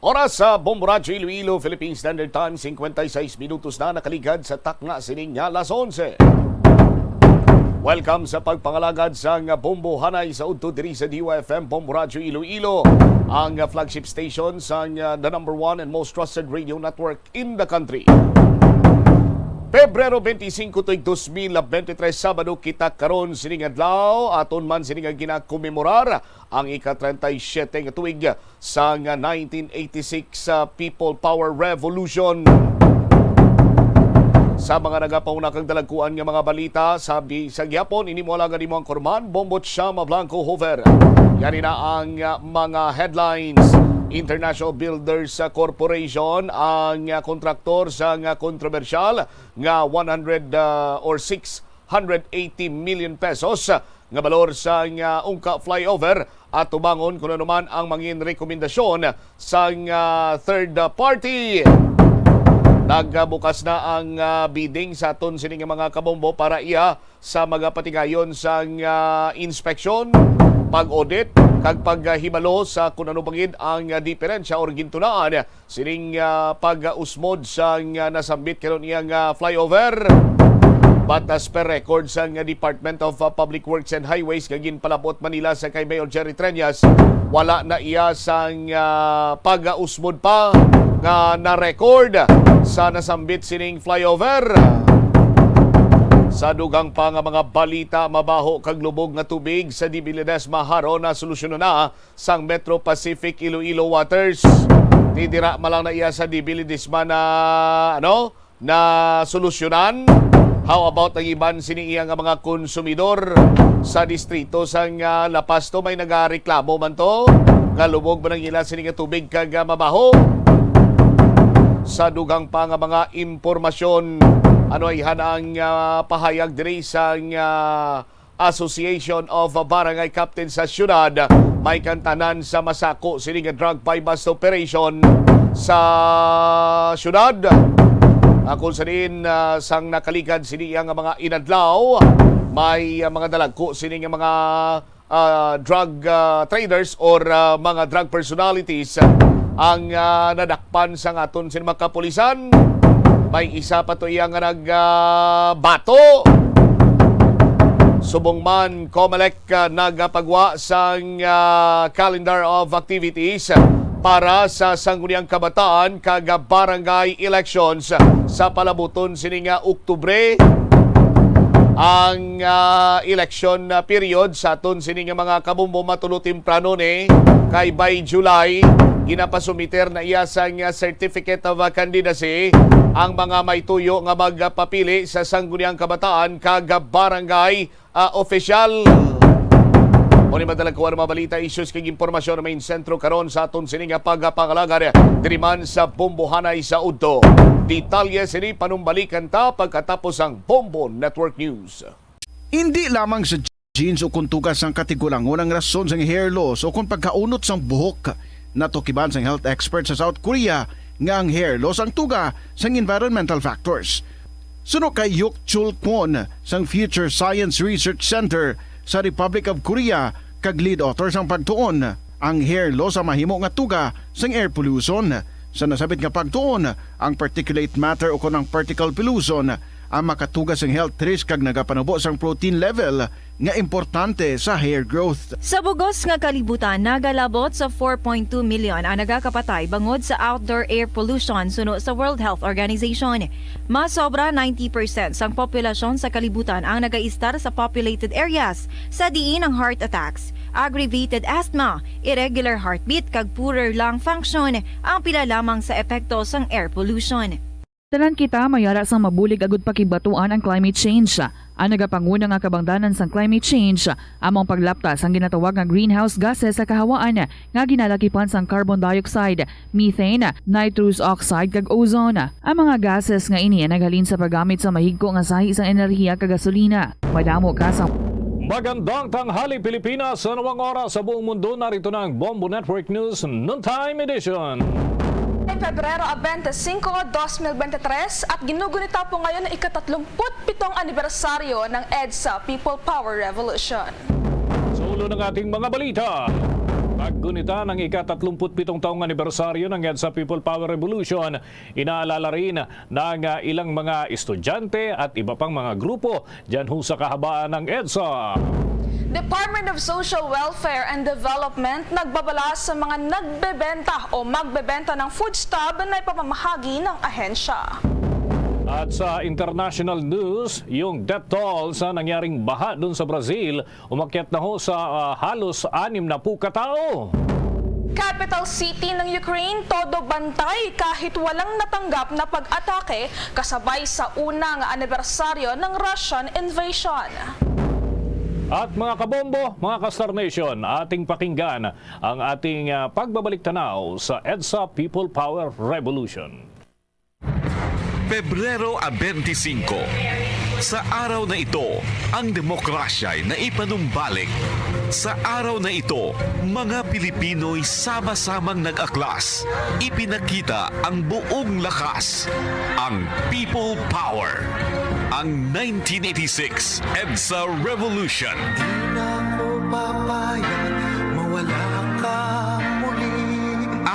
Oras sa Bomboradio Iloilo, Philippine Standard Time, 56 minutos na nakaligad sa takna sining nga alas 11. Welcome sa pagpangalagad sa Bombo Hanay sa udto diri sa DYFM Bomboradio Iloilo, ang flagship station sa the number one and most trusted radio network in the country. Pebrero 25 tuig 2023, Sabado kita karon sining adlaw aton man sining ginakomemorar ang ika-37 nga tuig sa 1986 People Power Revolution. Sa mga nagapauna kang dalagkuan nga mga balita, sabi sa gyapon ini mo lang ang Korman Bombot Shama Blanco Hover. Yan na ang mga headlines. International Builders Corporation ang kontraktor sa kontrobersyal nga 100 or 680 million pesos nga balor sa ungka flyover at tubangon kung ano man ang mangin rekomendasyon sa third party. Nagbukas na ang bidding sa aton sining mga kabombo para iya sa mga patigayon sa inspeksyon, pag-audit, kag paghibalo sa kung ano bangid ang diferensya or gintunaan sining pag-usmod sa nasambit karon iyang flyover. Batas per record sa Department of Public Works and Highways kagin palapot Manila sa kay Mayor Jerry Treñas, wala na iya sa pag-usmod pa nga na-record sa nasambit sining flyover. Sa dugang pa nga mga balita, mabaho kag lubog nga tubig sa Dibilides Maharo na solusyon na sang Metro Pacific Iloilo Waters. Tidira malang na iya sa Dibilides na solusyonan. How about ang iban sini iya nga mga konsumidor sa distrito sang Lapasto, may nagareklamo man to nga lubog ba nang ila sini nga tubig kag mabaho. Sa dugang pa nga mga impormasyon, ano ay hanang pahayag diri sa Association of Barangay Captains sa syudad, may kantanan sa masako sini nga drug by bust operation sa syudad. Kung sa din sang nakaligad sini nga mga inadlaw, may mga dalagko sini nga mga drug traders or mga drug personalities ang nadakpan sa aton sa mga kapulisan. May isa pa to iya nga nagbato. Subong man, COMELEC nagpagwa sa calendar of activities para sa sangguniang kabataan kag barangay elections sa palabuton sining Oktubre. Ang election period sa aton sining mga kabumbo matulo temprano ni kay by July ginapasumiter na iya sa certificate of candidacy ang mga may tuyo nga magpapili sa sangguniang kabataan kag barangay official. O ni madalag ko ang mga balita, issues kag impormasyon na may sentro karon sa aton sining pagpangalagar diriman sa Bombo Hanay sa udto. Detalye sini panumbalikan ta pagkatapos ang Bombo Network News. Hindi lamang sa jeans o kung tugas ang katigulangon ang rason sa hair loss o kung pagkaunot sang buhok. Natukiban sang health expert sa South Korea nga ang hair loss ang tuga sang environmental factors. Suno kay Yuk Chul Kwon sang Future Science Research Center sa Republic of Korea kag lead author sang pagtuon ang hair loss ang mahimo nga tuga sang air pollution. Sa nasabit nga pagtuon ang particulate matter o kunang particle pollution ang makatugas ang health risk kag nagapanubo sang protein level nga importante sa hair growth. Sa bugos nga kalibutan, nagalabot sa 4.2 million ang nagakapatay bangod sa outdoor air pollution suno sa World Health Organization. Mas sobra 90% sang populasyon sa kalibutan ang nagaistar sa populated areas sa diin ang heart attacks, aggravated asthma, irregular heartbeat kag poorer lung function ang pila lamang sa epekto sang air pollution. Tanan kita mayara sang mabulig agud pakibatuan ang climate change. Ang nagapanguna nga kabangdanan sang climate change among paglaptas ang ginatawag nga greenhouse gases sa kahawaan nga ginalakipan sang carbon dioxide, methane, nitrous oxide kag ozone. Ang mga gases nga ini naghalin sa paggamit sa mahigko nga sahi sang enerhiya kag gasolina. Madamo ka sang Magandang tanghali Pilipinas, sa nawang oras sa buong mundo, narito na ang Bombo Network News Noontime Edition. Pebrero 25, 2023 at ginugunita po ngayon ang ika-37 anibersaryo ng EDSA People Power Revolution. Sa ulo ng ating mga balita, Paggunita ng ika-37 taong anibersaryo ng EDSA People Power Revolution, inaalala rin ng ilang mga estudyante at iba pang mga grupo dyan ho sa kahabaan ng EDSA. Department of Social Welfare and Development nagbabala sa mga nagbebenta o magbebenta ng food stub na ipamamahagi ng ahensya. At sa international news, yung death toll sa nangyaring baha dun sa Brazil, umakyat na ho sa halos 60 katao. Capital city ng Ukraine, todo bantay kahit walang natanggap na pag-atake kasabay sa unang anibersaryo ng Russian invasion. At mga kabombo, mga ka-Star Nation, ating pakinggan ang ating pagbabalik tanaw sa EDSA People Power Revolution. Pebrero 25. Sa araw na ito, ang demokrasya ay naipanumbalik. Sa araw na ito, mga Pilipino'y sama-samang nag-aklas. Ipinakita ang buong lakas, ang People Power. Ang 1986 EDSA Revolution.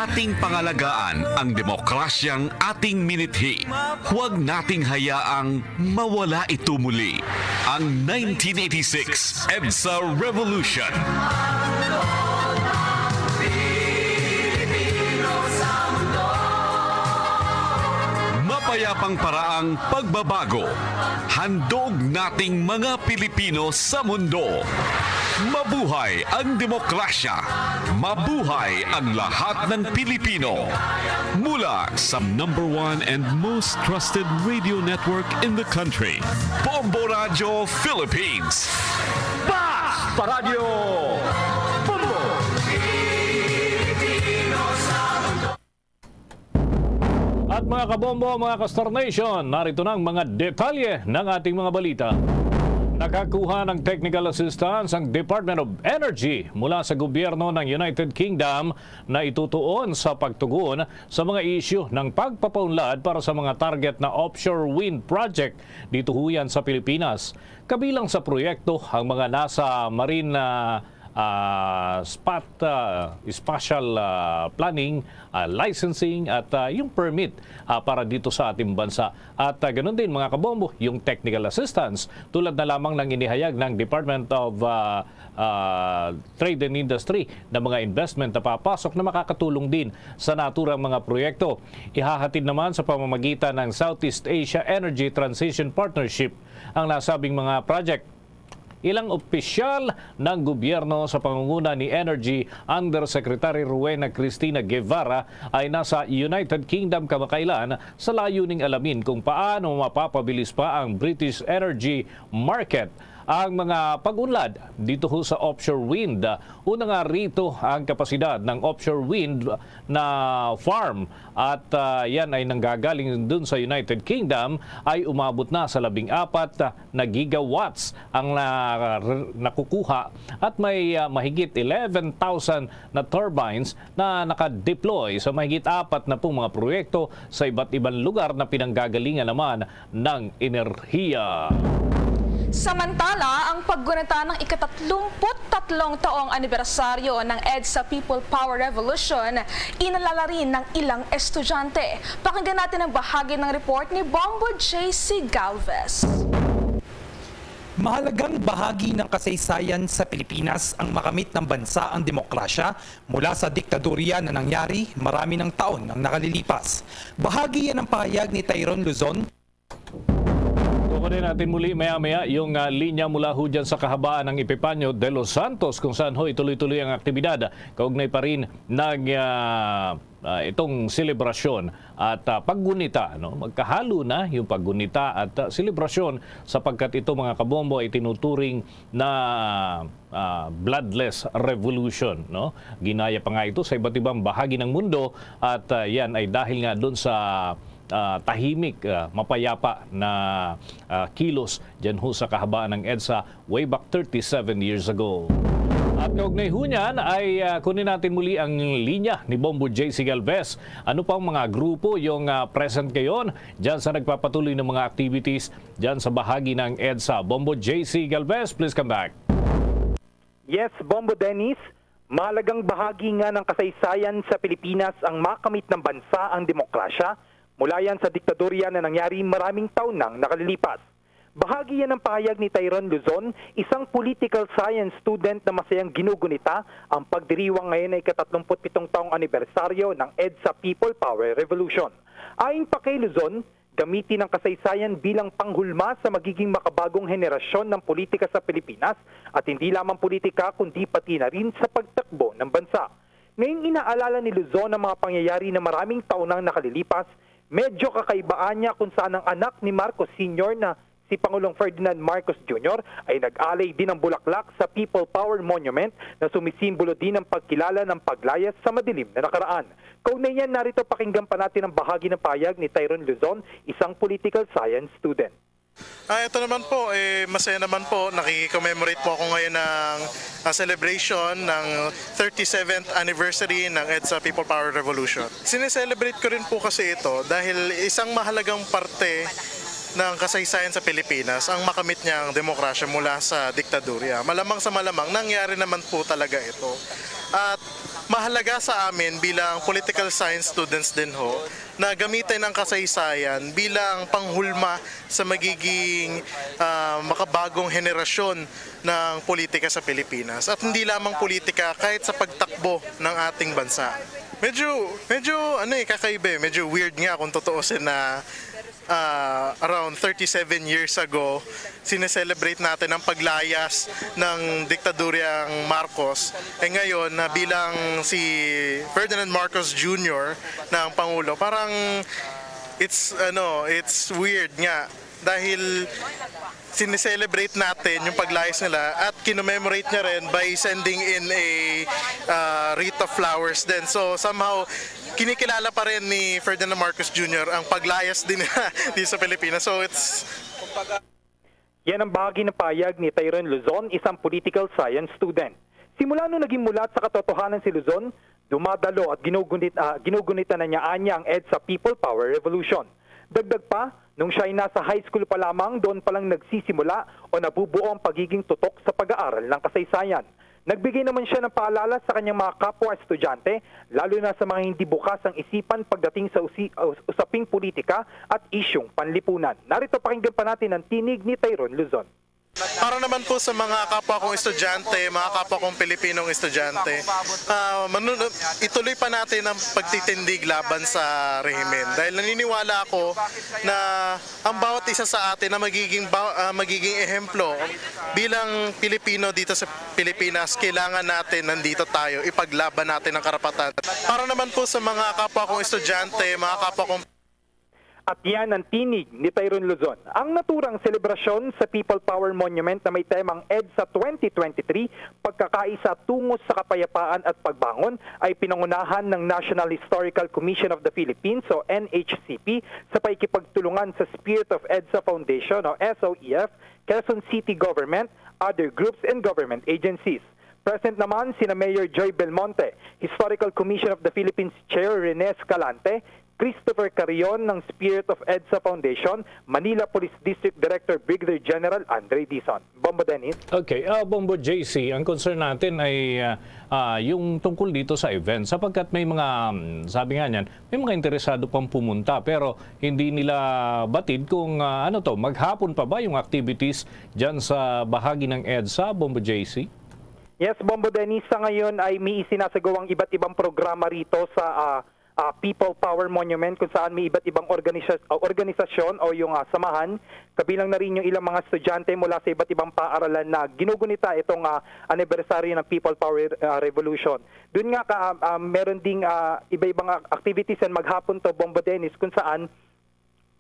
Ating pangalagaan ang demokrasyang ating minithi. Huwag nating hayaang mawala ito muli. Ang 1986 EDSA Revolution. Mapayapang paraang pagbabago. Handog nating mga Pilipino sa mundo. Mabuhay ang demokrasya. Mabuhay ang lahat ng Pilipino. Mula sa #1 and most trusted radio network in the country, Bombo Radio Philippines. Paradyo! Bombo! At mga kabombo, mga ka-Star Nation, narito na ang mga detalye ng ating mga balita. Nakakuha ng technical assistance ang Department of Energy mula sa gobyerno ng United Kingdom na itutuon sa pagtugon sa mga isyu ng pagpapaunlad para sa mga target na offshore wind project dito huyan sa Pilipinas. Kabilang sa proyekto ang mga nasa marine spatial planning, licensing at yung permit para dito sa ating bansa. At ganoon din mga kabombo, yung technical assistance tulad na lamang ng inihayag ng Department of Trade and Industry na mga investment na papasok na makakatulong din sa naturang mga proyekto. Ihahatid naman sa pamamagitan ng Southeast Asia Energy Transition Partnership ang nasabing mga project. Ilang opisyal ng gobyerno sa pangunguna ni Energy Undersecretary Rowena Cristina Guevara ay nasa United Kingdom kamakailan sa layuning alamin kung paano mapapabilis pa ang British energy market ang mga pag-unlad dito ho sa offshore wind. Una nga rito ang kapasidad ng offshore wind na farm at yan ay nanggagaling dun sa United Kingdom ay umabot na sa 14 na gigawatts ang nakukuha at may mahigit 11,000 na turbines na nakadeploy sa mahigit 4 na pong mga proyekto sa iba't ibang lugar na pinanggagalingan naman ng enerhiya. Samantala, ang paggunita ng ika-33 taong anibersaryo ng EDSA People Power Revolution, inalala rin ng ilang estudyante. Pakinggan natin ang bahagi ng report ni Bombo J.C. Galvez. Mahalagang bahagi ng kasaysayan sa Pilipinas ang makamit ng bansa ang demokrasya mula sa diktadurya na nangyari marami ng taon ang nakalilipas. Bahagi yan ng pahayag ni Tyrone Luzon. Kukunin natin muli maya-maya yung linya mula ho dyan sa kahabaan ng Epifanio de los Santos kung saan ho ituloy-tuloy ang aktibidad. Kaugnay pa rin ng itong selebrasyon at paggunita. No? Magkahalo na yung paggunita at selebrasyon sapagkat ito mga kabombo ay tinuturing na bloodless revolution. No? Ginaya pa nga ito sa iba't ibang bahagi ng mundo at yan ay dahil nga doon sa tahimik, mapayapa na kilos dyan ho sa kahabaan ng EDSA way back 37 years ago. At kaugnay ho niyan ay kunin natin muli ang linya ni Bombo J.C. Galvez. Ano pang mga grupo yung present ngayon dyan sa nagpapatuloy ng mga activities dyan sa bahagi ng EDSA? Bombo J.C. Galvez, please come back. Yes, Bombo Dennis. Mahalagang bahagi nga ng kasaysayan sa Pilipinas ang makamit ng bansa ang demokrasya mula yan sa diktadorya na nangyari maraming taon nang nakalilipas. Bahagi yan ng pahayag ni Tyron Luzon, isang political science student na masayang ginugunita ang pagdiriwang ngayon ay ika-37 taong anibersaryo ng EDSA People Power Revolution. Ayon pa kay Luzon, gamitin ang kasaysayan bilang panghulma sa magiging makabagong henerasyon ng politika sa Pilipinas at hindi lamang politika kundi pati na rin sa pagtakbo ng bansa. Ngayong inaalala ni Luzon ang mga pangyayari na maraming taon nang nakalilipas, medyo kakaibaan niya kung saan ang anak ni Marcos Sr. na si Pangulong Ferdinand Marcos Jr. ay nag-alay din ng bulaklak sa People Power Monument na sumisimbolo din ng pagkilala ng paglayas sa madilim na nakaraan. Kaugnay niyan, narito pakinggan pa natin ang bahagi ng pahayag ni Tyron Luzon, isang political science student. Ito naman po, masaya naman po. Nakikommemorate po ako ngayon ng celebration ng 37th anniversary ng EDSA People Power Revolution. Sineselebrate ko rin po kasi ito dahil isang mahalagang parte ng kasaysayan sa Pilipinas ang makamit niyang demokrasya mula sa diktadorya. Malamang sa malamang, nangyari naman po talaga ito. At mahalaga sa amin bilang political science students din ho, na gamitin ang kasaysayan bilang panghulma sa magiging makabagong henerasyon ng politika sa Pilipinas. At hindi lamang politika, kahit sa pagtakbo ng ating bansa. Medyo kakaiba, medyo weird nga kung totoosin na around 37 years ago, sineselebrate natin ang paglayas ng diktadoryang Marcos. Ngayon, na bilang si Ferdinand Marcos Jr. na ang Pangulo, parang it's weird nga dahil sineselebrate natin yung paglayas nila at kinommemorate niya rin by sending in a wreath of flowers din. So somehow, kinikilala pa rin ni Ferdinand Marcos Jr. ang paglayas din nila dito sa Pilipinas. So it's... Yan ang bahagi ng pahayag ni Tyron Luzon, isang political science student. Simula nung naging mulat sa katotohanan si Luzon, dumadalo at ginugunita na niya ang EDSA People Power Revolution. Dagdag pa, nung siya ay nasa high school pa lamang, doon palang nagsisimula o nabubuo ang pagiging tutok sa pag-aaral ng kasaysayan. Nagbigay naman siya ng paalala sa kanyang mga kapwa-estudyante, lalo na sa mga hindi bukas ang isipan pagdating sa usaping politika at isyong panlipunan. Narito pakinggan pa natin ang tinig ni Tyron Luzon. Para naman po sa mga kapwa kong estudyante, mga kapwa kong Pilipinong estudyante, ituloy pa natin ang pagtitindig laban sa rehimen. Dahil naniniwala ako na ang bawat isa sa atin na magiging ehemplo bilang Pilipino dito sa Pilipinas, kailangan natin nandito tayo, ipaglaban natin ang karapatan. Para naman po sa mga kapwa kong estudyante, mga kapwa kong At yan ang tinig ni Tyron Luzon. Ang naturang selebrasyon sa People Power Monument na may temang EDSA 2023, pagkakaisa tungo sa kapayapaan at pagbangon, ay pinangunahan ng National Historical Commission of the Philippines o NHCP sa paikipagtulungan sa Spirit of EDSA Foundation o SOEF, Quezon City Government, other groups and government agencies. Present naman sina Mayor Joy Belmonte, Historical Commission of the Philippines Chair Rene Escalante, Christopher Carrion ng Spirit of EDSA Foundation, Manila Police District Director Brigadier General Andre Dizon. Bombo Dennis. Okay, Bombo JC, ang concern natin ay yung tungkol dito sa event sapagkat may mga, sabi nga niyan, may mga interesado pang pumunta pero hindi nila batid kung maghapon pa ba yung activities dyan sa bahagi ng EDSA, Bombo JC? Yes, Bombo Dennis, sa ngayon ay may isinasagawang iba't ibang programa rito sa People Power Monument kung saan may iba't ibang organisasyon o yung samahan. Kabilang na rin yung ilang mga estudyante mula sa iba't ibang paaralan na ginugunita itong anibersaryo ng People Power Revolution. Doon nga meron ding iba-ibang activities and maghapon to, Bombo Dennis, kung saan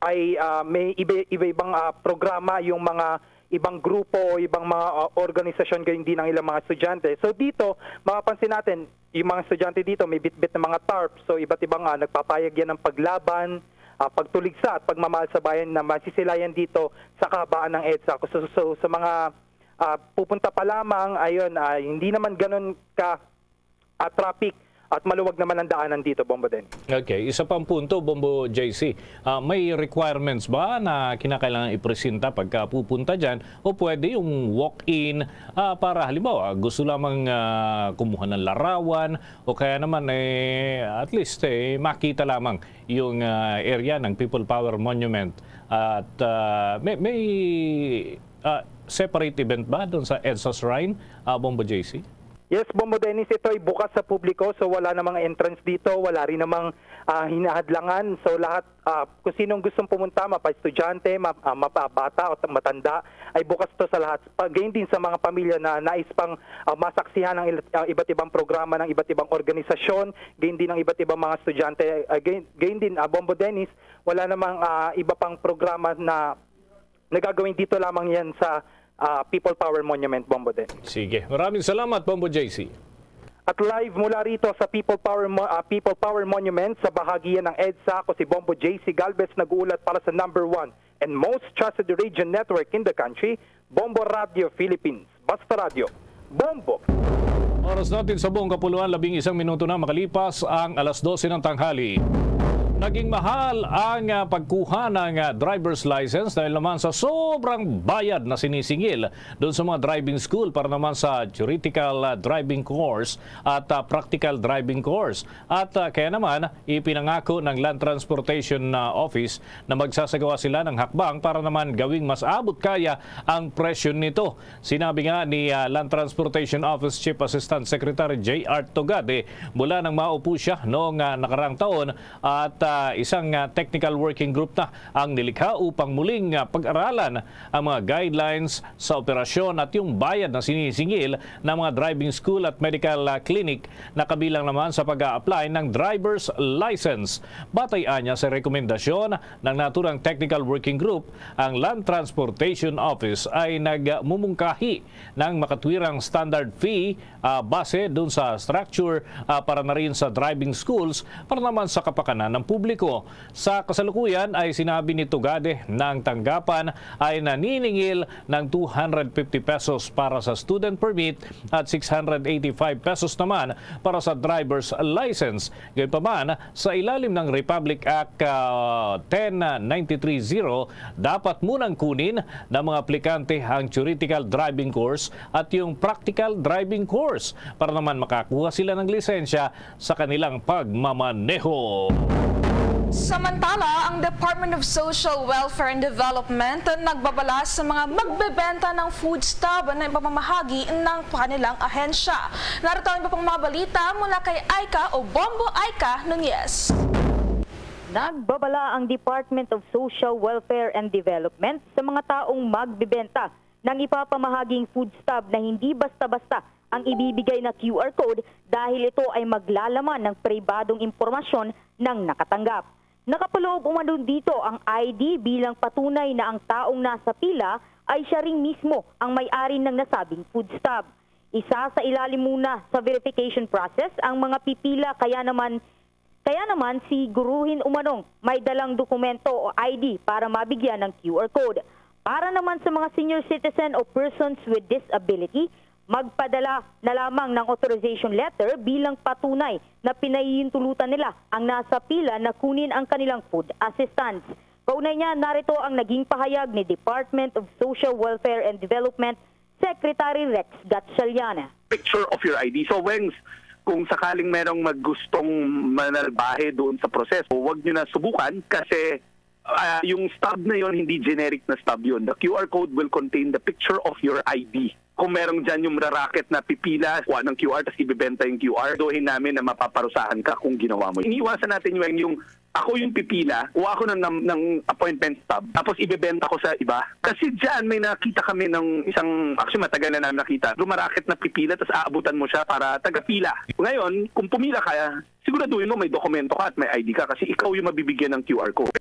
ay may iba-ibang programa yung mga ibang grupo, ibang mga organisasyon, gayon din ang ilang mga estudyante. So dito, mapapansin natin, yung mga estudyante dito may bit-bit na mga tarp. So iba't ibang nagpapayag yan ng paglaban, pagtuligsa at pagmamahal sa bayan na masisilayan dito sa kahabaan ng EDSA. So sa mga pupunta pa lamang, ayun, hindi naman ganun ka traffic at maluwag naman ang daanan dito, Bombo Dennis. Okay, isa pang punto, Bombo JC. May requirements ba na kinakailangan ipresenta pagka pupunta dyan o pwede yung walk-in para halimbawa gusto lamang kumuha ng larawan o kaya naman at least makita lamang yung area ng People Power Monument at may separate event ba doon sa EDSA Shrine, Bombo JC? Yes, Bombo Dennis, ito ay bukas sa publiko, so wala namang entrance dito, wala rin namang hinahadlangan. So lahat, kung sinong gustong pumunta, mapa-estudyante, mapabata o matanda, ay bukas to sa lahat. Gayon din sa mga pamilya na nais pang masaksihan ng iba't ibang programa ng iba't ibang organisasyon, gayon din ng iba't ibang mga estudyante. Gayon din, Bombo Dennis, wala namang iba pang programa na nagagawin dito lamang yan sa People Power Monument, Bombo Dennis. Sige, maraming salamat, Bombo JC. At live mula rito sa People Power Monument sa bahagian ng EDSA, ako si Bombo JC Galvez, nag-uulat para sa #1 and most trusted radio network in the country, Bombo Radio Philippines. Basta Radio, Bombo! Oras natin sa buong kapuluan, 11 minuto na makalipas ang 12:00 ng tanghali. Naging mahal ang pagkuha ng driver's license dahil naman sa sobrang bayad na sinisingil doon sa mga driving school para naman sa theoretical driving course at practical driving course. At kaya naman ipinangako ng Land Transportation Office na magsasagawa sila ng hakbang para naman gawing mas abot kaya ang presyo nito. Sinabi nga ni Land Transportation Office Chief Assistant Secretary J.R. Togade mula nang maupo siya noong nakaraang taon at isang technical working group na ang nilikha upang muling pag-aralan ang mga guidelines sa operasyon at yung bayad na sinisingil ng mga driving school at medical clinic na kabilang naman sa pag-a-apply ng driver's license. Batayan niya sa rekomendasyon ng naturang technical working group, ang Land Transportation Office ay nagmumungkahi ng makatwirang standard fee base dun sa structure para na rin sa driving schools para naman sa kapakanan ng publiko. Sa kasalukuyan ay sinabi ni Tugade na ang tanggapan ay naniningil ng 250 pesos para sa student permit at 685 pesos naman para sa driver's license. Gayunpaman, sa ilalim ng Republic Act 10930, dapat munang kunin ng mga aplikante ang theoretical driving course at yung practical driving course para naman makakuha sila ng lisensya sa kanilang pagmamaneho. Samantala, ang Department of Social Welfare and Development nagbabala sa mga magbebenta ng food stub na ipamamahagi ng kanilang ahensya. Narito ang iba pang mga balita mula kay Aika o Bombo Aika Nunez. Nagbabala ang Department of Social Welfare and Development sa mga taong magbebenta ng ipapamahaging food stub na hindi basta-basta ang ibibigay na QR code dahil ito ay maglalaman ng pribadong impormasyon ng nakatanggap. Nakapaloob umano dito ang ID bilang patunay na ang taong nasa pila ay siya ring mismo ang may-ari ng nasabing food stub. Isa sa ilalim muna sa verification process ang mga pipila kaya naman siguruhin umanong may dalang dokumento o ID para mabigyan ng QR code. Para naman sa mga senior citizen o persons with disability, magpadala na lamang ng authorization letter bilang patunay na pinahihintulutan nila ang nasa pila na kunin ang kanilang food assistance. Kaunay niya, narito ang naging pahayag ni Department of Social Welfare and Development Secretary Rex Gatchaliana. Picture of your ID. So kung sakaling merong maggustong manalbahe doon sa proseso, huwag nyo na subukan kasi yung stub na yon hindi generic na stub yun. The QR code will contain the picture of your ID. Kung merong dyan yung racket na pipila, kuha ng QR, tapos ibibenta yung QR, dohin namin na mapaparusahan ka kung ginawa mo. Iniiwasan natin yung ako yung pipila, kuha ako ng appointment stub, tapos ibibenta ko sa iba. Kasi dyan may nakita kami ng actually matagal na namin nakita, lumaraket na pipila, tapos aabutan mo siya para tagapila. Ngayon, kung pumila ka, siguraduhin mo may dokumento ka at may ID ka kasi ikaw yung mabibigyan ng QR code.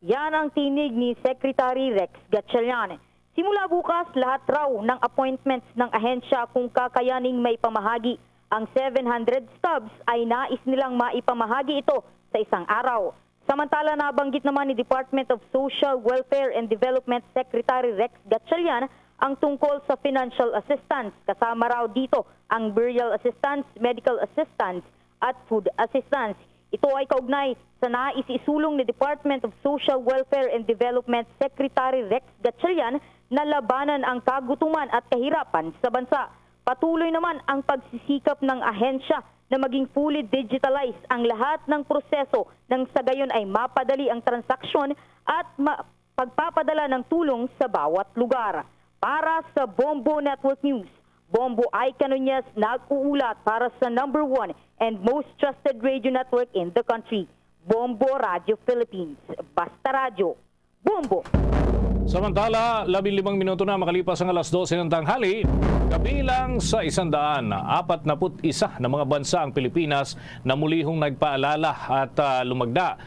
Yan ang tinig ni Secretary Rex Gatchalian. Simula bukas, lahat raw ng appointments ng ahensya kung kakayaning may pamahagi ang 700 stubs ay nais nilang maipamahagi ito sa isang araw. Samantala, nabanggit naman ni Department of Social Welfare and Development Secretary Rex Gatchalian ang tungkol sa financial assistance. Kasama raw dito ang burial assistance, medical assistance at food assistance. Ito ay kaugnay sa nais isulong ni Department of Social Welfare and Development Secretary Rex Gatchalian na labanan ang kagutuman at kahirapan sa bansa. Patuloy naman ang pagsisikap ng ahensya na maging fully digitalized ang lahat ng proseso nang sa gayon ay mapadali ang transaksyon at pagpapadala ng tulong sa bawat lugar. Para sa Bombo Network News, Bombo Ay Canonyas nag-uulat para sa #1 and most trusted radio network in the country, Bombo Radio Philippines. Basta Radio, Bombo! Samantala, 15 minuto na makalipas ang alas 12 ng tanghali, kabilang sa 141 na mga bansa ang Pilipinas na mulihong nagpaalala at lumagda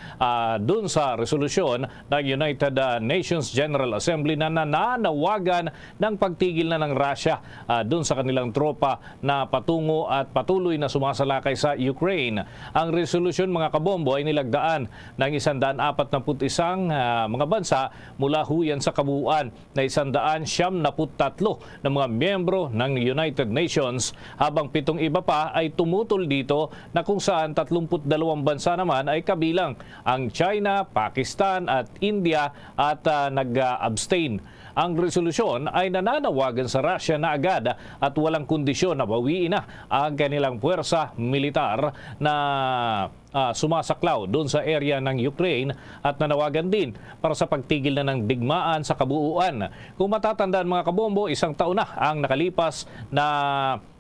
dun sa resolusyon ng United Nations General Assembly na nananawagan ng pagtigil na ng Russia dun sa kanilang tropa na patungo at patuloy na sumasalakay sa Ukraine. Ang resolusyon, mga kabombo, ay nilagdaan ng 141 mga bansa mula huyan sa kabuuan na 173 ng mga miyembro ng United Nations, habang 7 iba pa ay tumutol dito na kung saan 32 bansa naman ay kabilang ang China, Pakistan at India at nag-abstain. Ang resolusyon ay nananawagan sa Russia na agad at walang kondisyon na bawiin na ang kanilang puwersa militar na sumasaklaw doon sa area ng Ukraine at nanawagan din para sa pagtigil na ng digmaan sa kabuuan. Kung matatandaan, mga kabombo, 1 taon na ang nakalipas na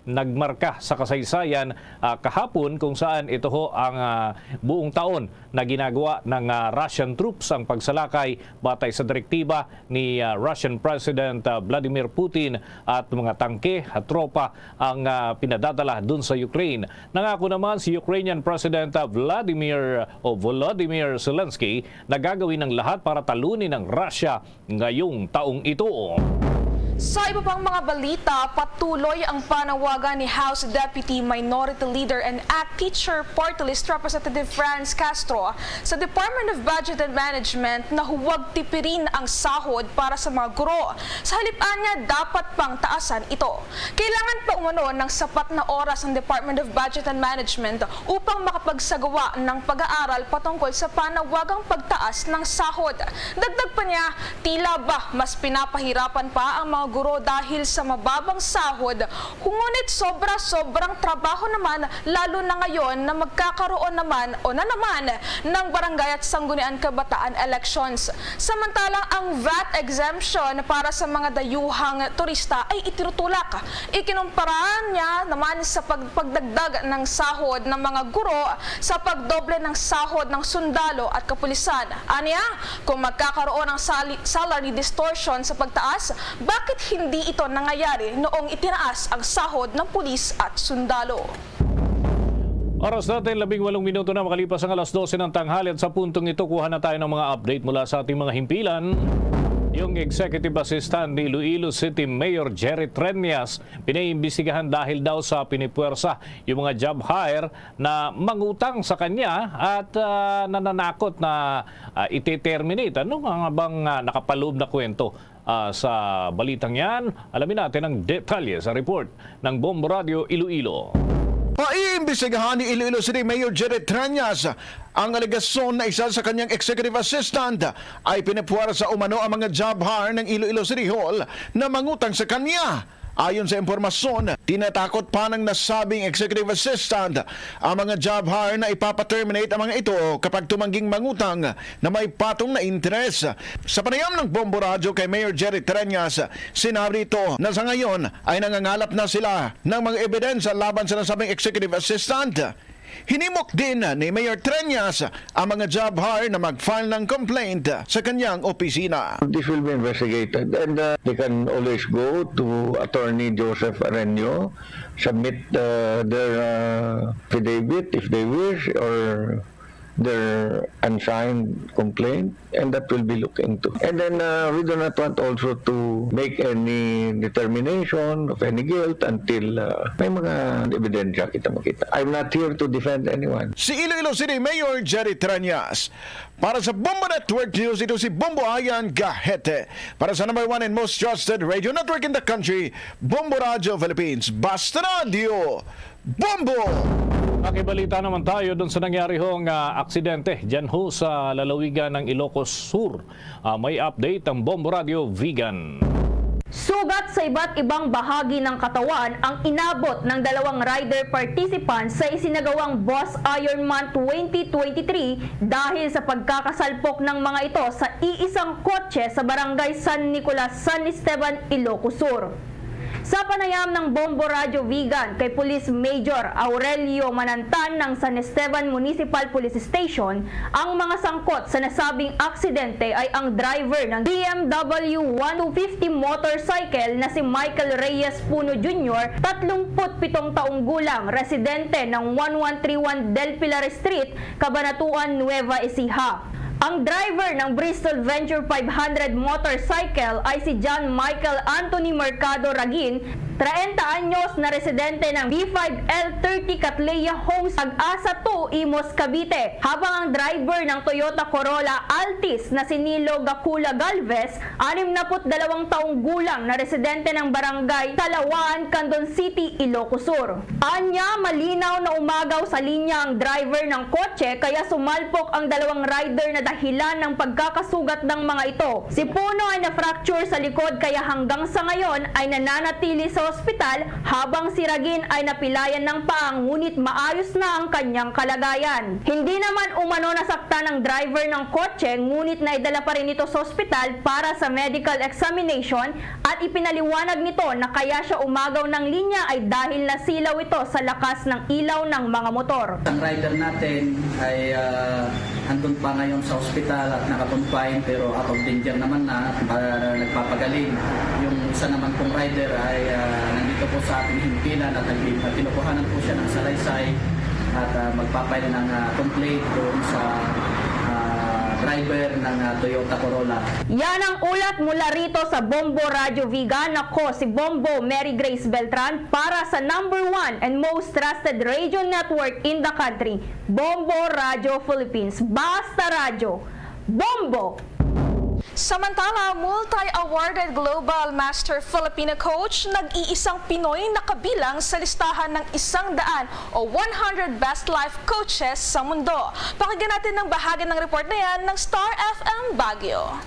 nagmarka sa kasaysayan kahapon kung saan ito ho ang buong taon na ginagawa ng Russian troops ang pagsalakay batay sa direktiba ni Russian President Vladimir Putin at mga tangke at tropa ang pinadadala dun sa Ukraine. Nangako naman si Ukrainian President Volodymyr Zelensky na gagawin ng lahat para talunin ng Russia ngayong taong ito. Sa iba pang mga balita, patuloy ang panawagan ni House Deputy Minority Leader and ACT Teacher Party List Representative Franz Castro sa Department of Budget and Management na huwag tipirin ang sahod para sa mga guro. Sa halipaan niya, dapat pang taasan ito. Kailangan pa umano ng sapat na oras ang Department of Budget and Management upang makapagsagawa ng pag-aaral patungkol sa panawagang pagtaas ng sahod. Dagdag pa niya, tila ba mas pinapahirapan pa ang mga guro dahil sa mababang sahod, ngunit sobrang trabaho naman, lalo na ngayon na magkakaroon naman ng barangay at sanggunian kabataan elections. Samantalang ang VAT exemption para sa mga dayuhang turista ay itinutulak. Ikinumpara niya naman sa pagdagdag ng sahod ng mga guro sa pagdoble ng sahod ng sundalo at kapulisan. Anya, kung magkakaroon ng salary distortion sa pagtaas, bakit hindi ito nangyayari noong itinaas ang sahod ng pulis at sundalo? Oras natin, 18 minuto na makalipas ang alas 12 ng tanghali at sa puntong ito, kuha na tayo ng mga update mula sa ating mga himpilan. Yung Executive Assistant ni Iloilo City Mayor Jerry Treñas pinaimbestigahan dahil daw sa pinipuwersa yung mga job hire na mangutang sa kanya at nananakot na iti-terminate. Ano nga bang nakapaloob na kwento sa balitang yan? Alamin natin ang detalye sa report ng Bombo Radio Iloilo. Paiimbestigahan ni Iloilo City Mayor Jerry Treñas ang alegasyon na isa sa kanyang executive assistant ay pinapuwara sa umano ang mga job hire ng Iloilo City Hall na mangutang sa kanya. Ayon sa impormasyon, tinatakot pa ng nasabing executive assistant ang mga job hire na ipapaterminate ang mga ito kapag tumangging mangutang na may patong na interes. Sa panayam ng Bombo Radio kay Mayor Jerry Treñas, sinabi ito na sa ngayon ay nangangalap na sila ng mga ebidensya laban sa nasabing executive assistant. Hinimok din ni Mayor Treñas ang mga job hire na mag-file ng complaint sa kanyang opisina. This will be investigated and they can always go to Attorney Joseph Arenio, submit their affidavit if they wish or their unsigned complaint, and that will be looked into. And then we do not want also to make any determination of any guilt until may mga ebidensya kita makita. I'm not here to defend anyone. Si Iloilo City Mayor Jerry Treñas. Para sa Bombo Network News, ito si Bombo Ayan Gahete. Para sa #1 and most trusted radio network in the country, Bombo Radio Philippines. Basta Radio, Bombo! Makibalita naman tayo doon sa nangyari hong aksidente dyan ho sa lalawigan ng Ilocos Sur. May update ang Bombo Radio Vegan. Sugat sa iba't ibang bahagi ng katawan ang inabot ng dalawang rider participants sa isinagawang Boss Ironman 2023 dahil sa pagkakasalpok ng mga ito sa iisang kotse sa barangay San Nicolas, San Esteban, Ilocos Sur. Sa panayam ng Bombo Radio Vegan kay Police Major Aurelio Manantan ng San Esteban Municipal Police Station, ang mga sangkot sa nasabing aksidente ay ang driver ng BMW 1250 motorcycle na si Michael Reyes Puno Jr., 37 taong gulang, residente ng 1131 Del Pilar Street, Cabanatuan, Nueva Ecija. Ang driver ng Bristol Venture 500 motorcycle ay si John Michael Anthony Mercado Ragin, 30 anyos na residente ng B5L30 Catleya Homes, Ag-asa 2, Imos, Cavite. Habang ang driver ng Toyota Corolla Altis na si Nilo Gacula Galvez, 62 taong gulang na residente ng barangay Talawaan, Candon City, Ilocos Sur. Anya, malinaw na umagaw sa linya ang driver ng kotse kaya sumalpok ang dalawang rider na dahilan ng pagkakasugat ng mga ito. Si Puno ay na-fracture sa likod kaya hanggang sa ngayon ay nananatili sa ospital habang si Ragin ay napilayan ng paa ngunit maayos na ang kanyang kalagayan. Hindi naman umano nasaktan ng driver ng kotse ngunit naidala pa rin ito sa ospital para sa medical examination at ipinaliwanag nito na kaya siya umagaw ng linya ay dahil nasilaw ito sa lakas ng ilaw ng mga motor. Ang rider natin ay andun pa ngayon sa ospital at nakakonfine pero out of danger naman na nagpapagaling. Yung isa naman pong rider ay nandito po sa ating himpilan at tinukuhanan po siya ng salaysay at magpapail ng complaint doon sa driver ng Toyota Corolla. Yan ang ulat mula rito sa Bombo Radio Vegan. Ako si Bombo Mary Grace Beltran para sa #1 and most trusted radio network in the country, Bombo Radio Philippines. Basta radyo, Bombo! Samantala, multi-awarded Global Master Filipino Coach, nag-iisang Pinoy na kabilang sa listahan ng 100 o 100 Best Life Coaches sa mundo. Pakinggan natin ang bahagi ng report na yan ng Star FM Baguio.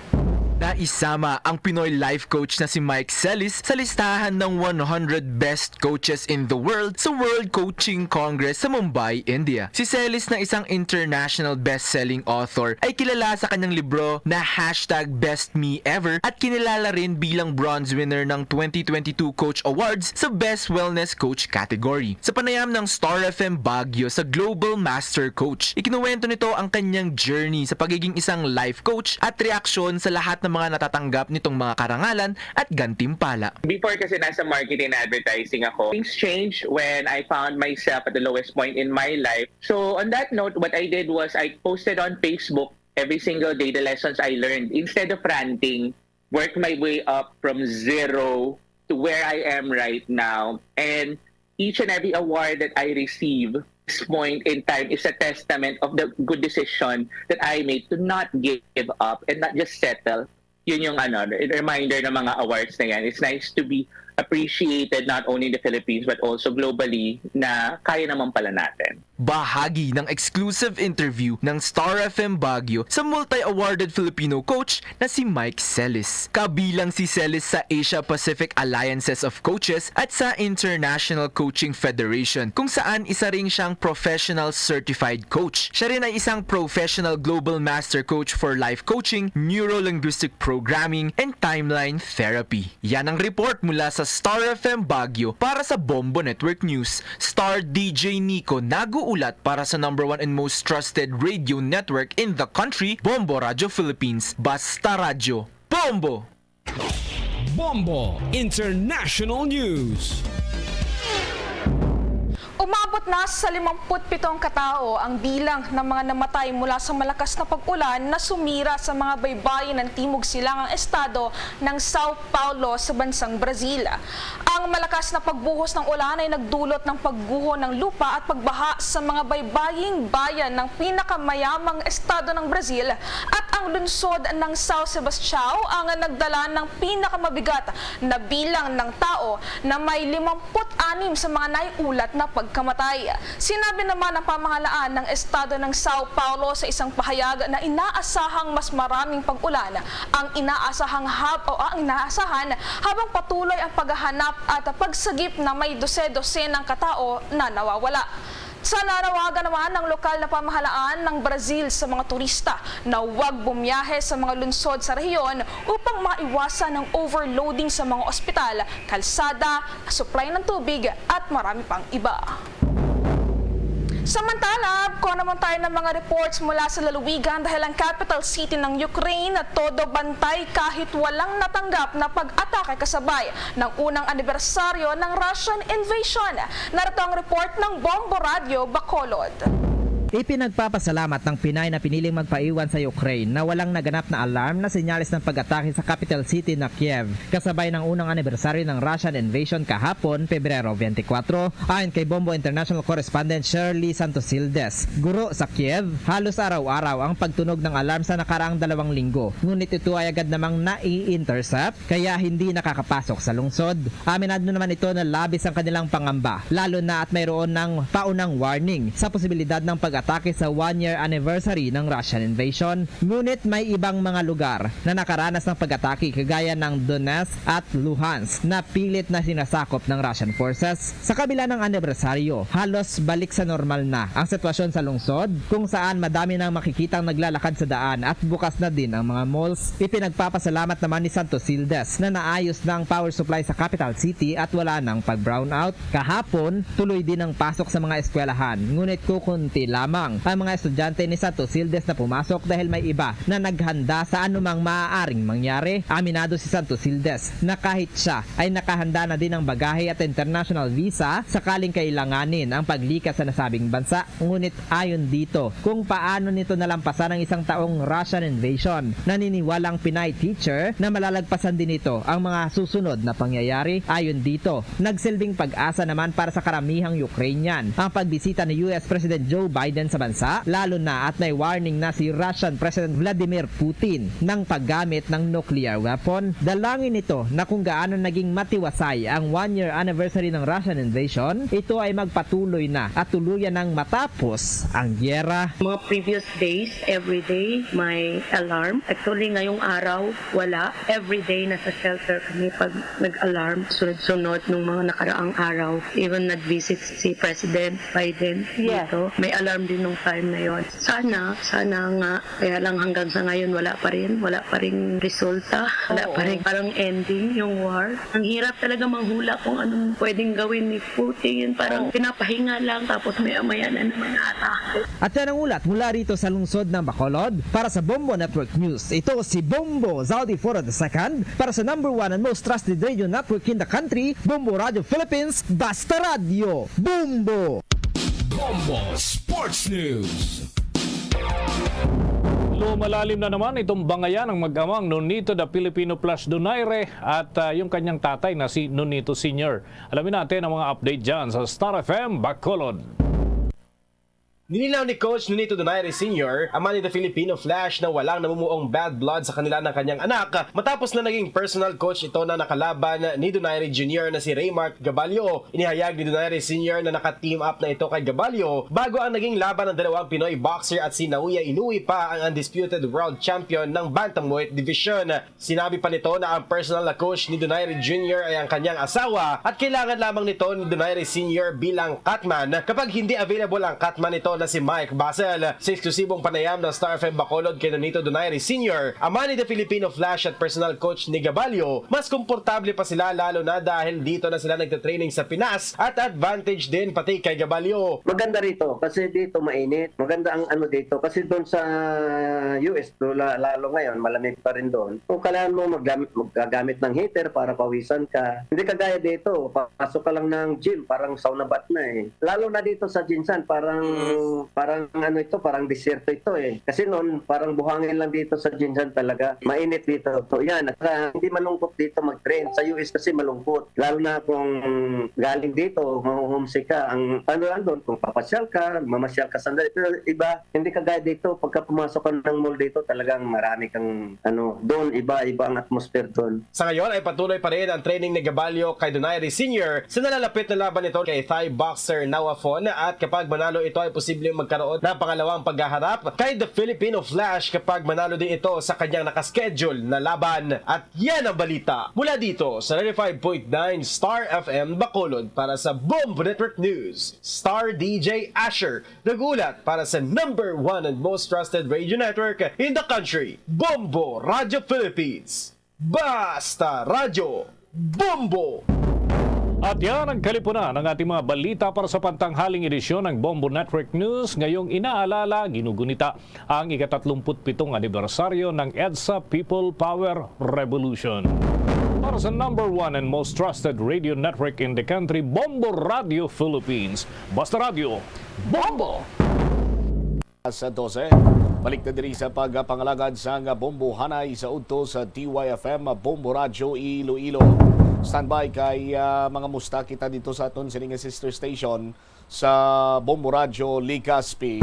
Naisama ang Pinoy life coach na si Mike Celis sa listahan ng 100 best coaches in the world sa World Coaching Congress sa Mumbai, India. Si Celis na isang international best-selling author ay kilala sa kanyang libro na #BestMeEver at kinilala rin bilang bronze winner ng 2022 Coach Awards sa Best Wellness Coach category. Sa panayam ng Star FM Baguio sa Global Master Coach, ikinuwento nito ang kanyang journey sa pagiging isang life coach at reaksyon sa lahat ng mga natatanggap nitong mga karangalan at gantimpala. Before kasi nasa marketing and advertising ako, things changed when I found myself at the lowest point in my life. So on that note, what I did was I posted on Facebook every single day the lessons I learned. Instead of ranting, work my way up from zero to where I am right now. And each and every award that I receive this point in time is a testament of the good decision that I made to not give up and not just settle. Yun yung reminder ng mga awards na yan. It's nice to be appreciated not only in the Philippines but also globally na kaya naman pala natin. Bahagi ng exclusive interview ng Star FM Baguio sa multi-awarded Filipino coach na si Mike Celis. Kabilang si Celis sa Asia Pacific Alliances of Coaches at sa International Coaching Federation kung saan isa ring siyang professional certified coach. Siya rin ay isang professional global master coach for life coaching, neuro-linguistic programming, and timeline therapy. Yan ang report mula sa Star FM Baguio para sa Bombo Network News. Star DJ Nico nag-uulat para sa #1 and most trusted radio network in the country, Bombo Radio Philippines. Basta radyo, Bombo! Bombo International News. Umabot na sa 57 katao ang bilang ng mga namatay mula sa malakas na pag-ulan na sumira sa mga baybayin ng Timog Silangang Estado ng Sao Paulo sa bansang Brazil. Ang malakas na pagbuhos ng ulan ay nagdulot ng pagguho ng lupa at pagbaha sa mga baybaying bayan ng pinakamayamang estado ng Brazil at ang lungsod ng São Sebastião ang nagdala ng pinakamabigat na bilang ng tao na may 56 sa mga naiulat na pagkamatay. pagkamatay. Sinabi naman ng pamahalaan ng estado ng Sao Paulo sa isang pahayag na inaasahang mas maraming pag-ulan ang inaasahan habang patuloy ang paghahanap at pagsagip na may dose-dosenang katao na nawawala. Sa nanawagan naman ng lokal na pamahalaan ng Brazil sa mga turista na huwag bumiyahe sa mga lungsod sa rehiyon upang maiwasan ang overloading sa mga ospital, kalsada, supply ng tubig at marami pang iba. Samantala, kuha naman tayo ng mga reports mula sa lalawigan dahil ang capital city ng Ukraine na todo bantay kahit walang natanggap na pag-atake kasabay ng unang anibersaryo ng Russian invasion. Narito ang report ng Bombo Radio Bacolod. Ipinagpapasalamat ng Pinay na piniling magpaiwan sa Ukraine na walang naganap na alarm na senyales ng pag-atake sa capital city na Kiev kasabay ng unang anibersaryo ng Russian invasion kahapon, Pebrero 24. Ayon kay Bombo International Correspondent Shirley Santosildes, guro sa Kiev, halos araw-araw ang pagtunog ng alarm sa nakaraang 2 linggo. Ngunit ito ay agad namang nai-intercept kaya hindi nakakapasok sa lungsod. Aminado naman ito na labis ang kanilang pangamba, lalo na at mayroon ng paunang warning sa posibilidad ng pag-atake sa 1-year anniversary ng Russian invasion. Ngunit may ibang mga lugar na nakaranas ng pag-atake kagaya ng Donetsk at Luhansk na pilit na sinasakop ng Russian forces. Sa kabila ng anibersaryo, halos balik sa normal na ang sitwasyon sa lungsod kung saan madami nang makikitang naglalakad sa daan at bukas na din ang mga malls. Ipinagpapasalamat naman ni Santosildes na naayos na ang power supply sa capital city at wala nang pag-brownout. Kahapon, tuloy din ang pasok sa mga eskwelahan, ngunit kukunti lamang ang mga estudyante ni Santosildes na pumasok dahil may iba na naghanda sa anumang maaaring mangyari. Aminado si Santosildes na kahit siya ay nakahanda na din ng bagahe at international visa sakaling kailanganin ang paglikas sa nasabing bansa. Ngunit ayon dito kung paano nito nalampasan ang 1 taong Russian invasion, naniniwalang Pinay teacher na malalagpasan din ito ang mga susunod na pangyayari. Ayon dito, nagsilbing pag-asa naman para sa karamihang Ukrainian ang pagbisita ni US President Joe Biden sa bansa, lalo na at may warning na si Russian President Vladimir Putin ng paggamit ng nuclear weapon. Dalangin nito na kung gaano naging matiwasay ang 1-year anniversary ng Russian invasion, ito ay magpatuloy na at tuluyan ng matapos ang gyera. Mga previous days, every day may alarm. Actually, ngayong araw, wala. Every day nasa shelter kami pag nag-alarm. Sunod-sunod nung mga nakaraang araw. Even nag-visit si President Biden dito. May alarm din nung time na yon. Sana nga, kaya lang hanggang sa ngayon wala pa rin resulta, wala pa rin parang ending yung war. Ang hirap talaga manghula kung anong pwedeng gawin ni Putin, parang pinapahinga lang tapos maya na naman atake. At yan ang ulat mula rito sa lungsod ng Bacolod. Para sa Bombo Network News, ito si Bombo Zaldi Foro II para sa #1 and most trusted radio network in the country, Bombo Radio Philippines, Basta Radio. Bombo! Bombo Sports News. Lumalalim na naman itong bangayan ng mag-amang Nonito da Filipino Plus Donaire at yung kanyang tatay na si Nonito Sr. Alamin natin ang mga update dyan sa Star FM Bacolod. Ninilaw ni Coach Nonito Donaire Sr., ama ni The Filipino Flash na walang namumuong bad blood sa kanila ng kanyang anak matapos na naging personal coach ito na nakalaban ni Donaire Jr. na si Raymark Gabalio. Inihayag ni Donaire Sr. na naka-team up na ito kay Gabalio bago ang naging laban ng dalawang Pinoy boxer at si Naoya Inoue pa ang undisputed world champion ng Bantamweight Division. Sinabi pa nito na ang personal na coach ni Donaire Jr. ay ang kanyang asawa at kailangan lamang nito ni Donaire Sr. bilang catman kapag hindi available ang catman nito na si Mike Basel. Sa eksklusibong panayam ng Star FM Bacolod kay Nonito Donaire Sr., ama ni The Filipino Flash at personal coach ni Gabalio, mas komportable pa sila lalo na dahil dito na sila nagtatraining sa Pinas at advantage din pati kay Gabalio. Maganda rito kasi dito mainit. Maganda ang ano dito kasi doon sa US, lalo ngayon malamig pa rin doon. Kung kailangan mo maggagamit ng heater para pawisan ka, hindi kagaya dito, pasok ka lang ng gym, parang sauna bath na eh. Lalo na dito sa Jinsan, parang parang ano ito, parang desierto ito eh. Kasi noon parang buhangin lang dito sa Jinsan talaga. Mainit dito. So yan, hindi malungkot dito mag-train. Sa US kasi malungkot. Lalo na kung galing dito, mahuhumsik ka. Ang ano lang doon, kung papasyal ka, mamasyal ka sandali. Pero iba, hindi kagaya dito. Pagka pumasok ka ng mall dito, talagang marami kang doon, iba ang atmosphere doon. Sa ngayon ay patuloy pa rin ang training ni Gabalio kay Donaire Sr. sa nalalapit na laban nito kay Thai boxer Nawafon, at kapag manalo ito ay posibleng magkaroon ng pangalawang paghaharap kay The Filipino Flash kapag manalo din ito sa kanyang nakaschedule na laban. At yan ang balita mula dito sa 95.9 Star FM Bacolod. Para sa Bombo Network News, Star DJ Asher nagulat para sa number 1 and most trusted radio network in the country, Bombo Radio Philippines. Basta Radio Bombo! At yan ang kalipunan ng ating mga balita para sa pantanghaling edisyon ng Bombo Network News. Ngayong inaalala, ginugunita ang ika-37 anibersaryo ng EDSA People Power Revolution. Para sa number 1 and most trusted radio network in the country, Bombo Radio Philippines. Basta Radio Bombo! Sa 12, balik na diri sa pagpangalagad sa Bombo Hanay sa udto sa DYFM Bombo Radio Iloilo. Standby kay mga musta kita dito sa aton sining sister station sa Bombo Radio Legazpi.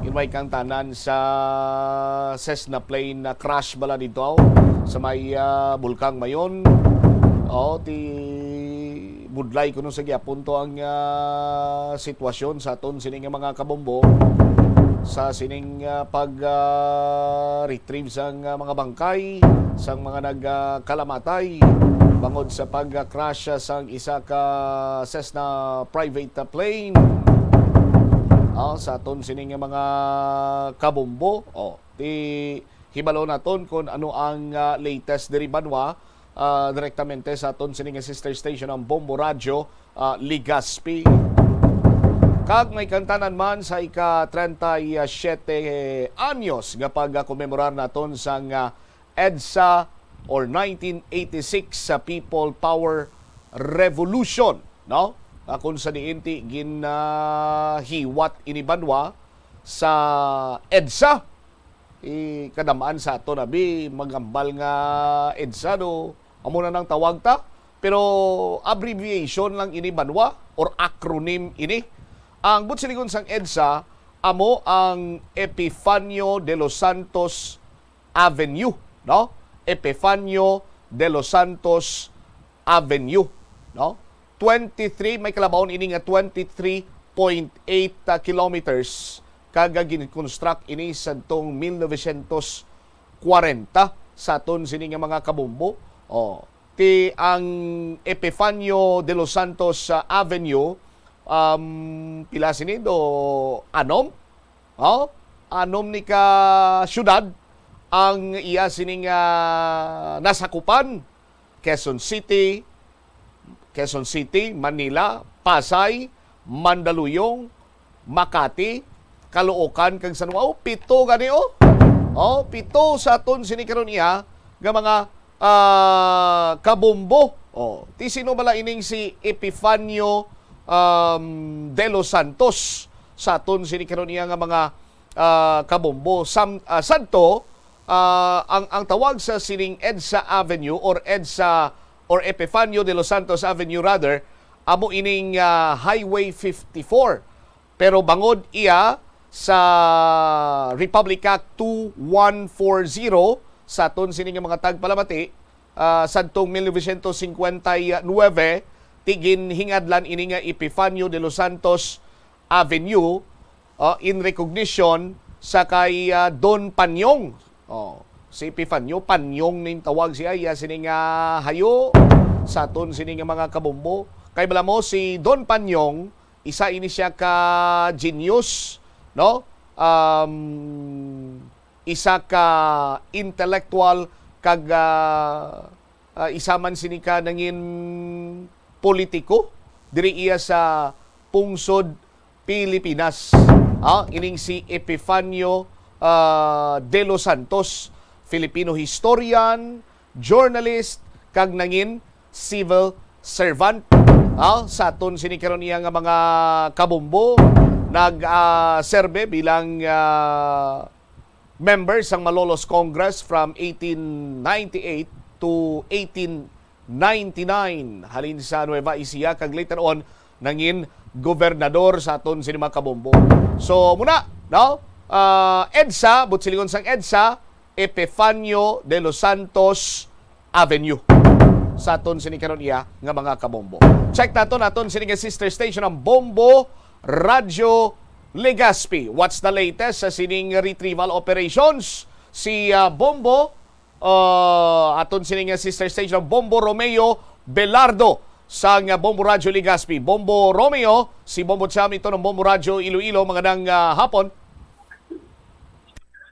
Invite kang tanan sa Cessna plane na crash bala dito sa may Bulkang Mayon. Ti budlay kuno sa gyapon to ang sitwasyon sa aton sining mga kabombo sa sining pag-retrieve sang mga bangkay, sang mga nagkalamatay bangod sa pag-crash sang isa ka Cessna private plane. Sa aton sining mga kabombo, ti hibalo naton kung ano ang latest diri banwa direktamente sa aton sining sister station ang Bombo Radio Legazpi. Kag may kantanan man sa ika-37 anyos nga pag-komemorar naton sang EDSA or 1986 sa People Power Revolution, no? Kung sa diinti ginhiwat inibanwa sa EDSA, kadamaan sa ato nabi magambal nga EDSA do amo na nang tawag ta, pero abbreviation lang inibanwa or acronym ini. Ang butsiligon sang EDSA amo ang Epifanio de los Santos Avenue, no? Epifanio de los Santos Avenue, no? 23 may kalabawon ini nga 23.8 kilometers kaga gin-construct ini sadtong 1940 sa aton sini nga mga kabombo. Ti ang Epifanio de los Santos Avenue pila sini do anom ni ka syudad ang iya sining nasakupan: Quezon City, Manila, Pasay, Mandaluyong, Makati, Caloocan kag San Juan. Pito gani pito sa aton sini karon iya nga mga kabombo. Ti sino bala ining si Epifanio de los Santos sa aton sini karon iya nga mga kabombo. Santo ang tawag sa sining EDSA Avenue or EDSA or Epifanio de los Santos Avenue rather, amo ining Highway 54. Pero bangod iya sa Republic Act 2140 sa aton sining mga tagpalamati sadtong 1959, tigin hingadlan ini nga Epifanio de los Santos Avenue in recognition sa kay Don Panyong. Si Epifanio Panyong ning tawag siya iya sining hayo sa aton sining mga kabombo. Kay bala mo si Don Panyong, isa ini siya ka genius, no? Isa ka intellectual kag isa man sini ka nangin politiko diri iya sa pungsod Pilipinas. Ining si Epifanio de los Santos, Filipino historian, journalist, kag nangin civil servant. Sa aton sini karon iya nga mga kabombo, nag-serve bilang member sang Malolos Congress from 1898 to 1899 halin sa Nueva Ecija kag later on nangin gobernador sa aton sinima Kabombo. So muna, no? EDSA, butsilingon sang EDSA, Epifanio de los Santos Avenue sa aton sinikaron iya nga mga Kabombo. Check naton sining sister station ang Bombo Radio Legazpi. What's the latest sa sining retrieval operations? Si Bombo aton sining sister station ang Bombo Romeo Belardo sa Bombo Radio Legazpi. Bombo Romeo, si Bombo Cham ito ng Bombo Radio Iloilo, magandang hapon.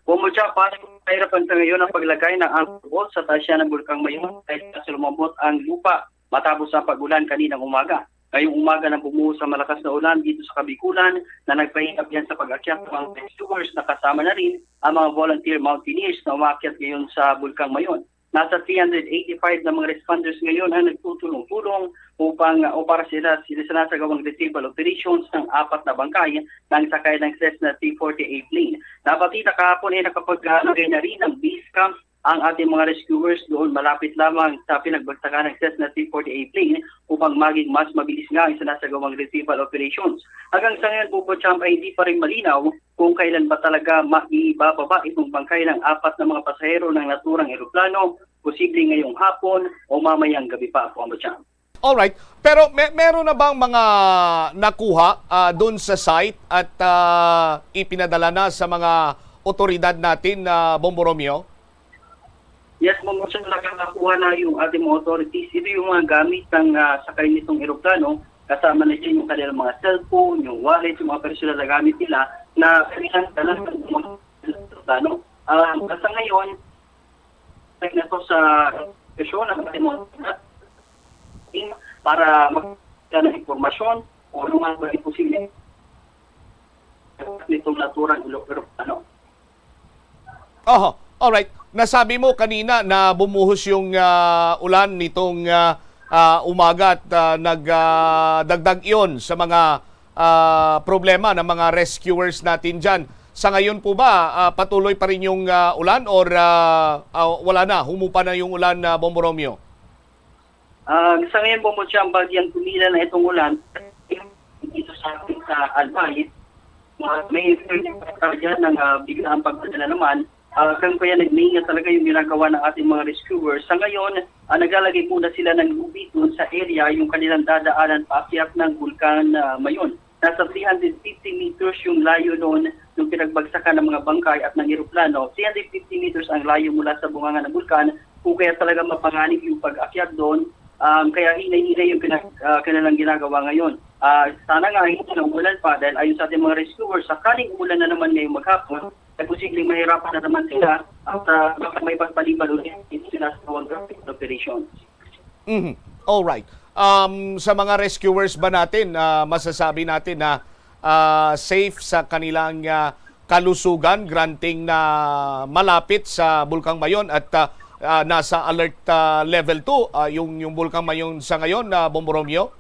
Bombo Cham, parang mahirapan sa ngayon ang paglagay ng angkol sa tasya ng Bulkang Mayon dahil sa lumambot ang lupa matapos ang pagulan kaninang umaga. Ngayong umaga na bumuhos sa malakas na ulan dito sa Kabikulan na nagpahirap yan sa pag-akyat ng mga rescuers na kasama na rin ang mga volunteer mountaineers na umakyat ngayon sa Bulkang Mayon. Nasa 385 na mga responders ngayon ang nagtutulong-tulong o para sila sinasagawang retrieval operations ng 4 na bangkay ng sakay ng Cessna T-48 plane. Napatita kahapon ay nakapaglagay na rin ng base camp ang ating mga rescuers doon malapit lamang sa pinagbagsakan ng Cessna T-48 plane upang maging mas mabilis nga ang sinasagawang retrieval operations. Hanggang sa ngayon, Bombo Champ, ay hindi pa rin malinaw kung kailan ba talaga maibababa itong bangkay ng 4 na mga pasahero ng naturang eroplano, posibleng ngayong hapon o mamayang gabi pa, Bombo Champ. Alright, pero meron na bang mga nakuha doon sa site at ipinadala na sa mga otoridad natin na Bombo Romeo? Yes, Bombo Champ, nakakuha na yung ating mga authorities. Ito yung mga gamit ng sakay nitong eroplano. Kasama na dyan yung kanilang mga cellphone, yung wallet, yung mga personal na gamit nila na kanilang dalang ng mga eroplano. Basta ngayon, na to sa sesyon ng ating mga para magkita ng informasyon o ano man ba posible nitong naturang eroplano. Alright. Nasabi mo kanina na bumuhos yung ulan nitong umaga at nagdagdag iyon sa mga problema ng mga rescuers natin dyan. Sa ngayon po ba, patuloy pa rin yung ulan or wala na? Humupa na yung ulan na Bombo Romeo? Sa ngayon, Bombo Champ, bagyang tumila na itong ulan dito sa ating sa Albay. May dyan ng biglaang pagpadala naman. Kaya nagmingat talaga yung ginagawa ng ating mga rescuers. Sa ngayon, naglalagay muna sila ng lubid doon sa area yung kanilang dadaanan paakyat ng Bulkan Mayon. Nasa 350 meters yung layo noon nung pinagbagsakan ng mga bangkay at ng eroplano. 350 meters ang layo mula sa bunganga ng bulkan kung kaya talaga mapanganib yung pag-akyat doon. Kaya hinay-hinay yung kanilang ginagawa ngayon. Sana nga hindi na umulan pa dahil ayon sa ating mga rescuers, sakaling umulan na naman ngayong maghapon, ay posibleng mahirapan na naman sila at baka may pagpalibal ulit sila sa traffic operations. Alright. Sa mga rescuers ba natin, masasabi natin na safe sa kanilang kalusugan, granting na malapit sa Bulkang Mayon at nasa alert level 2 yung Bulkang Mayon sa ngayon na Bombo Romeo?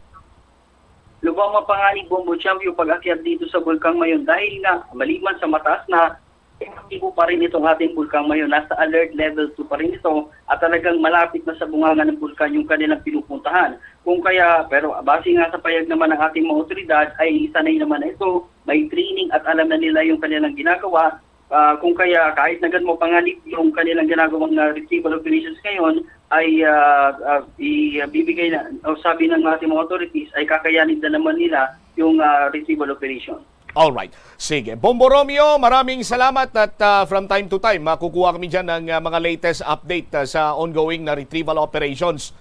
Lubang mapanganib, Bombo Champ, yung pag-akyat dito sa Bulkang Mayon dahil nga maliban sa mataas na aktibo pa rin itong ating Bulkang Mayon. Nasa alert level 2 pa rin ito at talagang malapit na sa bunganga ng bulkan yung kanilang pinupuntahan. Kung kaya, pero base nga sa payag naman ng ating mga otoridad ay sanay naman na ito, may training at alam na nila yung kanilang ginagawa. Kung kaya kahit na ganun mo panganib yung kanilang ginagawang retrieval operations ngayon ay ibibigay na, o sabi ng ating mga authorities ay kakayanin na naman nila yung retrieval operation. Alright. Sige. Bombo Romeo, maraming salamat at from time to time makukuha kami dyan ng mga latest update sa ongoing na retrieval operations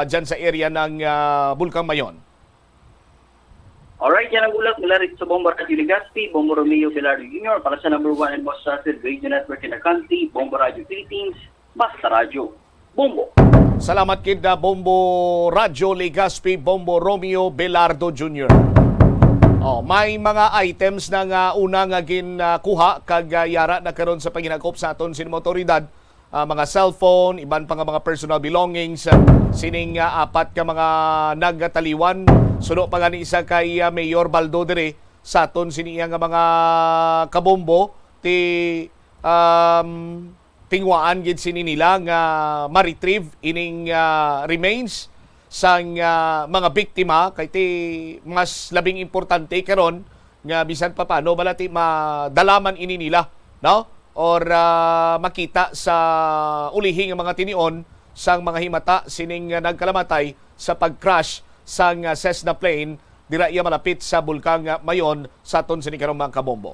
dyan sa area ng Bulkang Mayon. Alright, yan ang ulat mula rito sa Bombo Radio Legazpi, Bombo Romeo Belardo Jr. para sa number 1 and most trusted radio network in the country, Bombo Radio Philippines, Basta Radio, Bombo. Salamat kid Bombo Radio Legazpi, Bombo Romeo Belardo Jr. May mga items na nga unang ginkuha kag yara na karon sa paginakop sa aton sin motoridad, mga cellphone, iban pa nga mga personal belongings, sining 4 ka mga nagtaliwan, suno pa nga ni isa kay Mayor Baldo dire sa aton siniya nga mga kabombo ti tingwaan gid sini nila nga ma-retrieve ining remains sang mga biktima kay ti mas labing importante karon nga bisan pa paano balati madalaman ini nila, no? Or makita sa ulihi nga mga tinion sang mga himata sining nagkalamatay sa pag-crash sang Cessna plane dira iya malapit sa bulkang Mayon sa aton sini karong mga kabombo.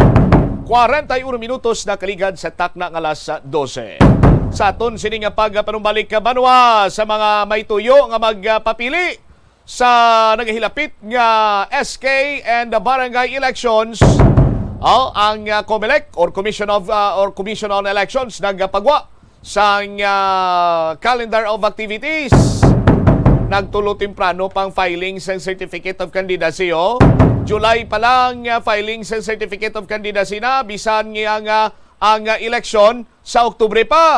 41 minutos na kaligad sa takna nga alas 12. Sa aton sini nga pagpanumbalik ka banwa sa mga may tuyo nga magpapili sa nagahilapit nga SK and barangay elections. Ang COMELEC or Commission on Elections nagpagwa sa calendar of activities. Nagtulo temprano pang filing sa Certificate of Candidacy. July pa lang filing sa Certificate of Candidacy na, bisan ang eleksyon sa Oktubre pa.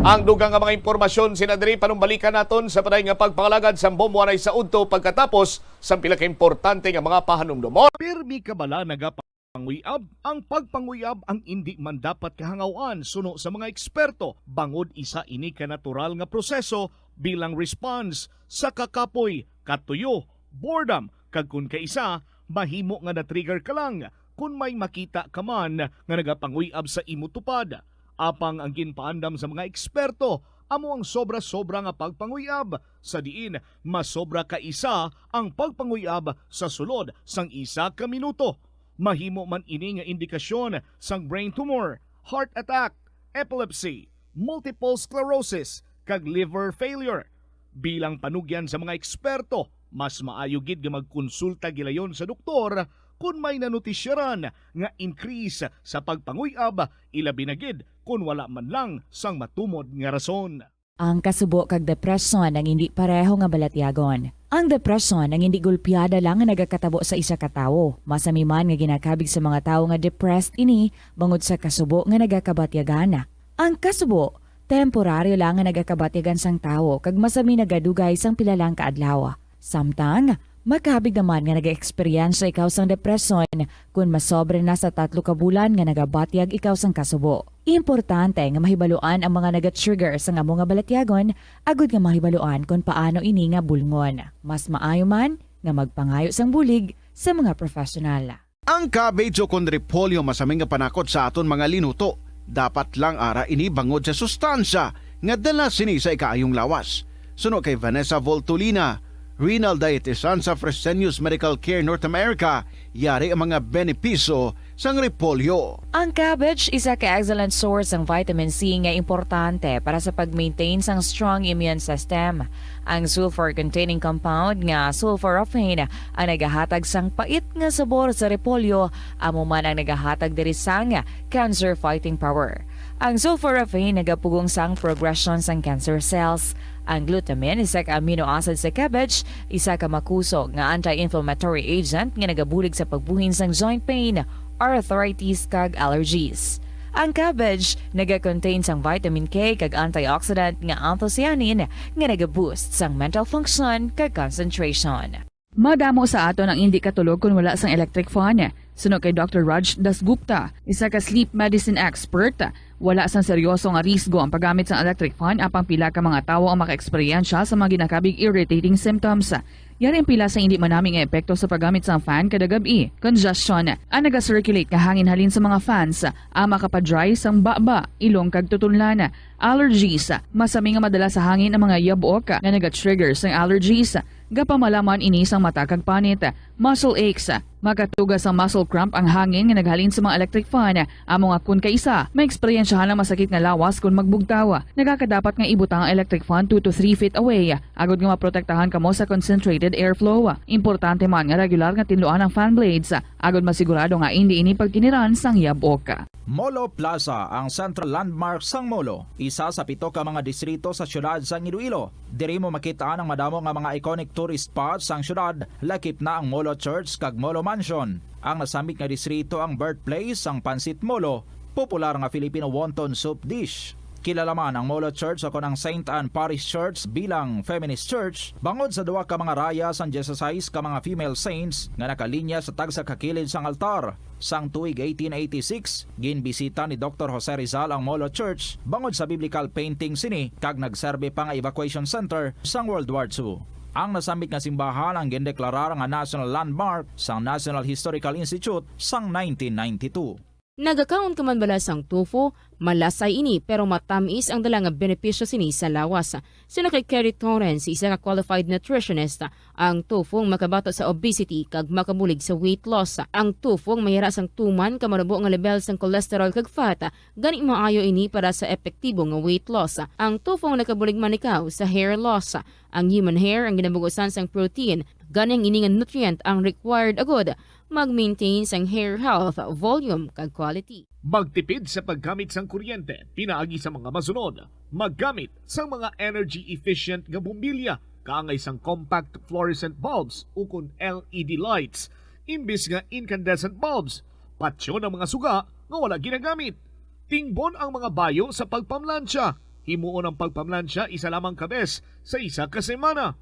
Ang dugang nga mga impormasyon sinadiri panumbalikan naton sa paday nga pagpangalagad sa bombuanay sa udto pagkatapos sa pila ka importante nga mga pahanumdumon. Pirmi kabala nagapanguyab ang pagpanguyab ang hindi man dapat kahangawan suno sa mga eksperto bangod isa ini ka natural nga proseso bilang response sa kakapoy, katuyo, boredom kag kun kaisa mahimo nga na-trigger ka lang kung may makita ka man nga nagapanguyab sa imo tupad. Apang ang ginpaandam sa mga eksperto amo ang sobra-sobra nga pagpanguyab sa diin masobra ka isa ang pagpanguyab sa sulod sang isa ka minuto. Mahimo man ini nga indikasyon sang brain tumor, heart attack, epilepsy, multiple sclerosis kag liver failure. Bilang panugyan sa mga eksperto, mas maayo gid nga magkonsulta gilayon sa doktor kung may nanotisyaran nga increase sa pagpanguyab, ilabi na gid kung wala man lang sang matumod nga rason. Ang kasubo kag depresyon ang hindi pareho nga balatyagon. Ang depresyon ang hindi gulpiyada lang nga nagakatabo sa isa ka tawo. Masami man nga ginakabig sa mga tawo nga depressed ini bangod sa kasubo nga nagakabatyagan. Ang kasubo temporaryo lang nga nagakabatyagan sang tawo kag masami nagadugay sang pila lang ka adlaw. Samtang makabig naman nga nag-experience ikaw sang depresyon kung masobre na sa 3 ka bulan nga nagabatyag ikaw sang kasubo. Importante nga mahibaluan ang mga naga-trigger sa nga mga balatyagon, agud nga mahibaluan kung paano ini nga bulngon. Mas maayo man nga magpangayo sang bulig sa mga profesional. Ang cabbage o kon repolyo masaming nga panakot sa aton mga linuto. Dapat lang ara ini bangod sa sustansya nga dala sini sa ikaayong lawas. Suno kay Vanessa Voltolina, renal dietitian sa Fresenius Medical Care North America, yari ang mga benepisyo sang repolyo. Ang cabbage isa ka excellent source ng vitamin C nga importante para sa pag-maintain sang strong immune system. Ang sulfur-containing compound nga sulforaphane ang nagahatag sang pait nga sabor sa repolyo, amo man ang nagahatag diri sang cancer-fighting power. Ang sulforaphane nagapugong sang progression sang cancer cells. Ang glutamine, isa ka amino acid sa cabbage, isa ka makusog nga anti-inflammatory agent nga nagabulig sa pagbuhin sang joint pain, arthritis kag allergies. Ang cabbage naga-contain sang vitamin K kag antioxidant nga anthocyanin nga naga-boost sang mental function kag concentration. Madamo sa aton ang hindi katulog kung wala sang electric fan. Suno kay Dr. Raj Dasgupta, isa ka sleep medicine expert, wala sang seryoso nga risgo ang paggamit sang electric fan apang pila ka mga tawo ang maka-eksperyensya sa mga ginakabig irritating symptoms. Yari ang pila sa hindi manaming epekto sa paggamit sang fan kada gabi. Congestion, ang naga-circulate ka hangin halin sa mga fans, ang makapadry sang baba, ilong kag tutunlan. Allergies, masami nga madala sa hangin ang mga yabok na naga-trigger sang allergies. Gapamalaman ini sang mata kag panit. Muscle aches, makatugas ang muscle cramp ang hangin nga naghalin sa mga electric fan. Amo nga kun kaisa, may eksperyensyahan lang masakit nga lawas kung magbugtaw. Nagakadapat nga ibutang ang electric fan 2 to 3 feet away. Agod nga maprotektahan kamo sa concentrated airflow. Importante man nga regular nga tinluan ang fan blades. Agod masigurado nga hindi ini pagtiniran sang yabok. Molo Plaza, ang central landmark sang Molo, isa sa 7 ka mga distrito sa syudad sang Iloilo. Diri mo makitaan ang madamo nga mga iconic tourist spots sang syudad, lakip na ang Molo Church kag Molo Mansion. Ang nasamit nga distrito ang birthplace sang Pansit Molo, popular nga Filipino wonton soup dish. Kilala man ang Molo Church o ang St. Anne Parish Church bilang feminist church bangod sa duwa ka mga raya sang 16 ka mga female saints nga nakalinya sa tagsa kakilid sang altar. Sang tuig 1886, ginbisita ni Dr. Jose Rizal ang Molo Church bangod sa biblical painting sini kag nagserbe pa nga evacuation center sang World War II. Ang nasambit nga simbahan ang gindeklarar nga national landmark sang National Historical Institute sang 1992. Nagakaon ka man bala sang tofu, malasay ini pero matamis ang dala nga benepisyo sini sa lawas. Sina kay Kerry Torrens, isa ka qualified nutritionist, ang tofu ang makabato sa obesity kag makabulig sa weight loss. Ang tofu ang mayara sang tuman ka manubo nga level sang cholesterol kag fat, gani maayo ini para sa epektibo nga weight loss. Ang tofu ang nakabulig manikaw sa hair loss. Ang human hair ang ginabugusan sang protein, gani ang ini nga nutrient ang required agod mag-maintain sang hair health, volume kag quality. Magtipid sa paggamit sang kuryente, pinaagi sa mga masunod. Maggamit sa mga energy-efficient nga bumbilya, kaangay sang compact fluorescent bulbs ukon LED lights, imbis nga incandescent bulbs. Patsyo ng mga suga nga wala ginagamit. Tingbon ang mga bayo sa pagpamlansya. Himuon ang pagpamlansya isa lamang kabes sa isa ka semana.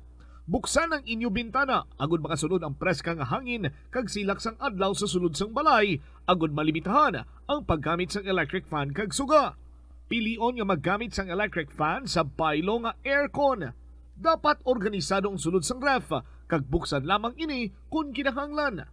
Buksan ang inyo bintana, agud makasulod ang preska nga hangin kag silak sang adlaw sa sulod sang balay, agud malimitahan ang paggamit sang electric fan kag suga. Pilion nga maggamit sang electric fan sa baylo nga aircon. Dapat organisado ang sulod sang ref kag buksan lamang ini kung kinahanglan.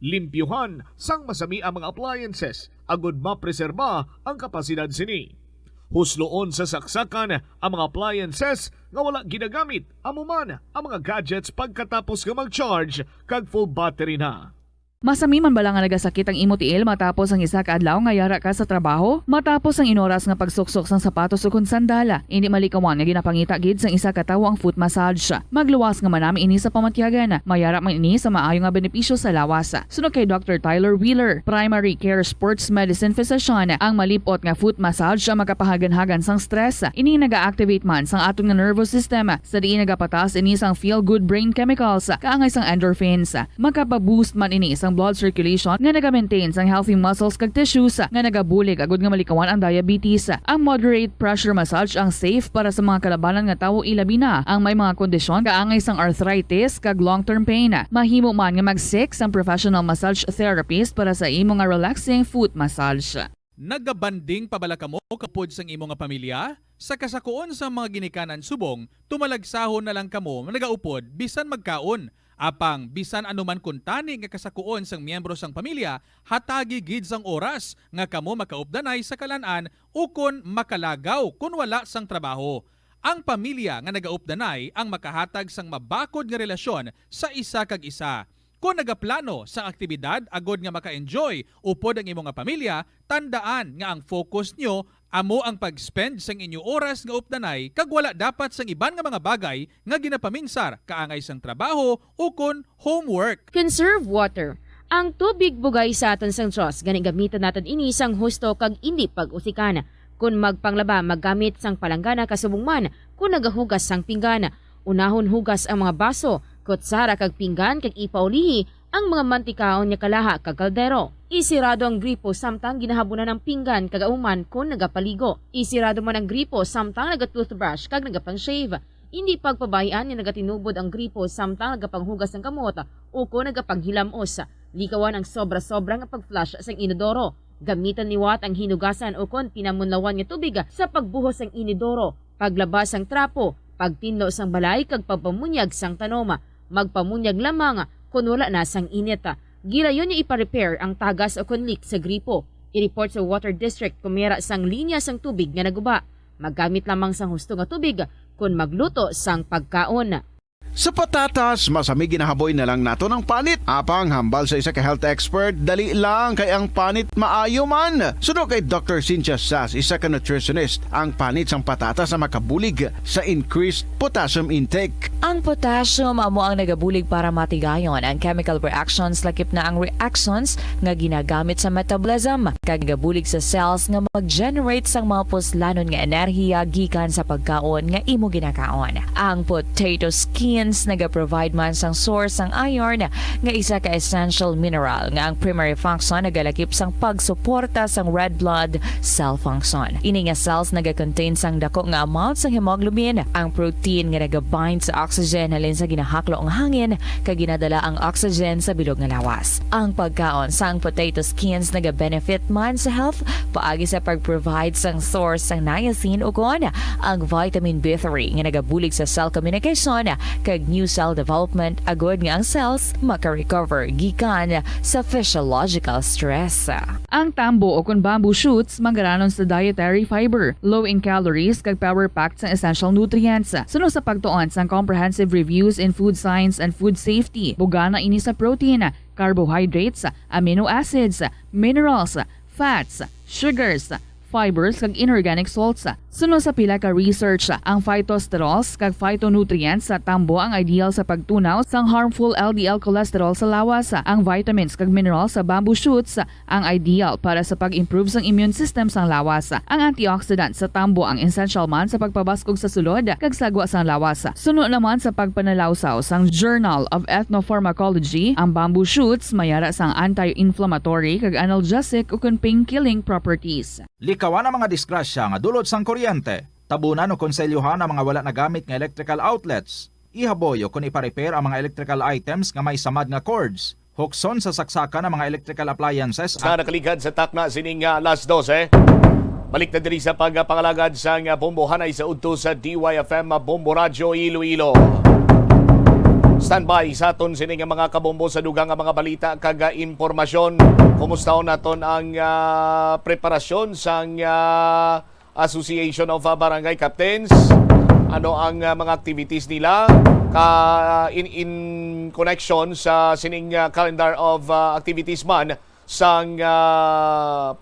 Limpyuhan sang masami ang mga appliances, agud mapreserba ang kapasidad sini. Husloon sa saksakan ang mga appliances nga wala ginagamit, amuman ang mga gadgets pagkatapos nga mag-charge kag full battery na. Masami man bala nga nagasakit ang imo tiil matapos ang isa ka adlaw nga yara ka sa trabaho? Matapos ang inoras nga pagsuksok sang sapatos o kun sandala, hindi malikawan nga ginapangita gid sang isa ka tawo ang foot massage. Magluwas nga manami ini sa pamatyagan, mayara man ini sa maayo nga benepisyo sa lawas. Sunod kay Dr. Tyler Wheeler, primary care sports medicine physician, ang malipot nga foot massage ang makapahagan-hagan sang stress. Ini naga-activate man sang aton nga nervous system, sa diin nagapatas ini sang feel-good brain chemicals, kaangay sang endorphins. Makapaboost man ini sang blood circulation nga naga-maintain sang healthy muscles kag tissues nga nagabulig agud nga malikawan ang diabetes. Ang moderate pressure massage ang safe para sa mga kalabanan nga tawo ilabi na ang may mga kondisyon kaangay sang arthritis kag long-term pain. Mahimo man nga mag-seek sang professional massage therapist para sa imo nga relaxing foot massage. Nagabanding pabala kamo kapod sang imo nga pamilya? Sa kasakuon sa mga ginikanan subong, tumalagsahon na lang kamo nagaupod bisan magkaon. Apang bisan anuman kuntani nga kasakuon sang miyembro sang pamilya, hatagi gid sang oras nga kamo makaupdanay sa kalan-an ukon makalagaw kun wala sang trabaho. Ang pamilya nga nagaupdanay ang makahatag sang mabakod nga relasyon sa isa kag isa. Kung nagaplano sa aktibidad agod nga maka-enjoy upod ang imo nga pamilya, tandaan nga ang focus nyo amo ang pag-spend sang inyo oras nga updanay kag wala dapat sang iban nga mga bagay nga ginapaminsar kaangay sang trabaho ukon homework. Conserve water. Ang tubig bugay sa aton sang Dios, gani gamitan naton ini sang husto kag indi pag-usikan. Kung magpanglaba, maggamit sang palanggana kasubong man, kung nagahugas sang pinggana, unahon hugas ang mga baso, kutsara kag pinggan kag ipaulihi ang mga mantikaon nga kalaha kag kaldero. Isirado ang gripo samtang ginahabunan ng pinggan kag auman kung nagapaligo. Isirado man ang gripo samtang nagatoothbrush kag nagapang-shave. Hindi pagpabayaan nga nagatinubod ang gripo samtang nagapanghugas ng kamot o kung nagapanghilamos. Likawan ang sobra-sobra nga pag-flush sa inodoro. Gamitan ni Watt ang hinugasan o kung pinamunlawan nga tubig sa pagbuhos ng inodoro, paglabas ang trapo, pagtinlo sang balay kag pagpamunyag sang tanoma. Magpamunyag lamang kung wala na sang init. Gilayon niya ipa-repair ang tagas o kung leak sa gripo. I-report sa Water District kung mayroon sang linya sang tubig nga naguba. Maggamit lamang sang husto nga tubig kung magluto sang pagkaon. Sa patatas, masami ginahaboy na lang nato ng panit. Apang hambal sa isa ka health expert, dali lang kay ang panit maayo man. Sunod kay Dr. Cynthia Sass, isa ka nutritionist, ang panit sang patatas na makabulig sa increased potassium intake. Ang potassium amo ang nagabulig para matigayon ang chemical reactions lakip na ang reactions nga ginagamit sa metabolism kag nagabulig sa cells nga mag-generate sang mga puslanon nga enerhiya gikan sa pagkaon nga imo ginakaon. Ang potato skin skins naga-provide man sang source sang iron nga isa ka essential mineral nga ang primary function nagalakip sang pagsuporta sang red blood cell function. Ini nga cells naga-contain sang dako nga amount sang hemoglobin, ang protein nga naga-bind sa oxygen halin sa ginahaklo ang hangin kag ginadala ang oxygen sa bilog nga lawas. Ang pagkaon sang potato skins naga-benefit man sa health paagi sa pag-provide sang source sang niacin ug ang vitamin B3 nga nagabulig sa cell communication kag new cell development agod nga ang cells maka-recover gikan sa physiological stress. Ang tambo o kung bamboo shoots manggaranon sa dietary fiber, low in calories kag power-packed sa essential nutrients. Suno sa pagtuon sang comprehensive reviews in food science and food safety, bugana ini sa protein, carbohydrates, amino acids, minerals, fats, sugars, fibers kag inorganic salts. Suno sa pila ka research, ang phytosterols kag phytonutrients sa tambo ang ideal sa pagtunaw sang harmful LDL cholesterol sa lawas. Ang vitamins kag minerals sa bamboo shoots ang ideal para sa pag-improve sang immune system sang lawas. Ang antioxidants sa tambo ang essential man sa pagpabaskog sa sulod kag sagwa sang lawas. Suno naman sa pagpanalawsaw sang Journal of Ethnopharmacology, ang bamboo shoots mayara sang anti-inflammatory kag analgesic ug pain-killing properties. Likawan ang mga disgrasya nga dulot sang kuryente. Tabunan o konselyuhan ang mga wala nagamit nga electrical outlets. Ihaboyo kung ipa-repair ang mga electrical items nga may samad nga cords. Hukson sa saksakan ng mga electrical appliances. Sa nakaligad sa takna sining alas 12. Balik na diri sa pagpangalagad sa bombohanay sa udto sa DYFM Bombo Radio Iloilo. Standby sa aton sining mga kabombo sa dugang nga mga balita kag impormasyon. Kumusta naton ang preparasyon sang Association of Barangay Captains? Ano ang mga activities nila in connection sa sining calendar of activities man sang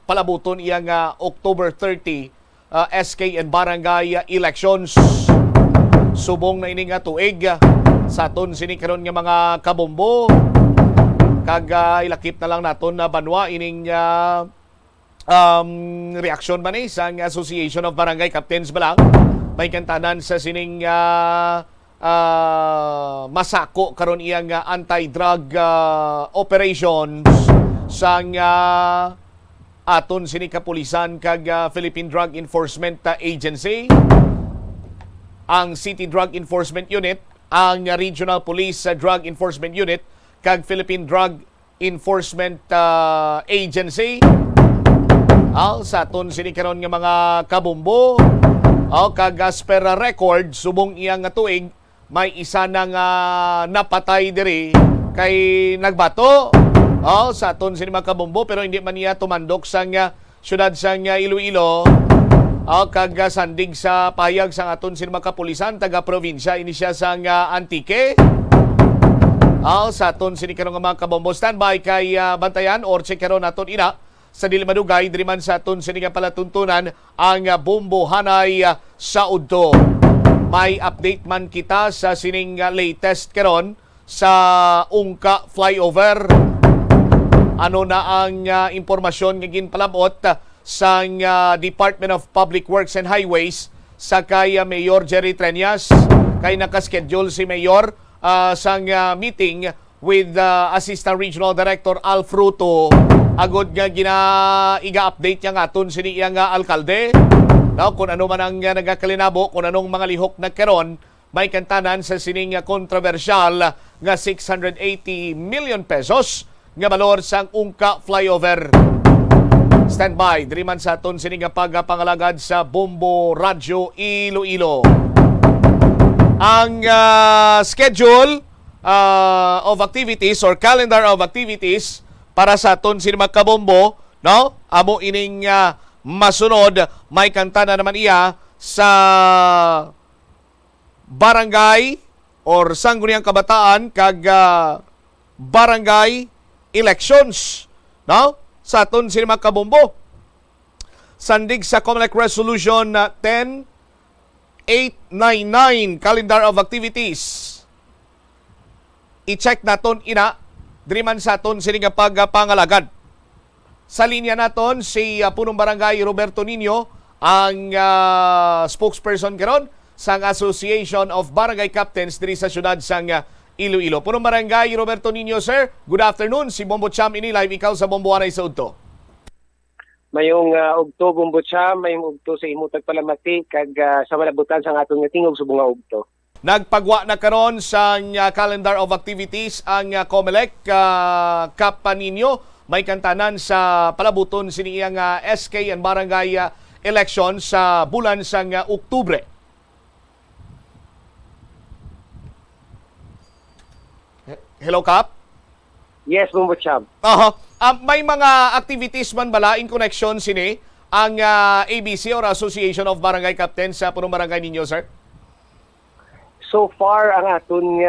palabuton iyang October 30 SK and Barangay elections. Subong na ini nga tuig sa aton sining karon nga mga kabombo kag ilakip na lang naton na banwa ining reaksyon ba ni sa Association of Barangay Captains ba lang may kantanan sa sining masako karon iyang anti-drug operations sang aton sining kapulisan kag Philippine Drug Enforcement Agency, ang City Drug Enforcement Unit, ang Regional Police Drug Enforcement Unit kag Philippine Drug Enforcement Agency. Sa aton sinikaron nga mga kabombo kag as per record subong iyang nga tuig may isa na nga napatay diri kay nagbato sa aton sini mga kabombo pero hindi man niya tumandok sa syudad sa Iloilo kag sandig sa payag sa aton sini mga kapulisan taga probinsya ini siya sa Antique. Sa aton sinikaron nga mga kabombo standby kay bantayan or check karon naton ina sa dili madugay diri man sa aton sining palatuntunan ang bombohanay sa udto. May update man kita sa sining latest karon sa Ungka flyover. Ano na ang impormasyon nga ginpalabot sa Department of Public Works and Highways sa kay Mayor Jerry Treñas kay nakaschedule si Mayor sang meeting with Assistant Regional Director Al Fruto agod nga iga-update niya nga aton sini iyang alkalde kung ano man ang nagakalinabo, kung anong mga lihok nagkaroon. May kantanan sa sining kontrobersyal nga 680 million pesos nga balor sang Ungka flyover. Standby diri man sa aton sining pagpangalagad sa Bombo Radio Iloilo. Ang schedule of activities or calendar of activities para sa aton sini mga kabombo, no? Amo ining masunod, may kanta na naman iya sa barangay or sangguniang kabataan kag barangay elections, no? Sa aton sini mga kabombo. Sandig sa COMELEC Resolution 10899 calendar of activities. I-check naton ina diri man sa aton sini nga pagpangalagad. Sa linya naton si punong barangay Roberto Nino ang spokesperson karon sang Association of Barangay Captains diri sa syudad sang Iloilo. Punong Barangay Roberto Niño, sir. Good afternoon. Si Bombo Cham ini live ikaw sa Bomboanay sa Udto. Mayong ugto Bombo Cham, mayong ugto sa imutag palamati kag sa malabutan sang atong tingog subong nga ugto. Nagpagwa na karon sa calendar of activities ang COMELEC Kap Paninyo. May kantanan sa palabuton siniyang SK and barangay election sa bulan sang Oktubre. Hello, Kap? Yes, Bombo Cham. May mga activities man bala in connection sini ang ABC or Association of Barangay Captains sa punong barangay ninyo, sir? So far, ang aton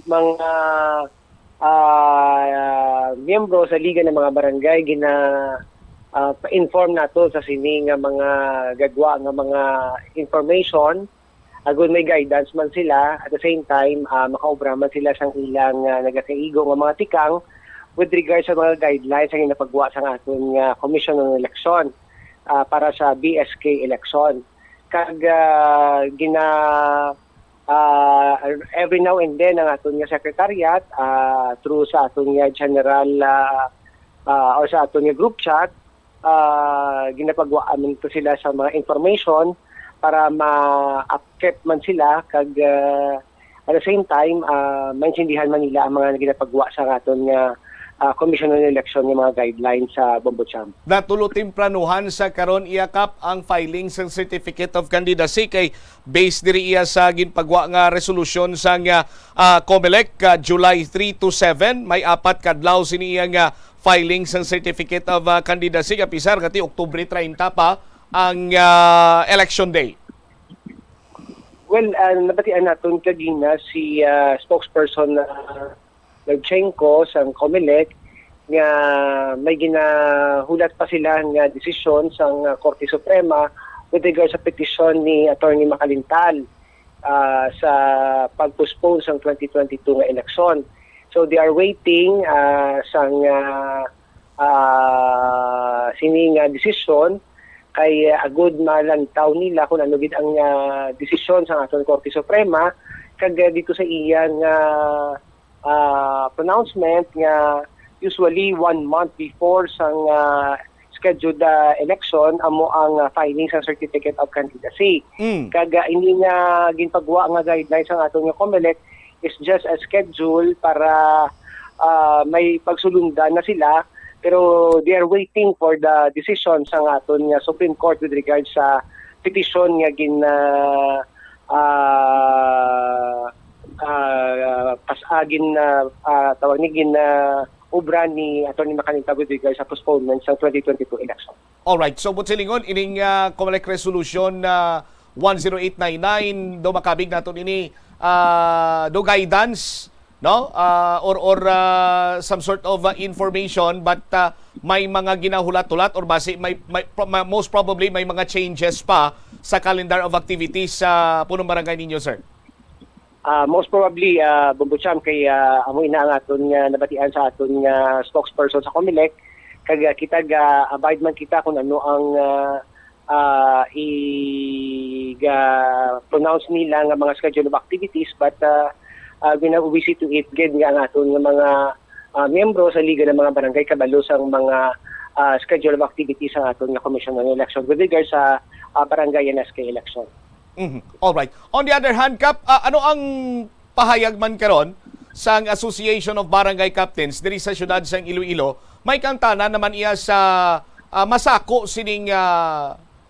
mga miyembro sa Liga ng mga Barangay inform nato sa sini nga mga gagwa nga mga information. Agon may guidance man sila, at the same time makaobra man sila sang ilang nagasaigo nga mga tikang with regards sa mga guidelines ang inapagwa sa aton Commission ng Election para sa BSK election. Kag every now and then ang aton nga secretariat through sa aton nga general or sa aton nga group chat ginapagwaan to sila sa mga information para ma-upkeep man sila kag at the same time maintindihan man nila ang mga ginapagwa sa aton nga Commission on Election ng mga guidelines sa Bombo Cham. Natulo timpranuhan sa karon iyakap ang filing sa Certificate of Candidacy kay based diri iya sa ginpagwa nga resolusyon sa COMELEC July 3 to 7 may 4 kadlaw sini iya nga filing sa Certificate of Candidacy kapisar kati Oktubre 30 pa ang election day. Well, nabatian naton kagina si spokesperson Levchenko sa COMELEC nga may ginahulat pa sila nga desisyon sa Korte Suprema with regard sa petisyon ni Attorney Macalintal sa pag-postpone sa 2022 nga eleksyon. So they are waiting sa sining desisyon kay agud malantaw nila kung ano gid ang desisyon sa aton Korte Suprema kag dito sa iyan nga pronouncement nga usually 1 month before sang scheduled election amo ang filing sa Certificate of Candidacy. Kag hindi nga ginpagwa nga guidelines ang aton nga COMELEC is just a schedule para may pagsulundan na sila pero they are waiting for the decision sa aton nga Supreme Court with regards sa petition nga pasagin na tawag ni obra ni Atty. Macalintal with regards sa postponement sa 2022 election. Alright, so Butsilingon, ining COMELEC Resolution 10899 do makabig naton ini do guidance no or some sort of information but may mga ginahulat-hulat or base may most probably may mga changes pa sa calendar of activities sa punong barangay ninyo, sir. Most probably, Bombo Cham, kay amoy na ang aton nga nabatian sa aton nga spokesperson sa COMELEC, kag kita abide man kita kung ano ang i-pronounce nila nga mga schedule of activities, but we see to it again nga ang aton nga mga miyembro sa Liga ng mga Barangay kabalo sa mga schedule of activities sa aton nga Commission on Election with regards sa barangay and SK election. All right. On the other hand, Kap, ano ang pahayag man karon sa Association of Barangay Captains diri sa syudad sa Iloilo? May kantana naman iya sa masako sining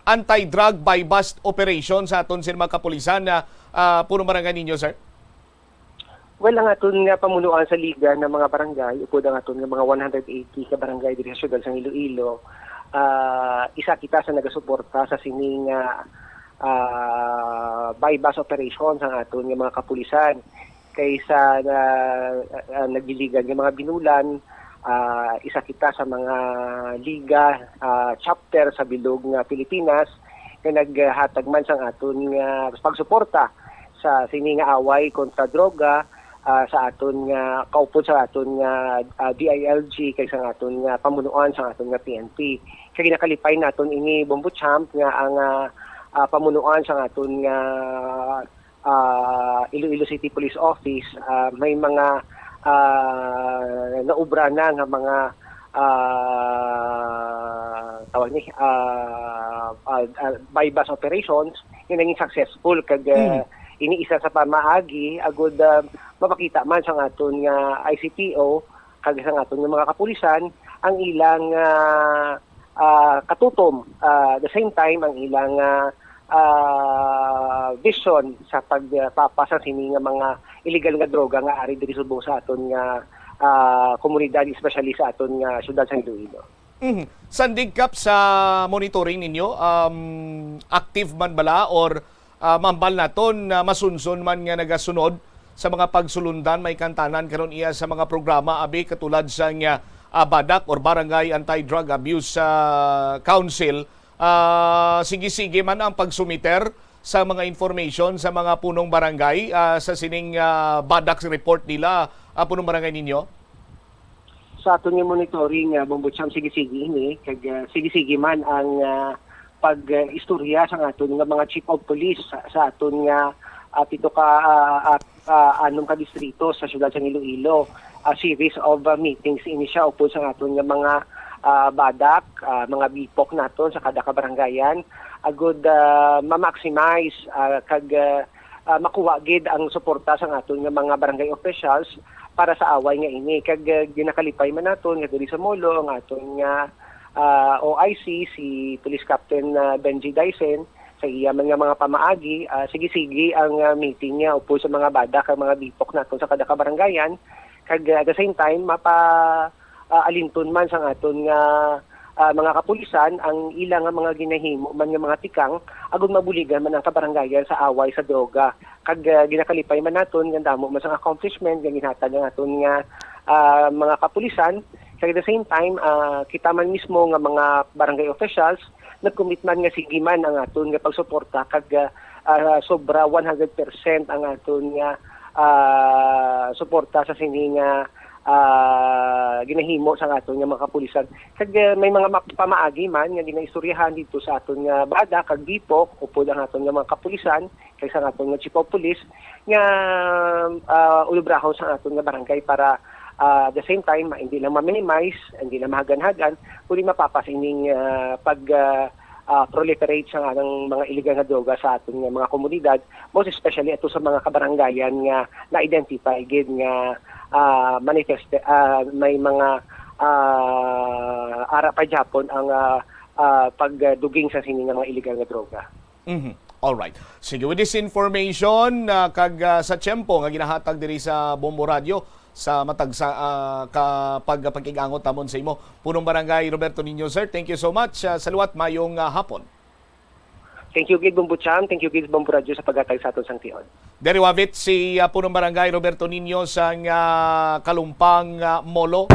anti-drug by bust operation sa aton sa mga kapulisan na punong barangay ninyo, sir? Well, ang aton nga pamunuan sa Liga ng mga barangay, upod ang aton nga mga 180 ka barangay diri sa syudad sa Iloilo, isa kita sa nagasuporta sa sining by-bus operations ang aton ng mga kapulisan kaysa nagdiligan ng mga binulan. Isa kita sa mga liga chapter sa bilog nga Pilipinas na naghatag man sang aton nga pagsuporta sa sining away kontra droga sa aton nga kaupod sa aton nga DILG kaysa nga aton nga pamunuan sa aton nga PNP. Kaya ginakalipay naton ini Bombo Champ nga ang pamunuan sa aton nga Iloilo City Police Office, may mga naubra na nga mga tawag ni bypass operations nga naging successful kag iniisa sa pamaagi agud mapakita man sa aton nga ICPO kag sa aton nga mga kapulisan ang ilang katutom, the same time ang ilang vision sa pagpapasa sini nga mga illegal nga droga nga ari diri subong sa aton nga komunidad, especially sa aton nga syudad sa Iloilo. Sandigkap sa monitoring ninyo, active man bala or mambal naton masunson man nga nagasunod sa mga pagsulundan may kantanan karon iya sa mga programa abi katulad sa nga BADAC or Barangay Anti-Drug Abuse Council. Sige-sige man ang pagsumiter sa mga information sa mga punong barangay sa sining BADAC report nila punong barangay ninyo? Sa aton nga monitoring Bombotsam sige-sige ini kag sige-sige man ang pag-istorya sa aton nga mga chief of police sa aton nga pito ka anong ka distrito sa syudad sa Iloilo, a series of meetings ini siya upod sa aton nga mga BADAC, mga BIPOC naton sa kada kabarangayan agud ma-maximize kag makuha gid ang suporta sa aton nga mga barangay officials para sa away nga ini kag ginakalipay man naton nga diri sa Molo ang aton nga OIC si Police Captain Benji Dyson sa iya man nga mga pamaagi, sige-sige ang meeting niya upo sa mga BADAC ang mga BIPOC naton sa kada kabarangayan kag at the same time alinton man sa aton nga mga kapulisan ang ilang mga ginahimo man nga mga tikang agud mabuligan man ang kabarangayan sa away sa droga kag ginakalipay man naton nga damo man sa accomplishment nga ginhatag ng aton nga mga kapulisan kag at the same time kita man mismo nga mga barangay officials nag-commit man nga sige man ang aton nga pagsuporta kag sobra 100% ang aton nga suporta sa sini nga ginahimo sa aton nga mga kapulisan kag may mga pamaagi man nga ginaistoryahan dito sa aton nga BADAC kag BIPOC upod ang aton nga mga kapulisan kay sa aton nga chief of police nga ulubrahon sa aton nga barangay para at the same time hindi lang ma-minimize, hindi lang mahagan-hagan kundi mapapas ining pag proliferate sa ng mga illegal na droga sa aton nga mga komunidad, most especially ato sa mga kabarangayan nga na-identify gid nga may mga ara pa Japon ang pagduging sa sini nga mga illegal na droga. Alright. Sige, with this information kag sa tiyempo nga ginahatag diri sa Bombo Radio sa matag sa kapag pagkigangot tamon sa imo punong barangay Roberto Niño, sir. Thank you so much. Saluat mayong hapon. Thank you gid Bombotsam, thank you gid Bombo Radio sa paghatag sa aton sang tion. Dere wavit si punong barangay Roberto Niño sa Kalumpang Molo,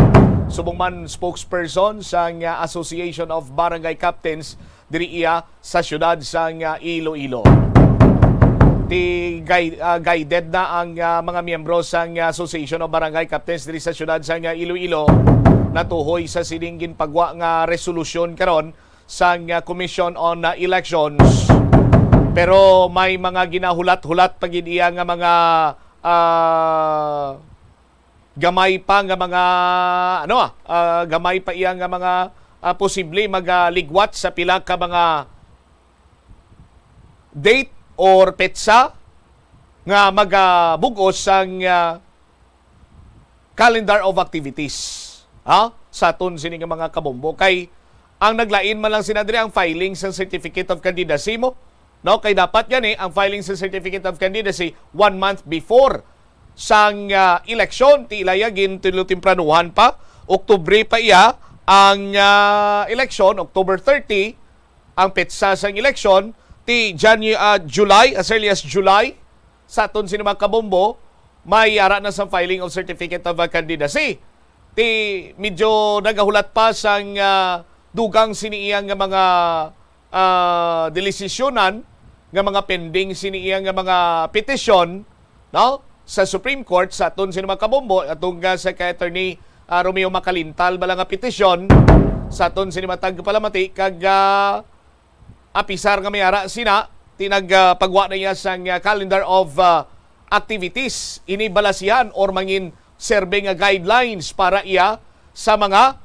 subong man spokesperson sa Association of Barangay Captains diri iya sa syudad sa Iloilo. Guided na ang mga miyembro sa Association of Barangay Captains diri sa syudad sa Iloilo natuhoy sa sininggin pagwa nga resolusyon karon sa Commission on Elections. Pero may mga ginahulat-hulat pagid iya nga mga gamay pa nga mga gamay pa iya nga mga posible magaligwat sa pila ka mga date or petsa nga magabugos sang calendar of activities sa aton sini nga mga kabombo kay ang naglain man lang sinadri ang filing sa certificate of candidacy mo, no? Kay dapat yan ang filing sa certificate of candidacy 1 month before sang election ti ilayagin timpranuhan pa Oktubre pa iya ang election, October 30 ang petsa sang election ti July, as early as July sa aton sini mga kabombo may ara na sa filing of certificate of candidacy. Ti medyo nagahulat pa sang dugang siniiyang nga mga delisisyonan nga mga pending siniiyang nga mga petisyon, no, sa Supreme Court sa aton sini mga kabombo atong sa kay Attorney Romeo Macalintal bala nga petisyon sa aton sini matag palamati kag apisar nga may ara sina tinagpagwa na niya sa calendar of activities, inibalasihan or mangin serve nga guidelines para iya sa mga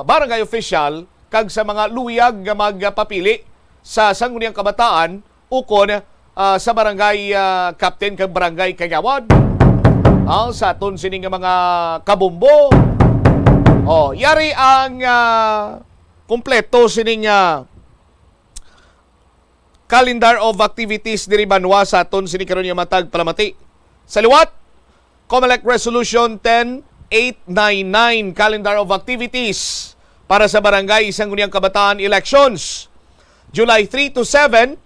barangay official kag sa mga luyag nga magpapili sa sangguniang kabataan ukon sa barangay captain kag barangay kagawad. Sa aton sining mga kabumbo. Yari ang kompleto sining calendar of activities diri Banwa sa aton sining karon nga matag palamati. Sa liwat, COMELEC Resolution 10899 calendar of activities para sa barangay sangguniang kabataan elections. July 3 to 7,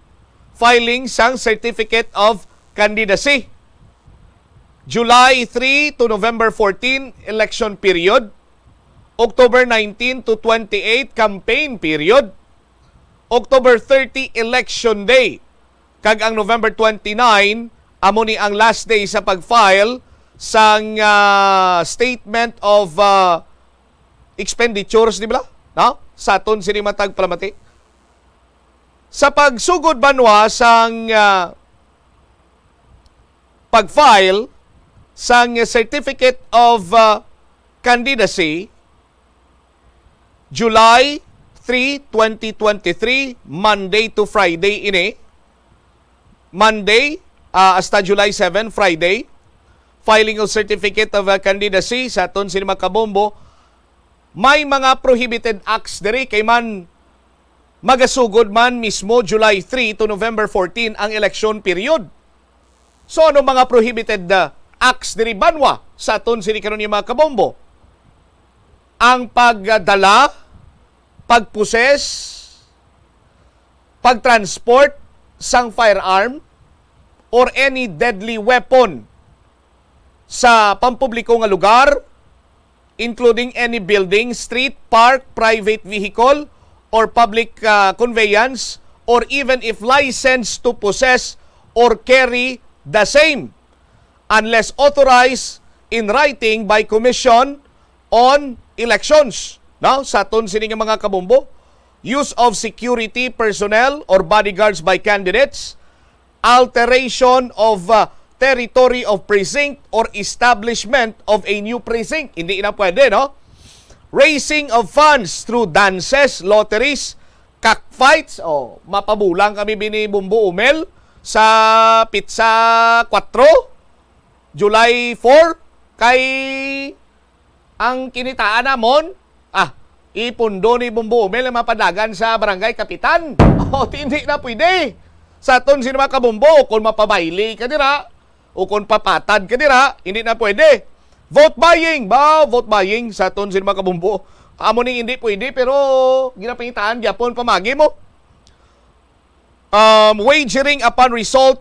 filing sang Certificate of Candidacy. July 3 to November 14, election period. October 19 to 28, campaign period. October 30, election day. Kag ang November 29, amo ni ang last day sa pag-file sang statement of expenditures, di ba? No? Sa aton sini matag palamati. Sa pagsugod Banwa sang pag-file sang Certificate of Candidacy, July 3, 2023, Monday to Friday ini. Monday hasta July 7, Friday. Filing of Certificate of Candidacy sa aton sini makabombo. May mga prohibited acts diri kay man magasugod man mismo July 3 to November 14 ang election period. So ano mga prohibited acts diri Banwa sa aton sini karon nga mga kabombo? Ang pagdala, pagposes, pagtransport sang firearm or any deadly weapon sa pampubliko nga lugar, including any building, street, park, private vehicle, or public conveyance, or even if licensed to possess or carry the same, unless authorized in writing by Commission on Elections. Now, sa aton sini nga mga kabombo, use of security personnel or bodyguards by candidates, alteration of territory of precinct or establishment of a new precinct. Hindi na pwede, no? Raising of funds through dances, lotteries, cockfights. Mapabulang kami bini Bumbo Umel sa Pizza 4, July 4, kay ang kinitaan namon, ipundo ni Bumbo Umel ang mapadagan sa barangay kapitan. Hindi na pwede. Sa aton sino mga kabumbo, kung mapabayli ka dira, o kung papatad ka dira, hindi na pwede. Vote buying, vote buying sa aton sino mga kabumbo. Amo ning hindi pwede, pero ginapangitaan, Japon pamagi mo. Wagering upon result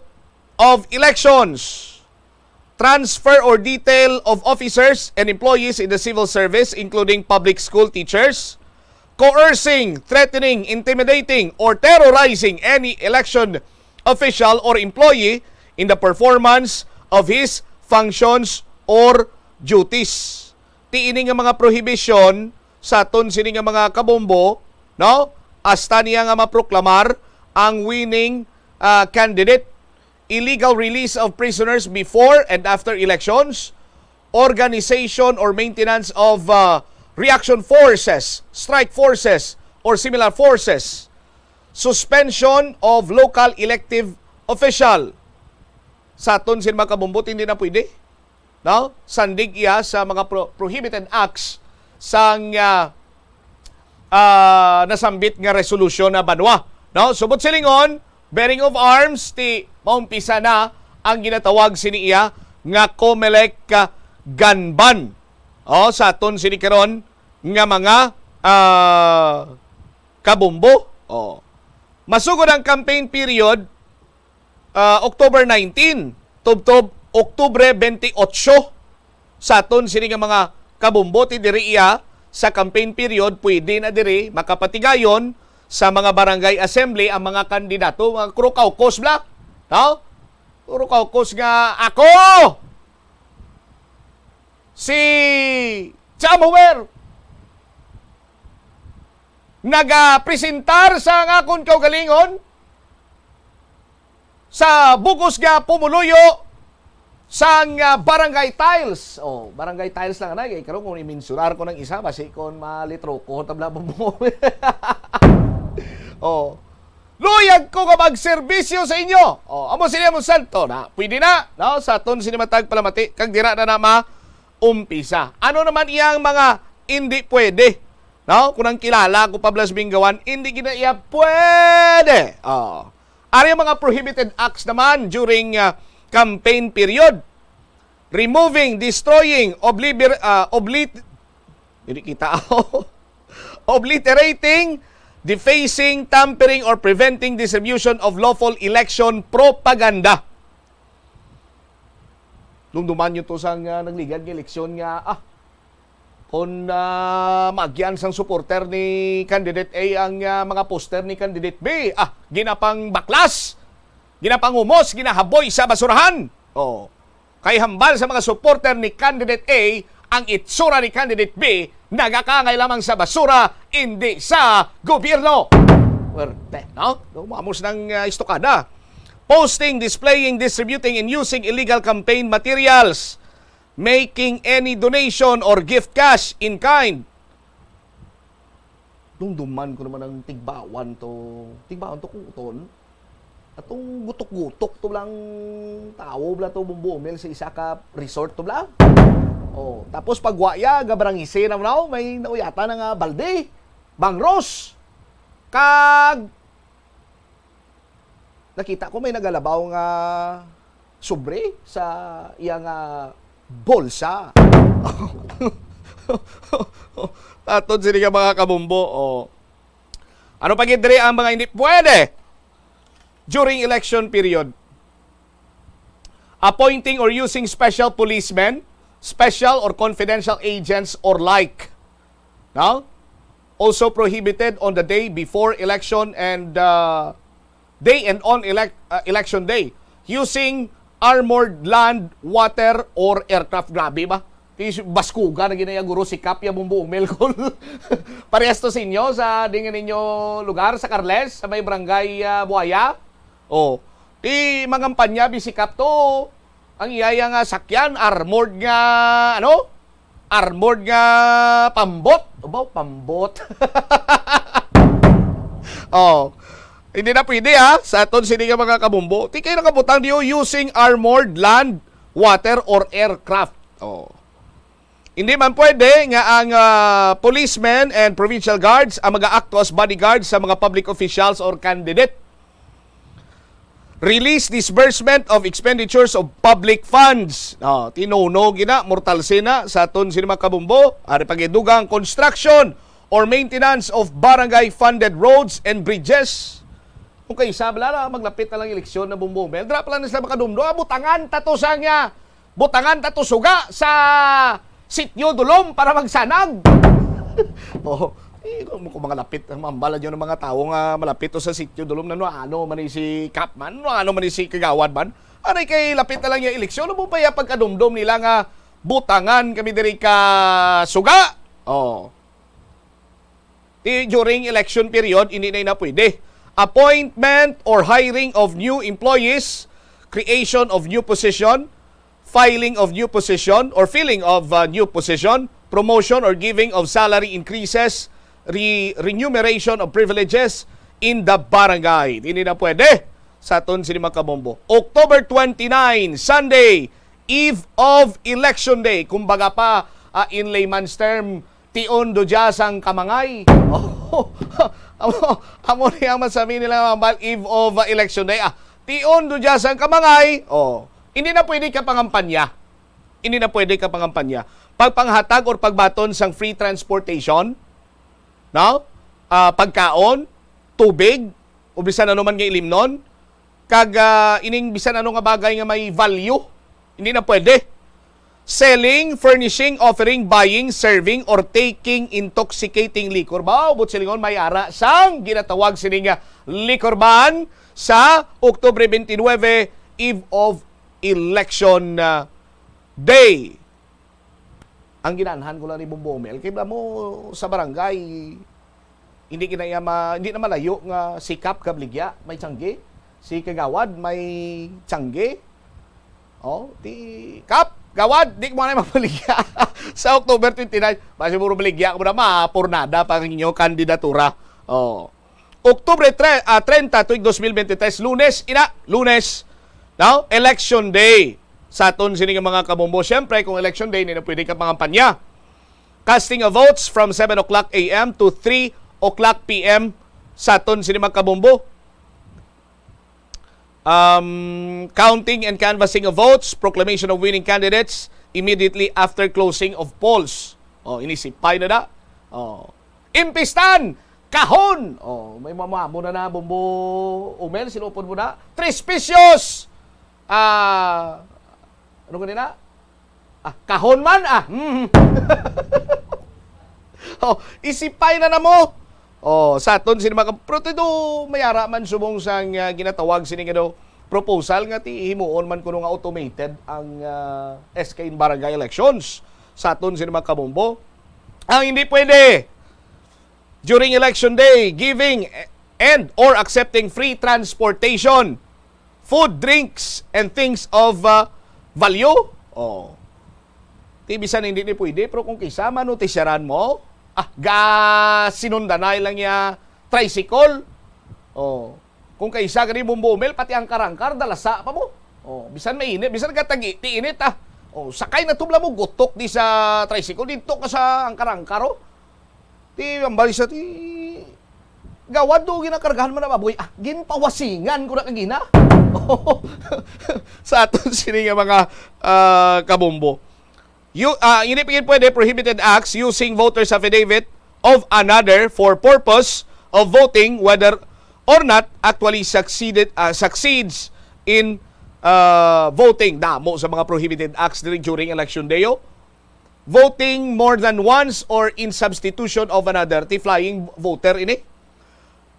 of elections. Transfer or detail of officers and employees in the civil service, including public school teachers. Coercing, threatening, intimidating, or terrorizing any election official or employee in the performance of his functions or duties. Tiini nga mga prohibition sa aton sini nga mga kabombo, no? Hasta niya nga maproklamar ang winning candidate. Illegal release of prisoners before and after elections. Organization or maintenance of reaction forces, strike forces, or similar forces. Suspension of local elective official. Sa aton sin mga kabumbot, hindi na pwede. No? Sandig iya sa mga prohibited acts sang nasambit nga resolusyon na Banwa. No? Subot silingon, bearing of arms, ti maumpisa na ang ginatawag sini iya nga COMELEC Ganban. Sa aton sini karon nga mga kabumbo. Masugod ang campaign period October 19 tubtob Oktubre 28 sa aton sini nga mga kabumbo ti diri iya sa campaign period pwede na diri makapatigayon sa mga barangay assembly ang mga kandidato, mga krukaukos bla. No? Krukaukos nga ako si Chamower nagapresentar sa nga akong kaugalingon sa bugos nga pumuluyo sang barangay tiles. Oh, barangay tiles lang na kay karon kung imensurar ko ng isa basi kon malitro ko tabla mo. Oh. Luyag ko nga magserbisyo sa inyo. Oh, amo sila mo santo na. Pwede na, no? Sa ton sinimatag palamati kag dira na umpisa. Ano naman iyang mga hindi pwede? No? Kung ang kilala ko Pablas Bingawan, hindi gina iya pwede. Oh. Ari mga prohibited acts naman during campaign period. Removing, destroying, obliterating, defacing, tampering, or preventing distribution of lawful election propaganda. Nung duman yun to sang nagligad ng eleksyon nga, kung magyan sang supporter ni candidate A ang mga poster ni candidate B, ginapang baklas, ginapang umos, ginahaboy sa basurahan. Oh. Kay hambal sa mga supporter ni candidate A, ang itsura ni candidate B, nagakangay lamang sa basura, hindi sa gobyerno. Werte, no? Mamos ng istokada. Posting, displaying, distributing, and using illegal campaign materials. Making any donation or gift cash in kind. Dumduman ko naman ang tigbawan to kuton. Atong gutok-gutok to lang tao bla to bumbuomel sa isa ka resort to bla. Oh, tapos pagwaya gabrang isin na may nauyata na nga balde, bangros. Kag nakita ko may nagalabaw nga sobre sa iyang bolsa. Taton sini ka mga kabumbo. Oh. Ano pa gidri ang mga hindi pwede during election period? Appointing or using special policemen, special or confidential agents or like. Now, also prohibited on the day before election and day and on election day. Using armored land, water, or aircraft. Grabe ba? Baskuga na ginaya guro si Kapya bumbuong Melkol. Parehas to sa inyo sa dingan ninyo lugar sa Carles, sa may barangay Buaya. Oh, di mangampanya bisikap to. Ang iyaya nga sakyan, armored nga, armored nga pambot. Obaw, pambot. Oh, hindi na pwede sa aton sini nga mga kabumbo. Di kayo nakabutang diyo using armored land, water, or aircraft. Oh. Hindi man pwede nga ang policemen and provincial guards ang mag-aakto as bodyguards sa mga public officials or candidate. Release disbursement of expenditures of public funds. Tinuno gina, mortal sina sa aton sini mga kabumbo. Ari pagidugang construction or maintenance of barangay-funded roads and bridges. Kung kayo sabi lang, maglapit na lang eleksyon na bumbumel, drop lang nila makadumdo, butangan tato sanya, butangan tato suga sa sityo dulom para magsanag. Kung mga lapit, mambalad yun ng mga tao nga malapit to sa sityo dulom na ano man si Kapman, ano man si Kagawad man, aray kay lapit na lang yung eleksyon, ano mo pa yung pagkadumdum nila nga butangan kami diri ka suga. During election period, hindi na pwede. Appointment or hiring of new employees, creation of new position, filing of new position or filling of new position, promotion or giving of salary increases, remuneration of privileges in the barangay. Hindi na pwede sa aton sini mga kabombo. October 29, Sunday, eve of election day. Kumbaga pa in layman's term, tion do sang kamangay. Amo niya masabi nila eve of election day. Tion do sang kamangay. Hindi na pwede ka pangampanya. Hindi na pwede ka pangampanya. Pagpanghatag or pagbaton sang free transportation, pagkaon, tubig, o bisan ano man nga ilimnon, kag ining bisan ano nga bagay nga may value, hindi na pwede. Selling, furnishing, offering, buying, serving, or taking intoxicating liquor. But silingon may ara sang ginatawag sining liquor ban sa Oktubre 29, eve of election day. Ang ginaanhan ko lang ni Bumbomel, kaya mo sa barangay, hindi na malayo nga sikap kabligya, may tiyanggi. Si Kagawad may tiyangge. Kap, Gawad, di ko na mapaligya. Sa October 29, basi puro baligya ko na mapurnada pang inyong kandidatura. Oktubre 30, tuig 2023, Lunes, now, election day. Sa aton sining mga kabombo, syempre, kung election day, hindi na pwede ka pangampanya. Casting of votes from 7 o'clock a.m. to 3 o'clock p.m. sa aton sining mga kabombo. Counting and canvassing of votes, proclamation of winning candidates immediately after closing of polls. Inisipay na. Impistan! Kahon! May mamamo na bombo umel, sinupon mo na. 3 pesos! Ano kanina? Kahon man! Isipay na mo! Sa aton sini mga protedo mayara man subong sang ginatawag sini proposal nga ti himuon man kuno nga automated ang SK in barangay elections sa aton sini mga kabombo. Ang hindi pwede during election day, giving and or accepting free transportation, food, drinks, and things of value. Tibisan hindi ni pwede, pero kung kisama notisyaran mo, sinundanay lang niya tricycle. Kung kaisa ka ni bumbumil, pati ang karangkar, dalasa pa mo. Bisan mainit, bisan katagi, tiinit sakay na tubla mo, gutok di sa tricycle, dito ka sa ang karangkar. Ang balisa, Gawad do, ginakargahan mo na baboy. Ginpawasingan ko na kagina. Sa aton sini nga mga kabombo. Hindi pwede prohibited acts using voters affidavit of another for purpose of voting whether or not actually succeeds in voting. Damo sa mga prohibited acts during election day. Voting more than once or in substitution of another. Flying voter ini.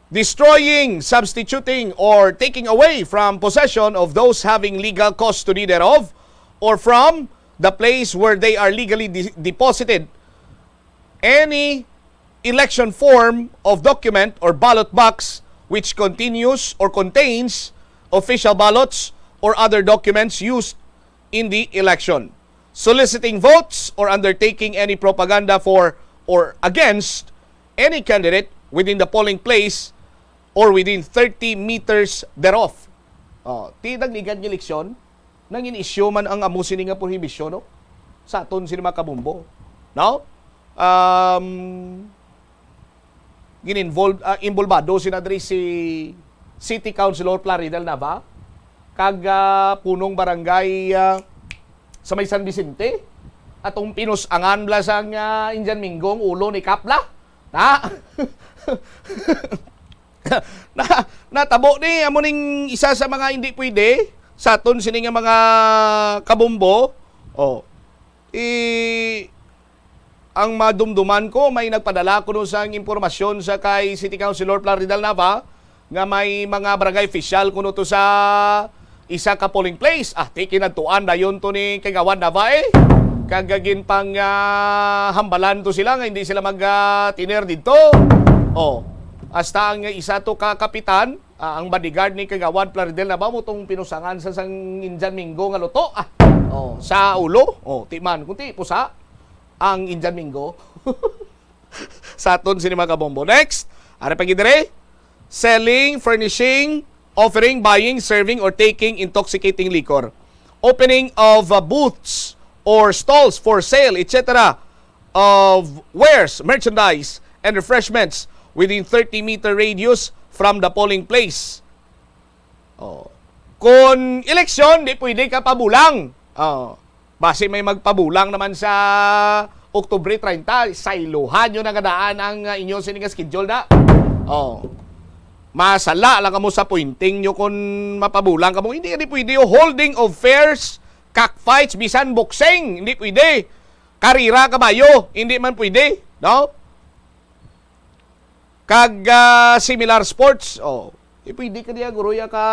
Destroying, substituting, or taking away from possession of those having legal custody thereof or from the place where they are legally deposited. Any election form of document or ballot box which continues or contains official ballots or other documents used in the election. Soliciting votes or undertaking any propaganda for or against any candidate within the polling place or within 30 meters thereof. Tidang ligan ng eleksyon, nang in-issue man ang amusin nga prohibisyon, no? Sa aton sini mga kabumbo. Now, involvado si nadri si City Councilor Plaridel Nava, kag punong barangay sa may San Vicente, atong pinusangan bla sang Indian Minggong ulo ni Kapla. Natabo ni amuning isa sa mga hindi pwede sa aton sini nga mga kabombo. Ang madumduman ko, may nagpadala ko nun sa impormasyon sa kay City Councilor Plaridel Nava nga may mga barangay official kuno to sa isa ka polling place. Kinadtuan dayon to ni Kagawad Nava kagagin pang hambalan to sila nga hindi sila mag-tiner dito. Hasta ang isa to ka kapitan, ang bodyguard ni Kagawad Plaridel Nava mo tong pinusangan sa sang Indian Minggo nga luto. Sa ulo. Timan, kunti pusa ang Indian Minggo. Sa aton sini mga kabombo. Next, ari pagidire, selling, furnishing, offering, buying, serving, or taking intoxicating liquor. Opening of booths or stalls for sale, etc. of wares, merchandise, and refreshments within 30-meter radius from the polling place. Kung eleksyon, di pwede ka pabulang. Base may magpabulang naman sa Oktubre 30, sailuhan nyo na kadaan ang inyong sininga schedule na. Masala lang kamo sa pointing nyo kung mapabulang kamo. Hindi pwede yung holding of fairs, cockfights, bisan boxing. Hindi pwede. Karira, kabayo. Hindi man pwede. No? Kag similar sports, pwede ka diya, guro, ya ka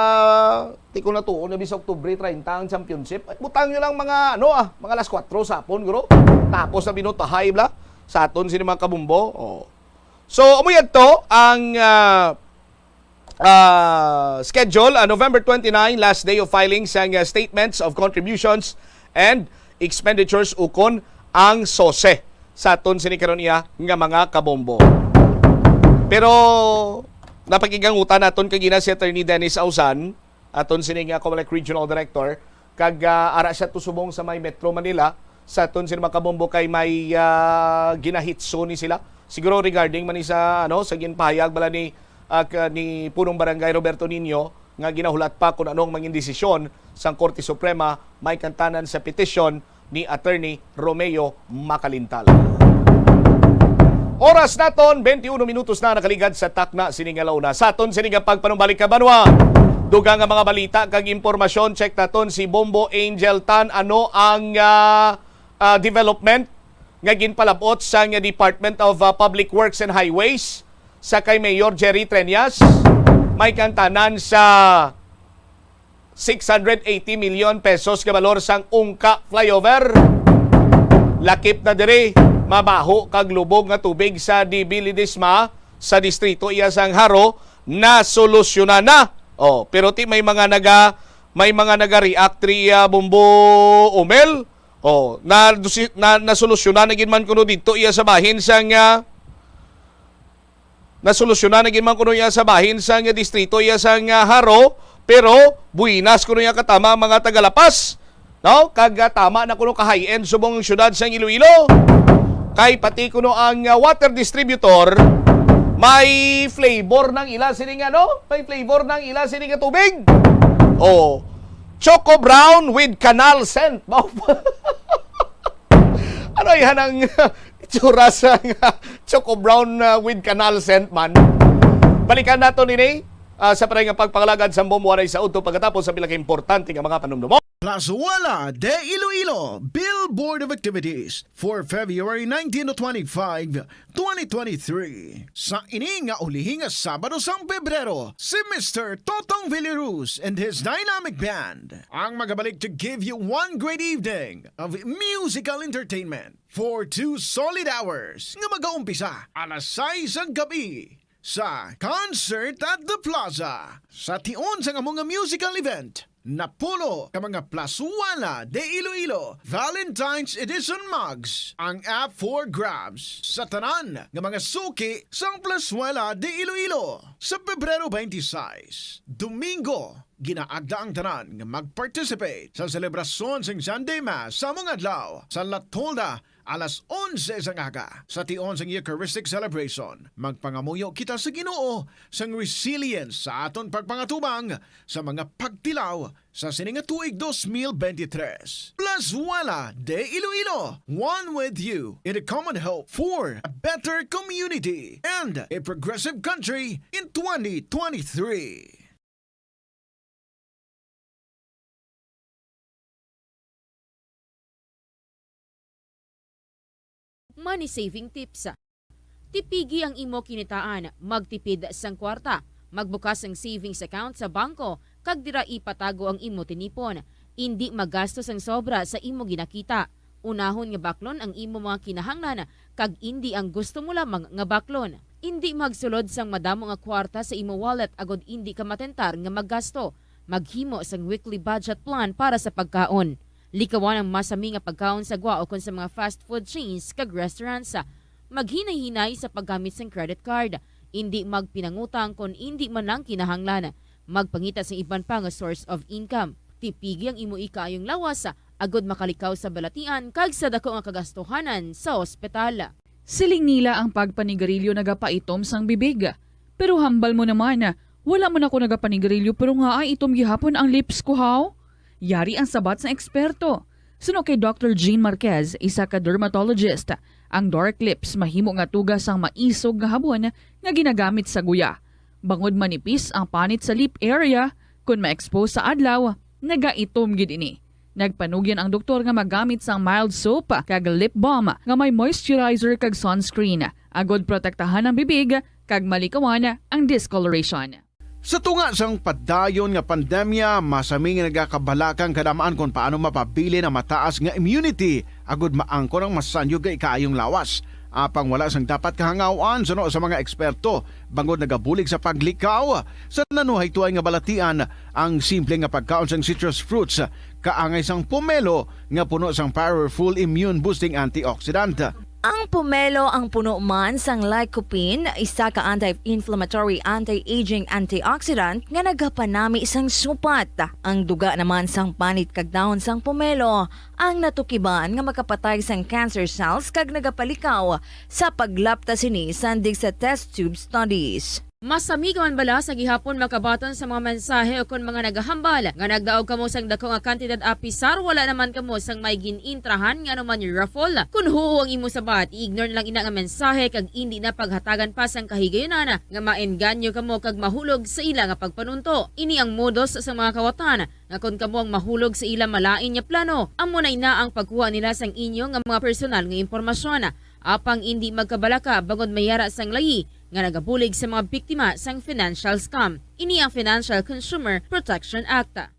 tiko na tuon na bisa Oktubre 30 ang championship. Butang nyo lang mga, mga alas 4 sapon, guro. Tapos na binotahay, bla, sa aton sini mga kabumbo. So, umuyad to, ang schedule, November 29, last day of filing sang statements of contributions and expenditures ukon ang SOSE sa aton sinikaron iya nga mga kabombo. Pero napakigangutan naton kagina si Attorney Dennis Ausan, aton sining Comelec Regional Director, kag ara siya tusubong sa may Metro Manila sa aton sining mga kabombo kay may ginahitso ni sila. Siguro regarding man sa sa ginpahayag bala ni punong barangay Roberto Nino nga ginahulat pa kung anong mangin desisyon sang Korte Suprema may kantanan sa petisyon ni Attorney Romeo Macalintal. Oras naton 21 minutos na nakaligad sa takna sining alauna. Sa aton sining pagpanumbalik ka banwa. Dugang nga mga balita kag impormasyon, check naton si Bombo Angel Tan ano ang development nga ginpalabot sa Department of Public Works and Highways sa kay Mayor Jerry Treñas. May kantanan sa 680 million pesos ka balor sang Ungka Flyover. Lakip na diri mabaho kag lubog nga tubig sa DB Ledesma sa distrito iya sang Haro na solusyonan na. Pero may mga naga-react tri Bombo Umel. Nasolusyonan na gid man kuno dito iya sa bahin sang nasolusyonan na gid man kuno iya sa bahin sang distrito iya sang Haro, pero buinas kuno iya katama mga tagalapas. Kag tama na kuno ka high-end subong syudad sang Iloilo. Kay pati kuno ang water distributor may flavor ng ila sining may flavor ng ila sining tubig. Choco brown with canal scent. Ano yan ang itsura sa choco brown with canal scent man? Balikan nato nini sa parang pagpangalagad sa Bomboanay sa Udto pagkatapos sa pinaka importante nga mga panumdumo. Plazuela de Iloilo Billboard of Activities for February 19 to 25, 2023. Sa ini nga ulihing Sabado sang Pebrero, si Mr. Totong Villaruz and his dynamic band ang magabalik to give you one great evening of musical entertainment for 2 solid hours nga mag-aumpisa alas 6 ang gabi sa Concert at the Plaza. Sa tion sa nga mga musical event, Napulo ka mga Plazuela de Iloilo Valentine's Edition mugs ang app for grabs sa tanan ng mga suki sang Plazuela de Iloilo sa Pebrero 26. Domingo, ginaagda ang tanan nga mag-participate sa selebrasyon sang Sunday Mass sa mga adlaw sa La Tolda alas 11 sang aga. Sa tion sang Eucharistic celebration, magpangamuyo kita sa Ginoo sang resilience sa aton pagpangatubang sa mga pagtilaw sa sininga tuig 2023. Plazuela de Iloilo, one with you in a common hope for a better community and a progressive country in 2023. Money saving tips. Tipigi ang imo kinitaan, magtipid sang kwarta, magbukas ang savings account sa bangko, kag dira ipatago ang imo tinipon. Indi magastos ang sobra sa imo ginakita. Unahon nga baklon ang imo mga kinahanglan, kag indi ang gusto mo lamang nga baklon. Indi magsulod sang madamo nga kwarta sa imo wallet agod indi ka matentar nga maggasto. Maghimo sang weekly budget plan para sa pagkaon. Likawan ang masami nga pagkaon sa gwa o kung sa mga fast food chains kag restaurants. Maghinay-hinay sa paggamit sang credit card. Hindi magpinangutang kung hindi man lang kinahanglan. Magpangita sa iban pa nga source of income. Tipigi ang imo ikayong lawas agod makalikaw sa balatian kag sa dako nga kagastuhanan sa ospital. Siling nila ang pagpanigarilyo nagapaitom sang bibig. Pero hambal mo naman, wala man ako nagapanigarilyo pero nga ay itom gihapon ang lips ko haw. Yari ang sabat sa eksperto. Suno kay Dr. Jean Marquez, isa ka dermatologist, ang dark lips mahimo nga tugas ang maisog nga habon nga ginagamit sa guya. Bangod manipis ang panit sa lip area, kung ma-expose sa adlaw, nagaitom gid ini. Nagpanugyan ang doktor nga magamit sang mild soap kag lip balm nga may moisturizer kag sunscreen, agod protektahan ang bibig kag malikawan ang discoloration. Sa tunga sang padayon nga pandemya, masami nga nagakabalakang kadamaan kung paano mapabili na mataas nga immunity agud maangkon ang masanyo kay kaayong lawas. apang wala sang dapat kahangawan sa mga eksperto bangod nagabulig sa paglikaw sa nanuhay tuay nga balatian ang simple nga pagkaon sang citrus fruits kaangay sang pomelo nga puno sang powerful immune boosting antioxidant. Ang pomelo ang puno man sang lycopene, isa ka anti-inflammatory, anti-aging antioxidant nga nagapanami sang supat. Ang duga naman sang panit kag dahon sang pomelo ang natukiban nga makapatay sang cancer cells kag nagapalikaw sa paglapta sini sandig sa test tube studies. Mas amigawan bala sa gihapon makabaton sa mga mensahe o kung mga nagahambal nga nagdaog kamo sang dako nga kantidad apisar wala naman kamo sang may ginintrahan nga naman yung raffle. Kung huo ang imo sabat, i-ignore lang ina nga mensahe kag hindi na paghatagan pa sang kahigayonan nga maengganyo kamo kag mahulog sa ila nga pagpanunto. Ini ang modus sa mga kawatan nga kung kamo ang mahulog sa ila malain nga plano, amo na ang pagkuha nila sang inyo nga mga personal nga impormasyon. Apang hindi magkabalaka bangod mayara sang layi nga nagabulig sa mga biktima sang financial scam. Ini ang Financial Consumer Protection Act.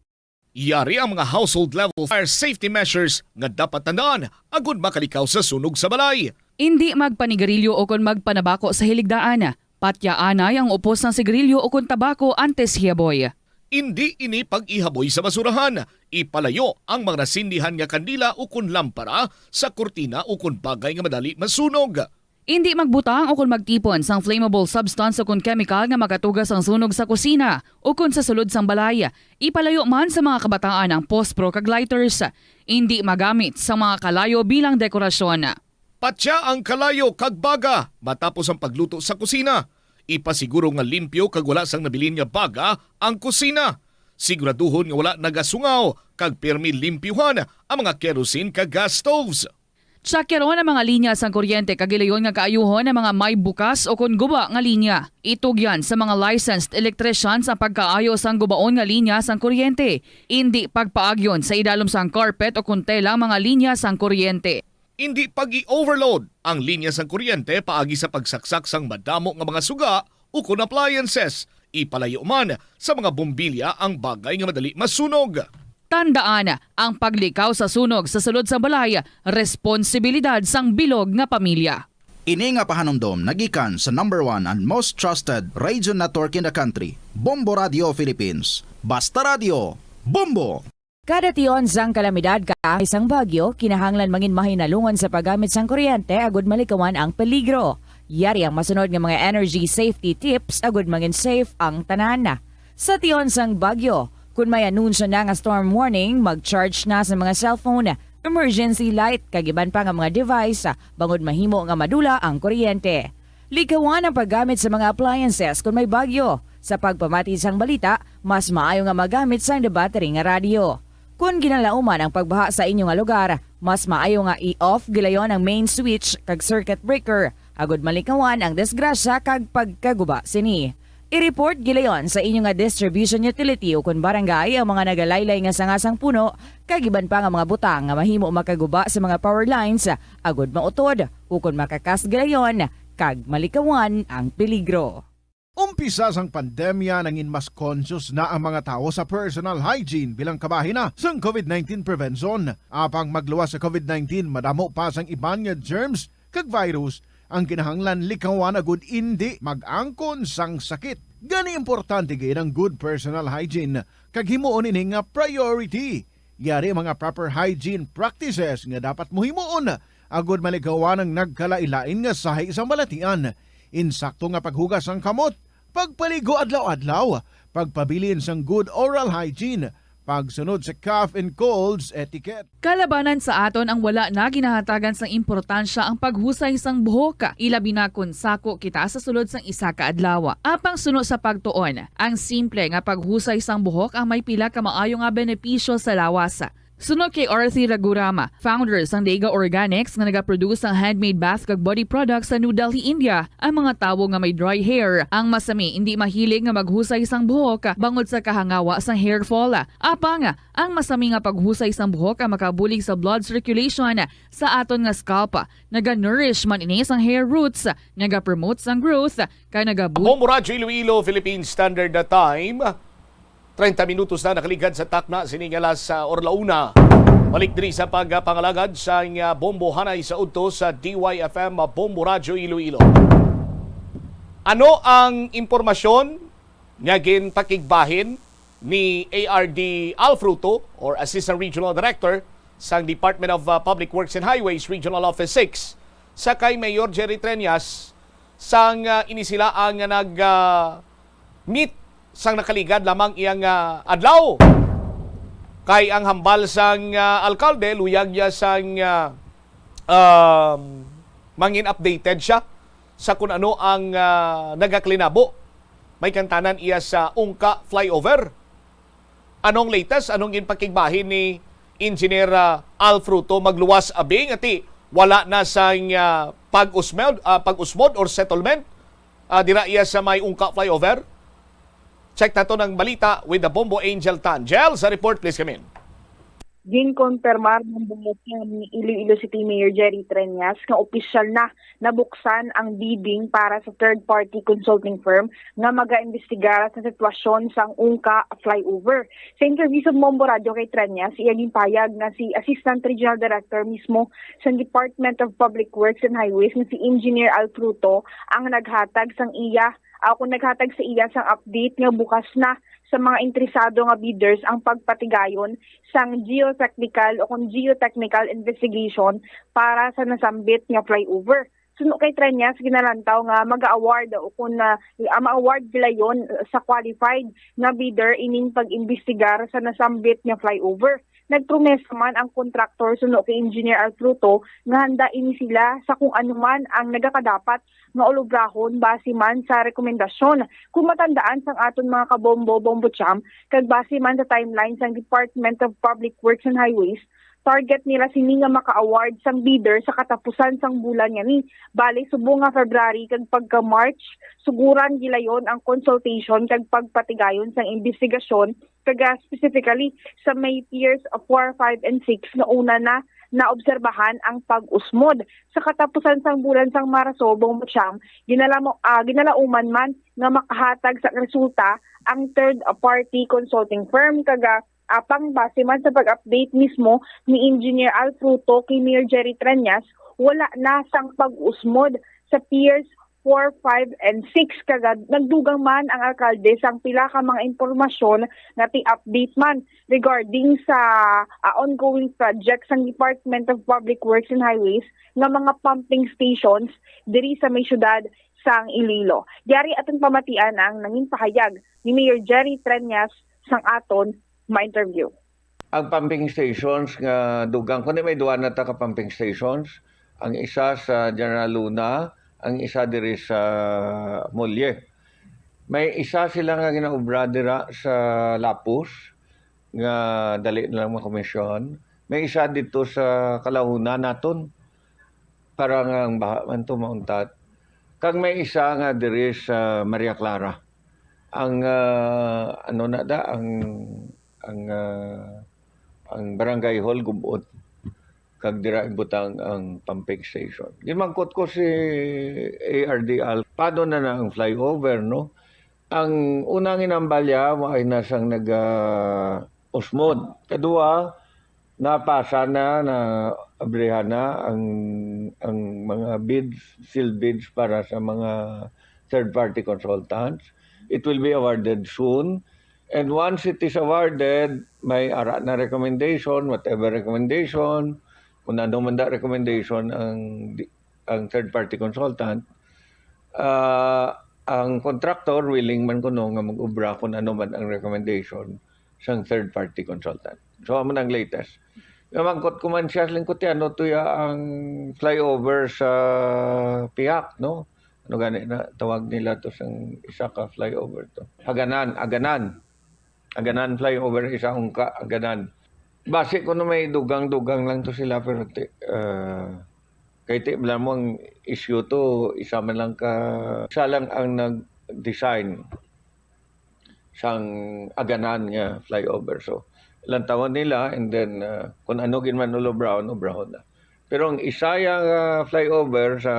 Yari ang mga household level fire safety measures nga dapat tandaan agud makalikaw sa sunog sa balay. Hindi magpanigarilyo o kung magpanabako sa hiligdaan. Patyaanay ang upos ng sigarilyo o kung tabako antes hiyaboy. Hindi ini pag-ihaboy sa basurahan. Ipalayo ang mga nasindihan nga kandila o kun lampara sa kurtina o kun bagay nga madali masunog. Hindi magbutang o kung magtipon sang flammable substance o kung chemical nga makatugas ang sunog sa kusina o kung sa sulod sang balay. Ipalayo man sa mga kabataan ang pospro kag lighters. Hindi magamit sa mga kalayo bilang dekorasyon. Patya ang kalayo kag baga matapos ang pagluto sa kusina. Ipasiguro nga limpyo kag wala sang nabilin nga baga ang kusina. Siguraduhon nga wala nagasungaw kag pirmi limpyuhan ang mga kerosene kag gas stoves. Tsakyaron ang mga linya sang kuryente kagilayon nga kaayuhon ang mga may bukas o kun guba nga linya. Itugyan sa mga licensed electricians ang pagkaayo sang gubaon nga linya sang kuryente. Hindi pagpaagyon sa idalom sang carpet o kun tela mga linya sang kuryente. Hindi pag-i-overload ang linya sang kuryente paagi sa pagsaksak sang madamo nga mga suga o kun appliances. Ipalayo man sa mga bombilya ang bagay nga madali masunog. Tandaan, ang paglikaw sa sunog sa sulod sa balay, responsibilidad sang bilog nga pamilya. Ini nga pahanumdom nagikan sa #1 and most trusted radio network in the country, Bombo Radio Philippines. Basta Radio, Bombo! Kada tion sang kalamidad ka isang bagyo, kinahanglan mangin mahinalungon sa paggamit sang kuryente agud malikawan ang peligro. Yari ang masunod nga mga energy safety tips agud mangin safe ang tanan. Sa tion sang bagyo, kung may anunsyo na nga storm warning, mag-charge na sa mga cellphone, emergency light, kagiban pa nga mga device, bangod mahimo nga madula ang kuryente. Likawan ang paggamit sa mga appliances kung may bagyo. Sa pagpamati sang balita, mas maayo nga magamit sang debattery nga radio. Kung ginalauman ang pagbaha sa inyong nga lugar, mas maayo nga i-off gilayon ang main switch kag circuit breaker, agud malikawan ang disgrasya kag pagkaguba sini. I-report gilayon sa inyong nga distribution utility o kun barangay ang mga nagalaylay nga sangasang puno kagiban pa nga mga butang nga mahimo makaguba sa mga power lines agud mautod o kun makakas gilayon kag malikawan ang peligro. Umpisa sang pandemya nangin mas conscious na ang mga tao sa personal hygiene bilang kabahina sang COVID-19 prevention. Apang magluwas sa COVID-19, madamo pa sang iban nga germs kag virus ang kinahanglan likawan agud hindi mag-angkon sang sakit. Gani importante gayud ang good personal hygiene kag himuon ini nga priority. Yari mga proper hygiene practices nga dapat mohimuon agud malikawan ang nagkalailain nga sahi sa balatian. Insakto nga paghugas sang kamot, pagpaligo adlaw-adlaw, pagpabilin sang good oral hygiene, pagsunod sa cough and colds etiquette. Kalabanan sa aton ang wala na ginahatagan sang importansya ang paghusay sang buhok, ilabi na kun sako kita sa sulod sang isa ka adlaw. Apang sunod sa pagtuon, ang simple nga paghusay sang buhok ang may pila ka maayo nga benepisyo sa lawas. Sunod kay Arthi Ragurama, founder sang Dega Organics nga nagaproduce ng handmade bath kag body products sa New Delhi, India. Ang mga tawo nga may dry hair, ang masami hindi mahilig nga maghusay sang buhok bangod sa kahangawa sang hair fall. Apang ang masami nga paghusay sang buhok ang makabulig sa blood circulation sa aton nga scalp. Naga-nourish man ini sang hair roots, naga-promote sang growth, kay Bombo Radio Iloilo, Philippine Standard Time. 30 minutos na nakaligad sa takna siningalas sa Orlauna. Balik diri sa pagpangalagad sa Bombo Hanay sa udto sa DYFM Bombo Radyo Iloilo. Ano ang impormasyon nga ginpakigbahin ni ARD Alfruto or Assistant Regional Director sa Department of Public Works and Highways Regional Office 6 sa kay Mayor Jerry Treñas sang inisila ang nag-meet sang nakaligad lamang iyang adlaw kay ang hambal sang alkalde luyag niya sang mangin updated siya sa kung ano ang nagaklinabo. May kantanan iya sa Ungka Flyover. Anong latest? Anong ginpakigbahin ni Engineer Alfruto magluwas abing ati wala na sang pag-usmod or settlement dira iya sa may Ungka Flyover? Check nato ng balita with the Bombo Angel Tangel. Sa report, please come in. Ginkonfirmar ng bumukan ni Iloilo City Mayor Jerry Treñas na opisyal na nabuksan ang bidding para sa third-party consulting firm nga mag-aimbestigar sa sitwasyon sa Ungka Flyover. Sa interview sa Bombo Radio kay Treñas, iyaging payag na si Assistant Regional Director mismo sa Department of Public Works and Highways na si Engineer Alfruto ang naghatag sang iya kung naghatag sa iya sang update nga bukas na sa mga interesado nga bidders ang pagpatigayon sang geotechnical o kung geotechnical investigation para sa nasambit nga flyover. Suno kay Treñas, ginalantaw nga mag-award o kung ma-award sila yon sa qualified nga bidder ining pag-imbestigar sa nasambit nga flyover. Nagpromesa man ang kontraktor suno kay Engineer Alfruto nga handa ini sila sa kung ano man ang nagakadapat nga ulubrahon base man sa rekomendasyon. Kung matandaan sang aton mga kabombo-bombo cham, kag base man sa timeline sang Department of Public Works and Highways, target nila sini nga maka-award sang bidder sa katapusan sang bulan nga ni. Bali subong nga February kag pagka March, suguran gilayon ang consultation kag pagpatigayon sang investigasyon kaga specifically sa may tiers of 4, 5, and 6 na una na naobserbahan ang pag-usmod. Sa katapusan sang bulan sang Marso, Bombocham, ginalauman man nga makahatag sa resulta ang third-party consulting firm kaga apang base man sa pag-update mismo ni Engineer Alfruto kay Mayor Jerry Treñas, wala na sang pag-usmod sa tiers 4, 5, and 6 kagad nagdugang man ang alkalde sang pila ka mga impormasyon nga ti-update man regarding sa ongoing projects sang Department of Public Works and Highways nga mga pumping stations diri sa may syudad sang Iloilo. Diari atong pamatian ang nanging pahayag ni Mayor Jerry Treñas sang aton ma-interview. Ang pumping stations nga dugang kundi may duwa na ta ka pumping stations, ang isa sa General Luna, ang isa diri sa Molye. May isa sila nga ginaobra dira sa Lapus nga dali na lang makomisyon. May isa dito sa Kalahuna naton para nga ang baha man to mauntat. Kag may isa nga diri sa Maria Clara. Ang ano na da ang barangay hall gubot kag dira ibutang ang pumping station. Gimangkot ko si ARDL, paano na ang flyover, no? Ang unang inambalya mo ay nasang nag-usmod. Kadua, napasa na abrihan na ang mga bids, sealed bids para sa mga third-party consultants. It will be awarded soon. And once it is awarded, may ara na recommendation, whatever recommendation, kung ano man da recommendation ang third-party consultant, ang contractor willing man kuno nga mag-ubra kung ano man ang recommendation sang third-party consultant. So, amo ang latest. Mangkot ko man siya, lingkot yan, no, tuya ang flyover sa Piak, no? Ano gani na, tawag nila to sang isa ka flyover to. Aganan flyover, isa Ungka, Aganan. Base ko na may dugang-dugang lang to sila pero kahit wala mo ang issue to, isa lang ang nag-design sang Aganan nga flyover. So, ilang taon nila and then kung ano ginman ulo brown na. Pero ang isa yung flyover sa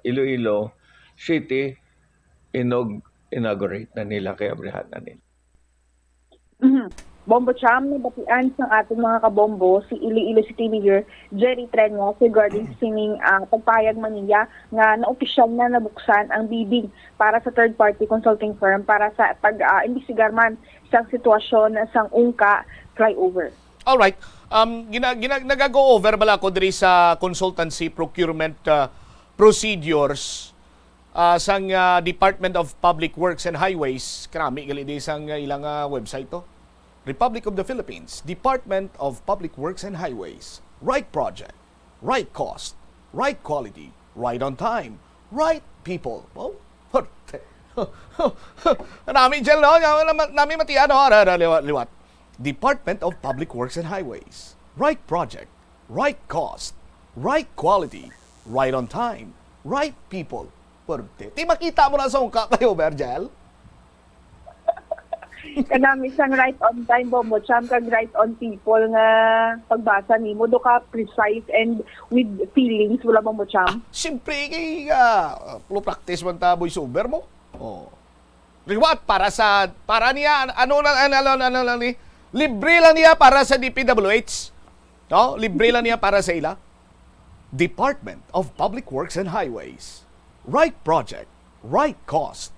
Iloilo City, inaugurate na nila kaya abrihan na nila. Bombo Cham, nabatian ng ating mga kabombo si Iloilo City Mayor Jerry Treñas regarding sa sining pagpayag maniya nga na-opisyal na nabuksan ang bidding para sa third-party consulting firm para sa pag-imbestigar man sa sitwasyon sang Ungka flyover. Alright. Nag-go over bala ko diri sa consultancy procurement procedures sang Department of Public Works and Highways. Karami gali di sang ilang website to. Republic of the Philippines, Department of Public Works and Highways. Right project, right cost, right quality, right on time, right people. Oh, nami dyan, no? Nami mati, ano? Liwat. Department of Public Works and Highways. Right project, right cost, right quality, right on time, right people. Ti makita mo na sa ungka kayo, Bergel? Kanami sang right on time, Bombo Cham, kag right on people nga pagbasa nimo do ka precise and with feelings, wala Bombo Cham. Siyempre, pulo practice man ta voice over mo. Oh. Liwat, para niya, ni? Libre lang niya para sa DPWH. No? Libre lang niya para sa ila. Department of Public Works and Highways. Right project, right cost,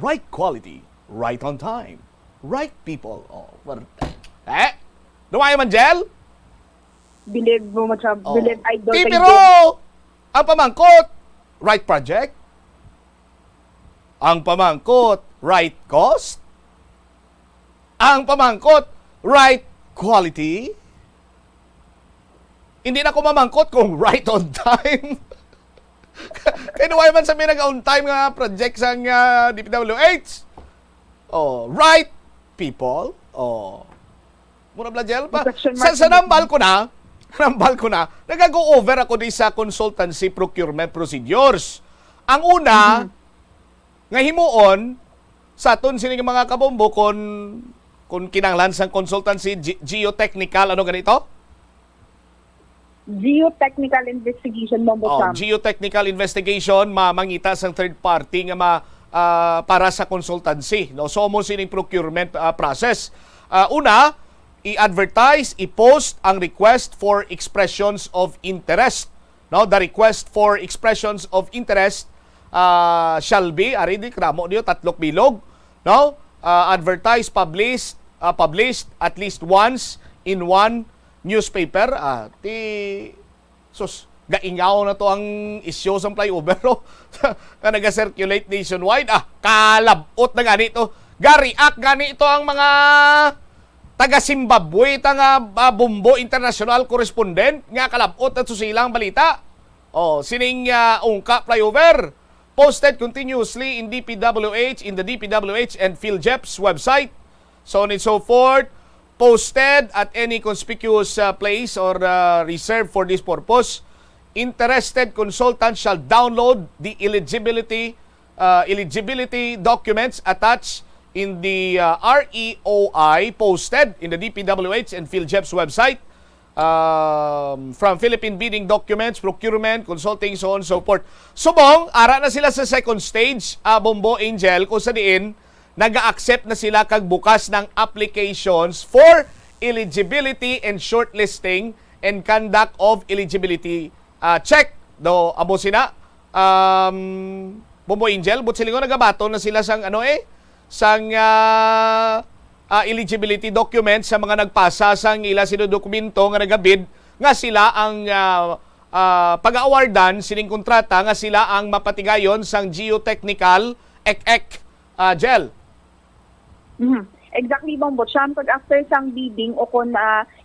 right quality, right on time. Right people. Oh, Dumaya man, Jel? Believe mo Cham, believe I don't think Pero, ang pamangkot, right project. Ang pamangkot, right cost. Ang pamangkot, right quality. Hindi na ko mamangkot kung right on time. Kaya naway man sa may nag-on time nga project sa DPWH. Oh, right people. Oh. Muna Blajel pa. Sa nambal ko na, nag-go over ako di sa consultancy procurement procedures. Ang una, nga himuon, sa aton sining mga kabombo kung kinanglan sa consultancy geotechnical, ano ganito? Geotechnical investigation, Bombo Cham. Geotechnical investigation, mamangita sa third party nga para sa consultancy. No? So, mo sining procurement process. Una, i-advertise, i-post ang request for expressions of interest. No? The request for expressions of interest shall be, aridi, kramo niyo, 3 bilog. No? Advertise, published at least once in one newspaper. Gaingaw na to ang isyo sa flyover na nag-circulate nationwide. Kalabot na ganito. Gariak ganito ang mga taga-Zimbabwe, Bumbo International Correspondent nga kalabot at susilang balita. Sining ungka flyover posted continuously in DPWH, in the DPWH and PhilJEP's website. So on and so forth. Posted at any conspicuous place or reserved for this purpose. Interested consultants shall download the eligibility documents attached in the REOI posted in the DPWH and PhilJEP's website from Philippine bidding documents, procurement, consulting, so on and so forth. Subong, ara na sila sa second stage, Bombo Angel, kung sa diin, nag-accept na sila kag bukas ng applications for eligibility and shortlisting and conduct of eligibility check. Do amo sina Bombo Angel, but silingo nagabato na sila sang sang eligibility documents sa mga nagpasa sang ila sino dokumento nga nagabid nga sila ang pag-awardan sining kontrata nga sila ang mapatigayon sang geotechnical gel. Exactly, Bombo Cham. Pag after sang bidding o kung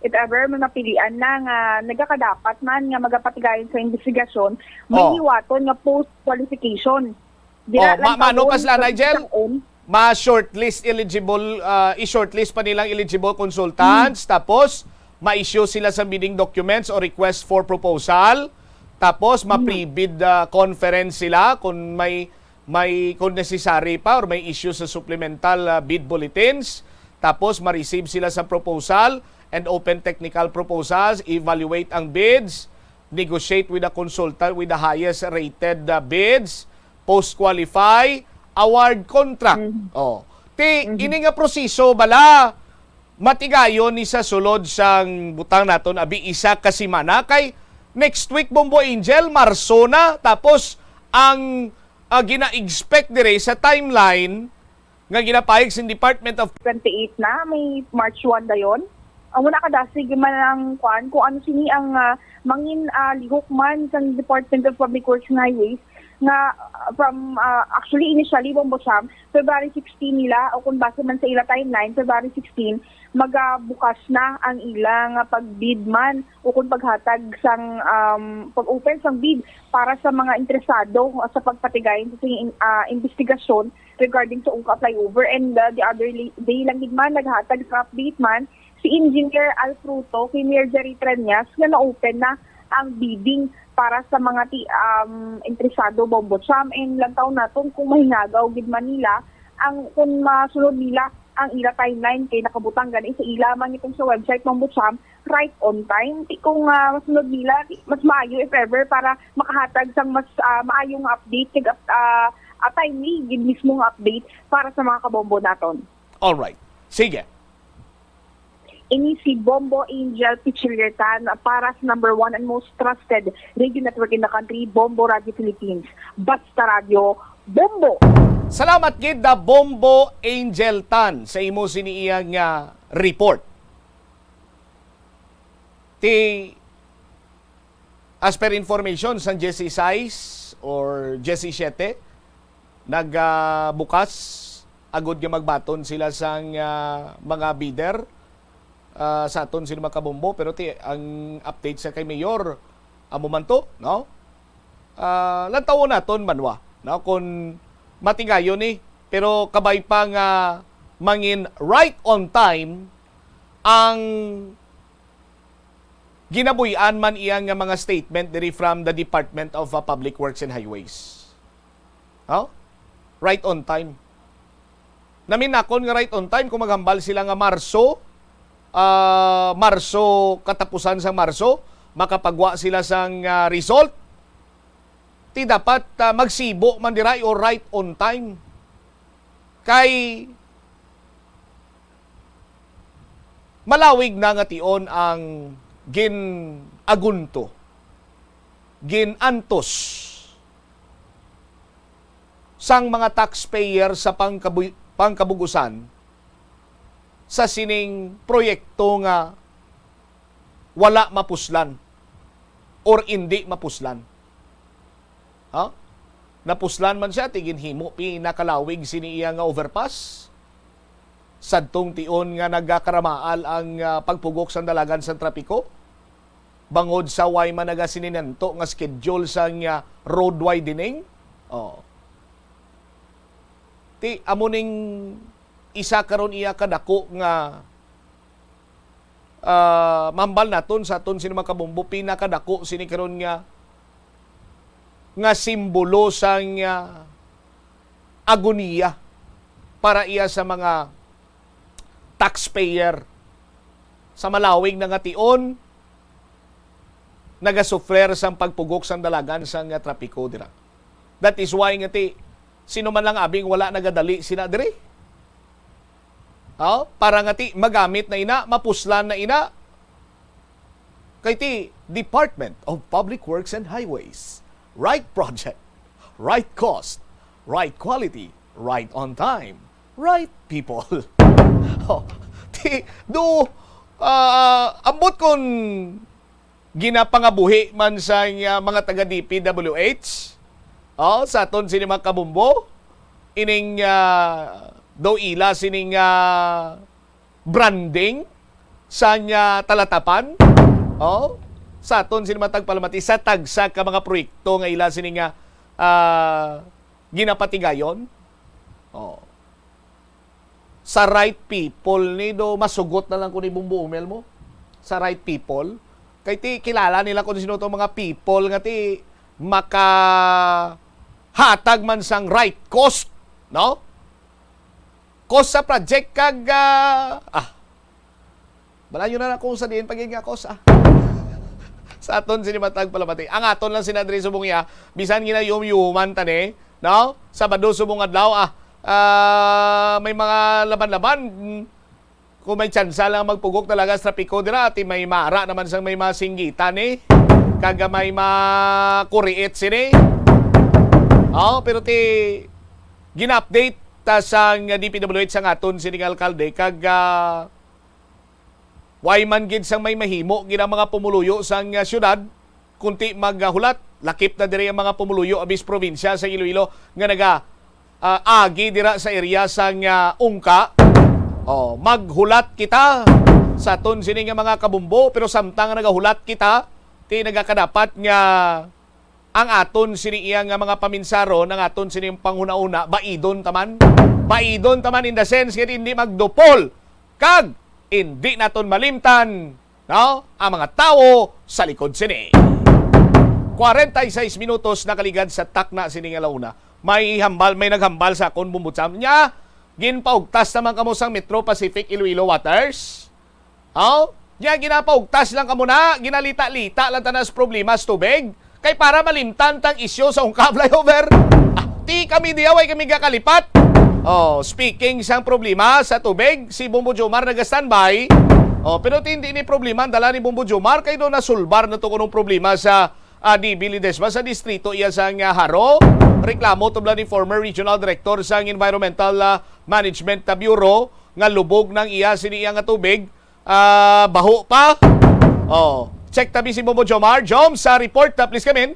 if ever man napilian na nga nagakadapat man nga magapatigayon sa investigasyon, may iwaton nga post-qualification. Mano pasla, Nigel? Ma-shortlist eligible, i-shortlist pa nilang eligible consultants, tapos ma-issue sila sa bidding documents o request for proposal, tapos ma-pre-bid conference sila kung may kung necessary pa or may issue sa supplemental bid bulletins, tapos ma-receive sila sa proposal and open technical proposals, evaluate ang bids, negotiate with the consultant with the highest rated bids, post-qualify, award contract. Ini nga proseso bala matigayon ni sa sulod sang butang naton abi isa ka semana kay next week Bombo Angel Marso na tapos ang gina-expect dire sa timeline nga ginapayag sa Department of 28 na, may March 1 dayon. Ang muna kadasig man ang kwan kung ano sini ang mangin lihok man sa Department of Public Works and Highways nga from actually initially Bombo Sam, February 16 nila o kung base man sa ila timeline February 16 magabukas na ang ilang pagbid man o kung paghatag sang pag-open sang bid para sa mga interesado sa pagpatigayon sa investigasyon regarding sa ungka flyover. And the other day lang din man naghatag sa update man si Engineer Alfruto kay Mayor Jerry Treñas nga na-open na ang bidding para sa mga interesado Bombo Sam. And lantaw naton kung mahingagaw gid Manila ang kung masunod nila ang ila timeline kay nakabutang gani sa ila man itong sa website Bombo Sam right on time. Kung masunod nila mas maayo if ever para makahatag sang mas maayong update kag timely gid mismong update para sa mga kabombo naton. All right. Sige. Ini si Bombo Angel Pichiliertan para sa number 1 and most trusted radio network in the country, Bombo Radio Philippines. Basta Radio, Bombo! Salamat gid da Bombo Angel Tan sa imo siniiyang report. As per information sa Jesse 6 or Jesse 7 nagbukas agud nga magbaton sila sang mga bidder sa aton sila makabombo pero ang update sa kay Mayor amo man to no lantaw naton manwa no kung matigayon pero kabay pa nga mangin right on time ang ginabuyan man iyang nga mga statement diri from the Department of Public Works and Highways. No? Right on time. Namin nakon nga right on time kung maghambal sila nga Marso katapusan sa Marso makapagwa sila sang result ti dapat magsibo man diray o right on time kay malawig na nga tion ang ginagunto ginantos sang mga taxpayer sa pangkabugusan sa sining proyekto nga wala mapuslan or hindi mapuslan. Napuslan man siya, tiginhimo, pinakalawig siniya nga overpass. Sadtong tion nga nagkakaramaal ang pagpugok sa dalagan sa trapiko. Bangod sa way man nagasininanto nga schedule sa road widening. Ti amuning isa karon iya kadako nga mambal naton sa aton sino makabombo pinakadako sini karon nga simbolo sang agoniya para iya sa mga taxpayer sa malawig na nga tion nagasufler sang pagpugok sang dalagan sang trapiko dira. That is why nga sino man lang abing wala nagadali sina diri. Para nga magamit na ina, mapuslan na ina kay Department of Public Works and Highways. Right project, right cost, right quality, right on time, right people. Ambot kon ginapangabuhi man sa mga taga DPWH sa aton sini mga kabumbo ining do ila sining branding sa talatapan sa aton sinimatag palamati sa tagsa ka mga proyekto nga ila sining ginapatigayon sa right people ni do masugot na lang kung ibumbu umel mo sa right people kay kilala nila kung sino to mga people nga makahatag man sang right cost no cost sa project kag balayo na kung sa diin pagiging cost sa aton sinimatag palamati ang aton lang sinadri subong ya bisan gina yum-yuman tani no Sabado subong adlaw may mga laban-laban kung may tsansa lang magpugok talaga sa trapiko dira, ti may mara naman sang may masinggitan eh. Kaga may makuriit sini. Oh, pero ti gina-update ta sang DPWH sang aton sining alkalde kag wayman gid sang may mahimo gid ang mga pumuluyo sang syudad kunti maghulat lakip na diri ang mga pumuluyo abis probinsya sa Iloilo nga naga agi dira sa area sang Ungka. Oh, maghulat kita sa aton sining mga kabumbo pero samtang nagahulat kita ti nagakadapat nga ang aton sini iyang mga paminsaro ng aton sini panghuna-una baidon taman in the sense nga hindi magdupol kag hindi naton malimtan no ang mga tao sa likod sini. 46 minutos nakaligad sa takna sini nga launa. May naghambal sa akon bumbutsam nya ginpaugtas naman kamo sang Metro Pacific Iloilo Waters. Oh, nya ginapaugtas lang kamo na ginalita-lita lang tanas problema sa tubig. Kay para malimtan tang isyo sa Ungka flyover. Ti kami diaway kami gakalipat. Oh, speaking sang problema sa tubig, si Bumbo Jomar nag-standby. Oh, pero hindi ni problema dala ni Bumbo Jomar kay do nasulbar na to kunong problema sa DB Ledesma sa distrito iya sang Haro. Reklamo tubla ni former regional director sang Environmental Management Bureau nga lubog ng iya sini iya nga tubig. Baho pa. Oh, check tabi si Bumbo Jomar. Jom, sa report, please come in.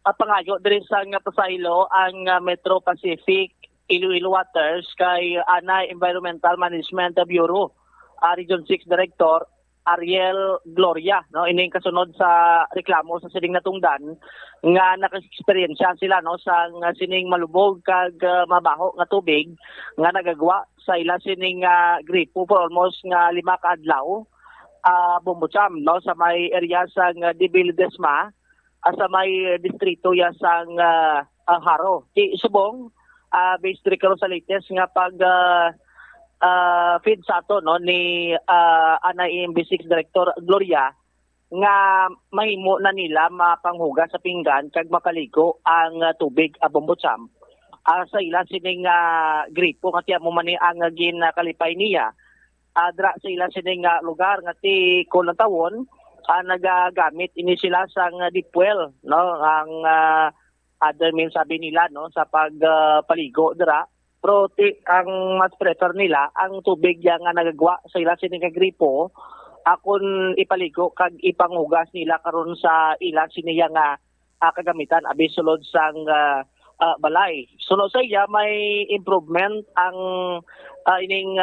Pangayo diri sa nga pasaylo ang Metro Pacific Iloilo Waters kay ANA Environmental Management Bureau, Region 6 Director Ariel Gloria, no, ining kasunod sa reklamo sa sining natungdan nga naka-experience sila no sa sining malubog kag mabaho nga tubig nga nagagwa sa ila sining gripo for almost nga 5 ka adlaw. Bumbutsam no sa may area sa DB Ledesma sa may distrito ya sang Haro. Ti subong based record sa latest nga pag feed sa to no ni ANA EMB6 Director Gloria nga mahimo na nila mapanghugas sa pinggan kag mapaligo ang tubig Bumbutsam. Sa ila sining gripo nga tiya mo man ang ginakalipay niya. Dra sa ila sining lugar nga ti kulang tawon nagagamit ini sila sang deep well no ang other means sabi nila no sa pagpaligo dira pero ang mas prefer nila ang tubig yang nagagwa sa ila sining gripo akon ipaligo kag ipanghugas nila karon sa ila siniya nga kagamitan abi sulod sang balay. Sunod sa iya may improvement ang ining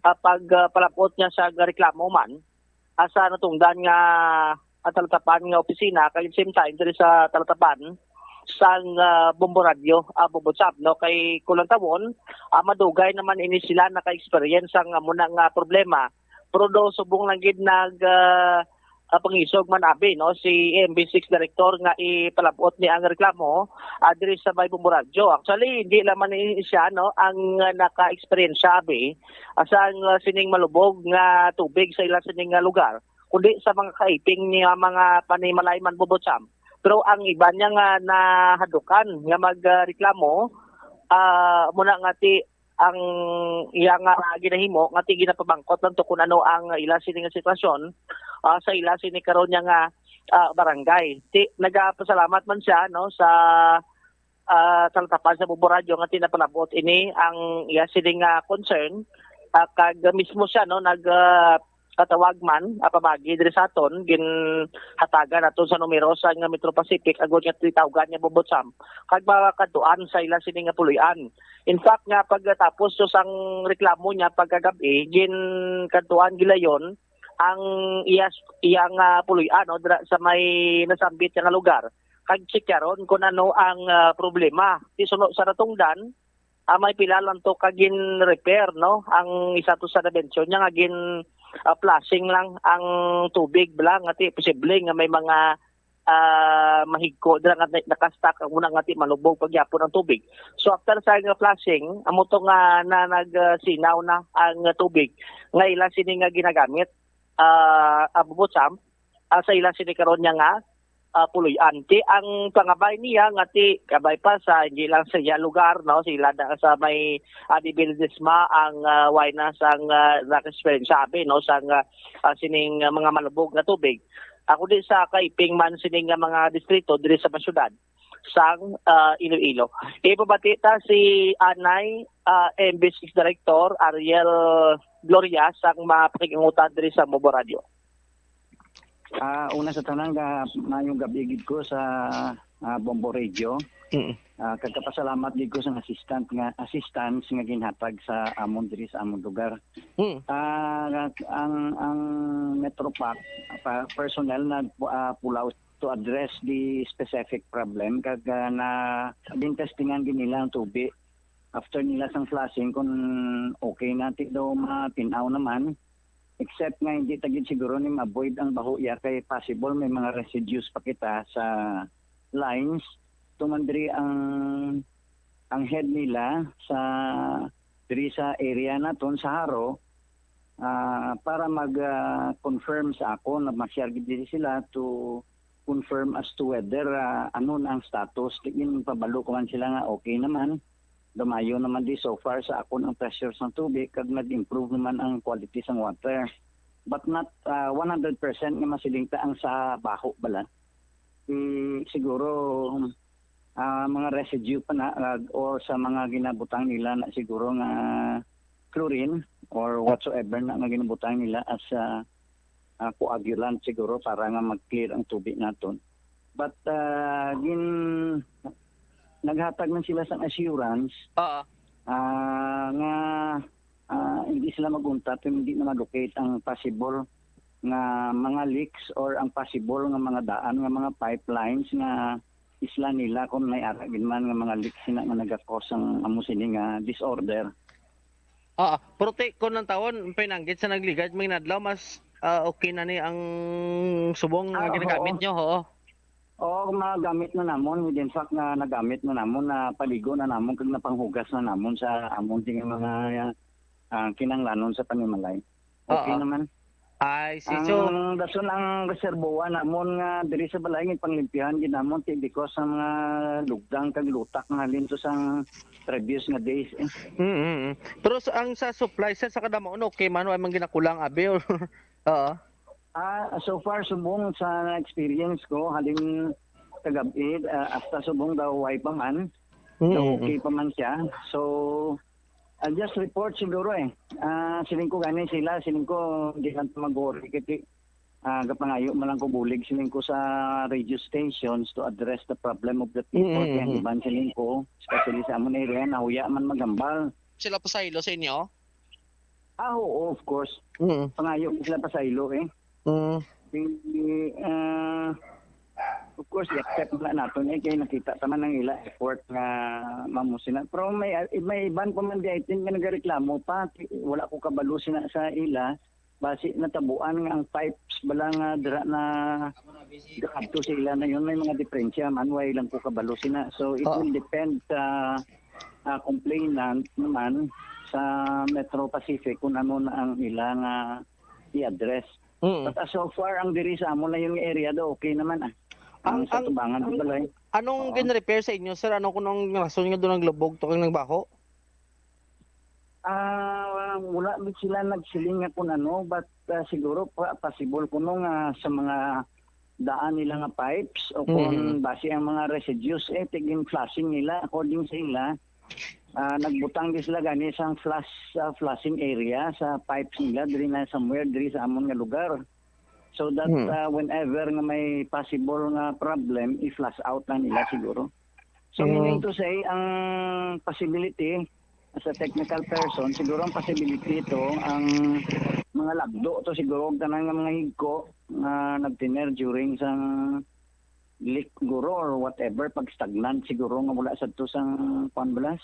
pagpalapot niya sa reklamo man asa natungdan nga talatapan nga opisina kay same time diri sa talatapan sang Bombo Radio Bumbutsam no kay kulang tawon madugay naman ini sila naka-experience ang muna nga problema pero do subong lang gid nag pangisog man abi no si MB6 Director nga ipalabot ni ang reklamo diri sa may Bombo Radio. Actually hindi lamang siya no ang naka-experience siya abi sa sining malubog nga tubig sa ila sining lugar kundi sa mga kaiping ni mga panimalayman Bumbutsam. Pero ang iba niya nga nahadukan nga magreklamo muna nga ti ang iya nga ginahimo nga ti ginapabangkot lang to kung ano ang ila sining sitwasyon sa ila sini karon niya nga barangay. Ti nagapasalamat man siya no sa talatapan sa Bombo Radio nga tinapalabot ini ang iya sining concern kag mismo siya no katawag man pamagi diri sa aton ginhatagan aton sa numero sa nga Metro Pacific agud nga tawgan niya Bumbutsam kag makakaduan sa ila sini nga puloy-an. In fact nga pagtapos so sang reklamo niya pagkagabi gin kaduan gilayon ang iyang puloy-an no sa may nasambit nga lugar kag checkyaron kung ano ang problema. Sunod sa natungdan may pila lang to kagin repair no ang isa to sa nabensyon niya nga gin flushing lang ang tubig lang ati posible nga may mga mahigko dira nga naka-stack ang unang ati malubog pagyapon ang tubig. So after sa nga flushing amo to nga nagsinaw na ang tubig nga ila sini nga ginagamit Bumbutsam sa ila sini karon niya nga puloy-an. Ti ang pangabay niya nga ti kabay pa sa hindi lang sa iya lugar, no, sila na sa may Adibildisma ang wayna sang na-experience sabi, no, sang sining mga malubog na tubig. Ako din sa Kaiping man sining mga distrito diri sa syudad sang Iloilo. Ibabati ta si Anay MB6 Director Ariel Gloria sang mapakikingutan diri sa Mobo Radio. Una sa tanan mayong gabi gid ko sa Bombo Radio. Kagkapasalamat gid ko sa assistance nga ginhatag sa amon diri sa amon lugar. Ang Metropac personnel na pulaw to address the specific problem kag na din testingan gid nila ang tubig after nila sang flushing kung okay na daw matinaw naman. Except nga hindi tagid siguro ni ma-avoid ang bahoya kay possible may mga residues pa kita sa lines tumandri ang head nila sa diri sa area naton sa Haro para mag-confirm sa ako na ma-share gid sila to confirm as to whether ano na ang status tingin pabalo ko man sila nga okay naman. Dumayo naman di so far sa akon ang pressure sa tubig kag nag-improve naman ang quality sang water. But not 100% nga masilingta ang sa baho bala. Siguro mga residue pa na or sa mga ginabutang nila na siguro nga chlorine or whatsoever na nga ginabutang nila as coagulant siguro para nga mag-clear ang tubig naton. But naghatag man sila sa assurance nga hindi sila maguntat hindi na ma-locate ang possible nga mga leaks or ang possible nga mga daan nga mga pipelines nga isla nila kung may aragin man nga mga leaks sina nga nagakos ang amusini nga disorder. Pero ko ng tawon pinanggit sa nagligad may nadlaw mas okay na ni ang subong nga ginagamit nyo, ho? Oo, magamit na namon. In fact, nagamit na namon na paligo na namon kag napanghugas na namon sa amon ting mga kinanglanon sa panimalay. Okay naman. Ay, ang dason ang reserboa namon nga diri sa balay ng panglimpihan ginamon ti because sa mga lugdang kag lutak nga halin to sang previous nga days. Pero ang sa supply sa kadamon okay man ay man ginakulang abi or so far subong sa experience ko halin kagabi hasta subong daw way pa man. Okay pa man siya. So I'll just report siguro siling ko gani sila siling ko hindi lang mag-worry kasi kapangayo man lang ko bulig siling ko sa radio stations to address the problem of the people kaya iban siling ko especially sa amon area na huya man magambal. Sila pa sa ilo sa inyo? Oo, of course. Pangayo sila pa sa ilo of course, i-accept na natin kaya nakita taman ng ila effort nga mamusina. Pero may iban pa man di itin nga nagareklamo pa wala ko kabalo sina sa ila basi natabuan nga ang pipes bala nga dira na adto sa ila na yun may mga diferensya man way lang ko kabalo sina. So it will depend sa complainant naman sa Metro Pacific kung ano na ang ila nga i-address. But so far ang diri sa amon na yung area do okay naman ang sa tubangan ng balay. Anong gin-repair sa inyo, sir? Ano kunong rason nga doon naglubog to kang nagbaho? Wala sila nagsiling nga kung ano, but siguro possible kuno nga sa mga daan nila nga pipes o kung base ang mga residues tigin flushing nila according sa ila. Nagbutang din sila gani sa flushing area sa pipes nila diri na somewhere diri sa amon nga lugar. So that whenever nga may possible nga problem, i-flush out na nila siguro. So meaning to say, ang possibility, as a technical person, siguro ang possibility ito, ang mga lagdo to siguro, tanang nga mga higko na nagtiner during sang leak siguro or whatever, pag stagnant siguro nga wala sa to sang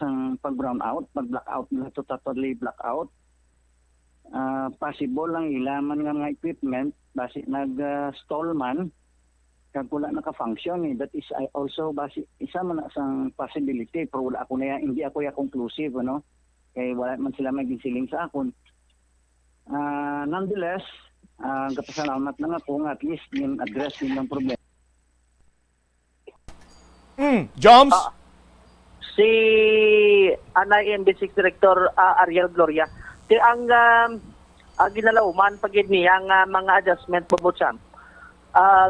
sang pag-brown out, pag-black out nila to totally black out. Possible lang ilaman nga mga equipment basi nag-stall man kag wala naka-function that is also basi isa man sang possibility pero wala ako na hindi ako conclusive kay wala man sila magisiling sa akon. Nonetheless kapasalamat lang ako nga at least yung address yung problema. Joms? Si Anay MB6 Director Ariel Gloria. Ang ginalauman pagid niya nga mga adjustment Bobotsam.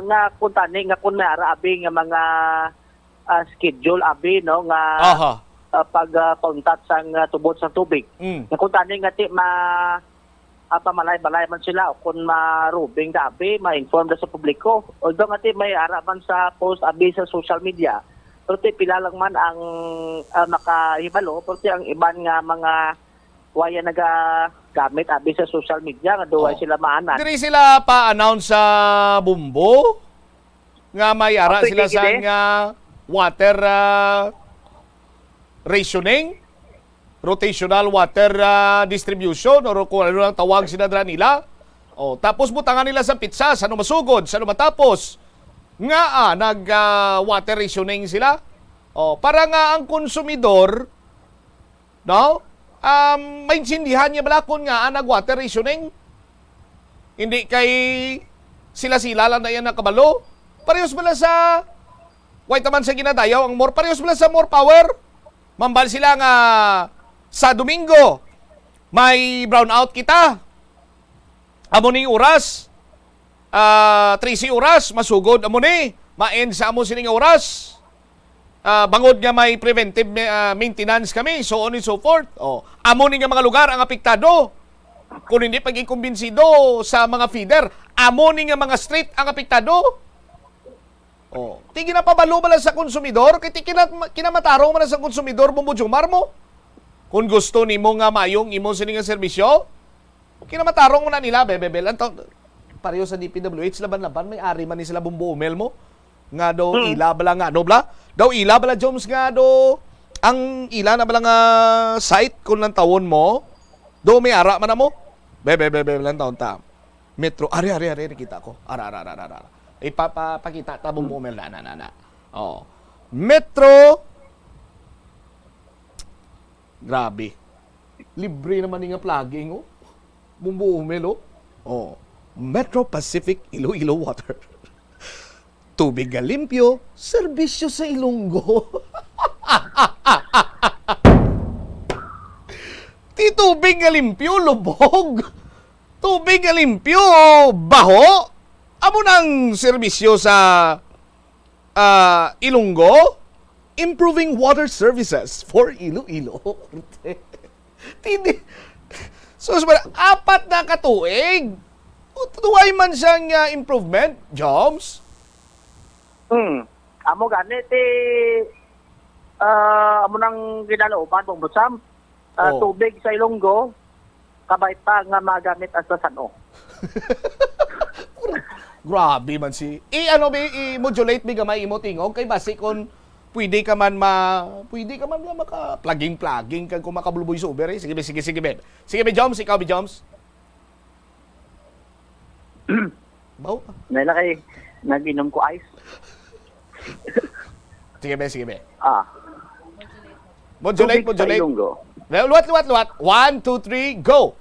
Nga kuntani nga kun may abi nga mga schedule abi no nga pag-contact sang tubod sa tubig. Nga kuntani nga ti pamalay-balay man sila o kung marubing da abi ma-inform da sa publiko. Although nga ti may man sa post abi sa social media. Pero pila lang man ang makahibalo, pero ang iban nga mga waya nagagamit abi sa social media nga duway sila maanan. Diri sila pa-announce sa Bumbo nga may ara sila sa nga water rationing, rotational water distribution or kung ano lang tawag sinadra nila. Tapos butangan nila sa pizza, sa masugod, sa matapos. Nga nag-water rationing sila. Para nga ang konsumidor, no? Maintindihan niya balakon nga nag-water rationing. Hindi kay sila-sila lang na yan nakabalo. Parehos bala sa white naman sa ginadayaw ang more. Parehos bala sa more power. Mambal sila nga sa Domingo may brownout kita. Amuning oras. 13 oras, masugod amo ni, ma-end sa amo sining oras. Bangod nga may preventive maintenance kami, so on and so forth. Amo ni nga mga lugar ang apektado. Kung hindi paging kumbinsido sa mga feeder, amo ni nga mga street ang apektado. Ti ginapabalo ba lang sa konsumidor? Kaya kinamatarong man sa konsumidor bumujumar mo. Kung gusto nimo nga mayong imo sining nga serbisyo, kinamatarong mo na nila, bebebel. Pareho sa DPWH, laban-laban, may ari man ni sila Bumbo-Umel mo. Nga do, ila bala nga, no bla? Daw ila bala, Joms, nga do, ang ila na bala nga site kung lang tawon mo, do may ara man na mo. Bebe, lang taon ta. Metro, ari, kita ko. Ara. Ipapakita ta Bumbo-Umel na. Metro, grabe. Libre naman nga plugging, Bumbo-Umel, Metro Pacific Iloilo Water. Tubig nga limpyo, serbisyo sa Ilonggo. Ti tubig nga limpyo, lubog. Tubig nga limpyo, baho. Amo nang serbisyo sa Ilonggo. Improving water services for Iloilo. So, apat na katuig. Tuway man siyang improvement, Joms? Amo ganit amo nang ginalaupan pong Botsam. Tubig sa Ilonggo, kabay pa nga magamit as sa Sano. Grabe man si... I-modulate mi gamay imo tingog kay basi kon pwede ka man maka-plugging kag kung makabuluboy sa Uber. Sige, be. Sige, be, Joms. Ikaw, be, Joms. Bawo pa. Nila kay nag-inom ko ice. Sige, be. Modulate. Luwat. 1, 2, 3, go!